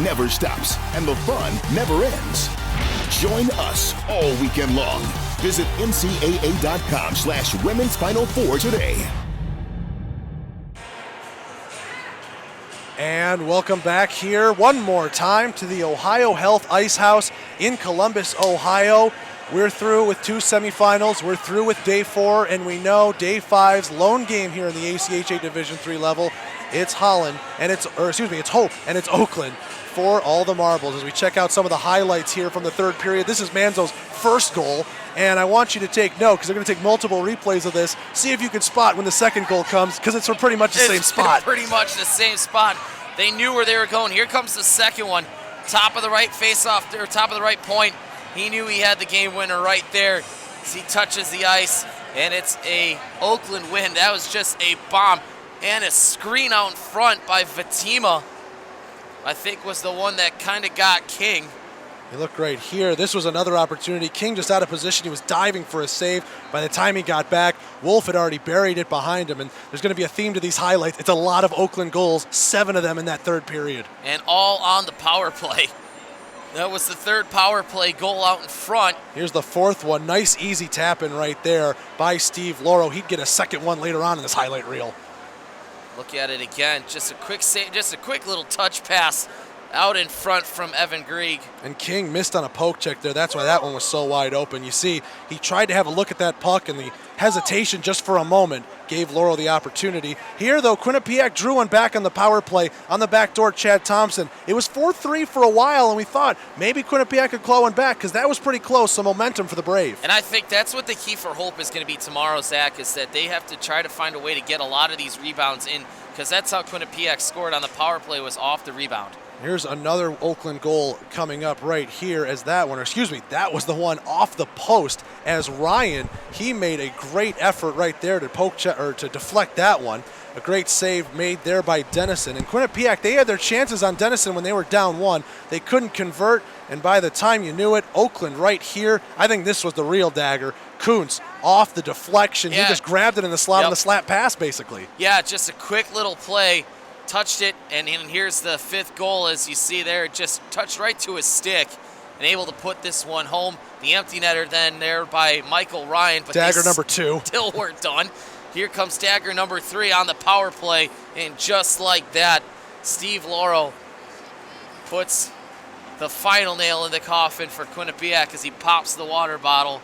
Never stops, and the fun never ends. Join us all weekend long. Visit ncaa.com/Women's Final Four today. And welcome back here one more time to the Ohio Health Ice House in Columbus, Ohio. We're through with 2 semifinals. We're through with day 4, and we know day 5's lone game here in the ACHA Division III level. It's Hope, and it's Oakland for all the marbles. As we check out some of the highlights here from the third period, this is Manzo's first goal, and I want you to take note because they're going to take multiple replays of this. See if you can spot when the second goal comes, because it's pretty much the same spot. Pretty much the same spot. They knew where they were going. Here comes the second one. Top of the right face-off, or top of the right point. He knew he had the game winner right there as he touches the ice, and it's a Oakland win. That was just a bomb. And a screen out in front by Fatima, I think was the one that kind of got King. You look right here. This was another opportunity. King just out of position. He was diving for a save. By the time he got back, Wolf had already buried it behind him. And there's going to be a theme to these highlights. It's a lot of Oakland goals, 7 of them in that third period. And all on the power play. That was the third power play goal out in front. Here's the fourth one. Nice, easy tap-in right there by Steve Lauro. He'd get a second one later on in this highlight reel. Look at it again. Just a quick save, just a quick little touch pass out in front from Evan Grieg. And King missed on a poke check there. That's why that one was so wide open. You see, he tried to have a look at that puck, and the hesitation just for a moment gave Laurel the opportunity. Here, though, Quinnipiac drew one back on the power play on the back door, Chad Thompson. It was 4-3 for a while, and we thought maybe Quinnipiac could claw one back because that was pretty close, some momentum for the Brave. And I think that's what the key for Hope is going to be tomorrow, Zach, is that they have to try to find a way to get a lot of these rebounds in, because that's how Quinnipiac scored on the power play, was off the rebound. Here's another Oakland goal coming up right here as that one, that was the one off the post as Ryan, he made a great effort right there to to deflect that one. A great save made there by Dennison. And Quinnipiac, they had their chances on Dennison when they were down 1. They couldn't convert, and by the time you knew it, Oakland right here, I think this was the real dagger. Kuntz off the deflection. Yeah. He just grabbed it in the slot on the slap pass, basically. Yeah, just a quick little play. Touched it, and here's the 5th goal, as you see there. Just touched right to his stick and able to put this one home. The empty netter then there by Michael Ryan. But dagger number 2. Still weren't done. Here comes dagger number 3 on the power play, and just like that, Steve Lauro puts the final nail in the coffin for Quinnipiac as he pops the water bottle.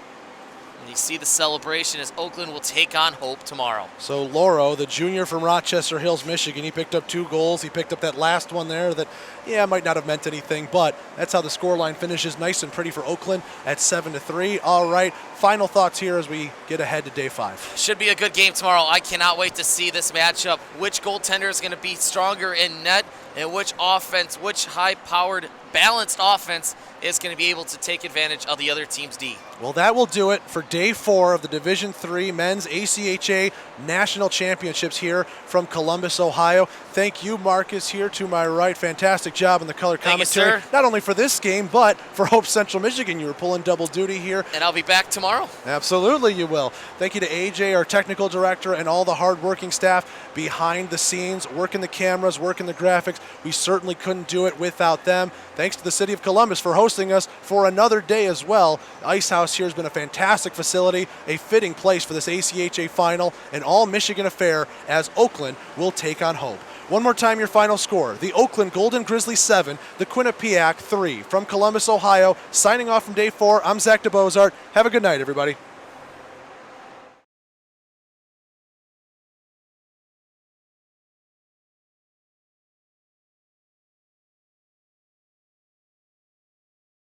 And you see the celebration as Oakland will take on Hope tomorrow. So Lauro, the junior from Rochester Hills, Michigan, he picked up 2 goals. He picked up that last one there that, might not have meant anything, but that's how the scoreline finishes. Nice and pretty for Oakland at 7-3. All right, final thoughts here as we get ahead to day 5. Should be a good game tomorrow. I cannot wait to see this matchup. Which goaltender is going to be stronger in net, and which offense, which high-powered, balanced offense is going to be able to take advantage of the other team's D. Well, that will do it for day 4 of the Division III Men's ACHA National Championships here from Columbus, Ohio. Thank you, Marcus, here to my right. Fantastic job in the color commentary. Thank you, sir. Not only for this game, but for Hope Central Michigan. You were pulling double duty here. And I'll be back tomorrow. Absolutely, you will. Thank you to AJ, our technical director, and all the hard-working staff behind the scenes, working the cameras, working the graphics. We certainly couldn't do it without them. Thanks to the city of Columbus for hosting us for another day as well. The Ice House here has been a fantastic facility, a fitting place for this ACHA final, an all-Michigan affair as Oakland will take on Hope. One more time, your final score. The Oakland Golden Grizzlies 7, the Quinnipiac 3. From Columbus, Ohio, signing off from day 4, I'm Zach DeBozart. Have a good night, everybody.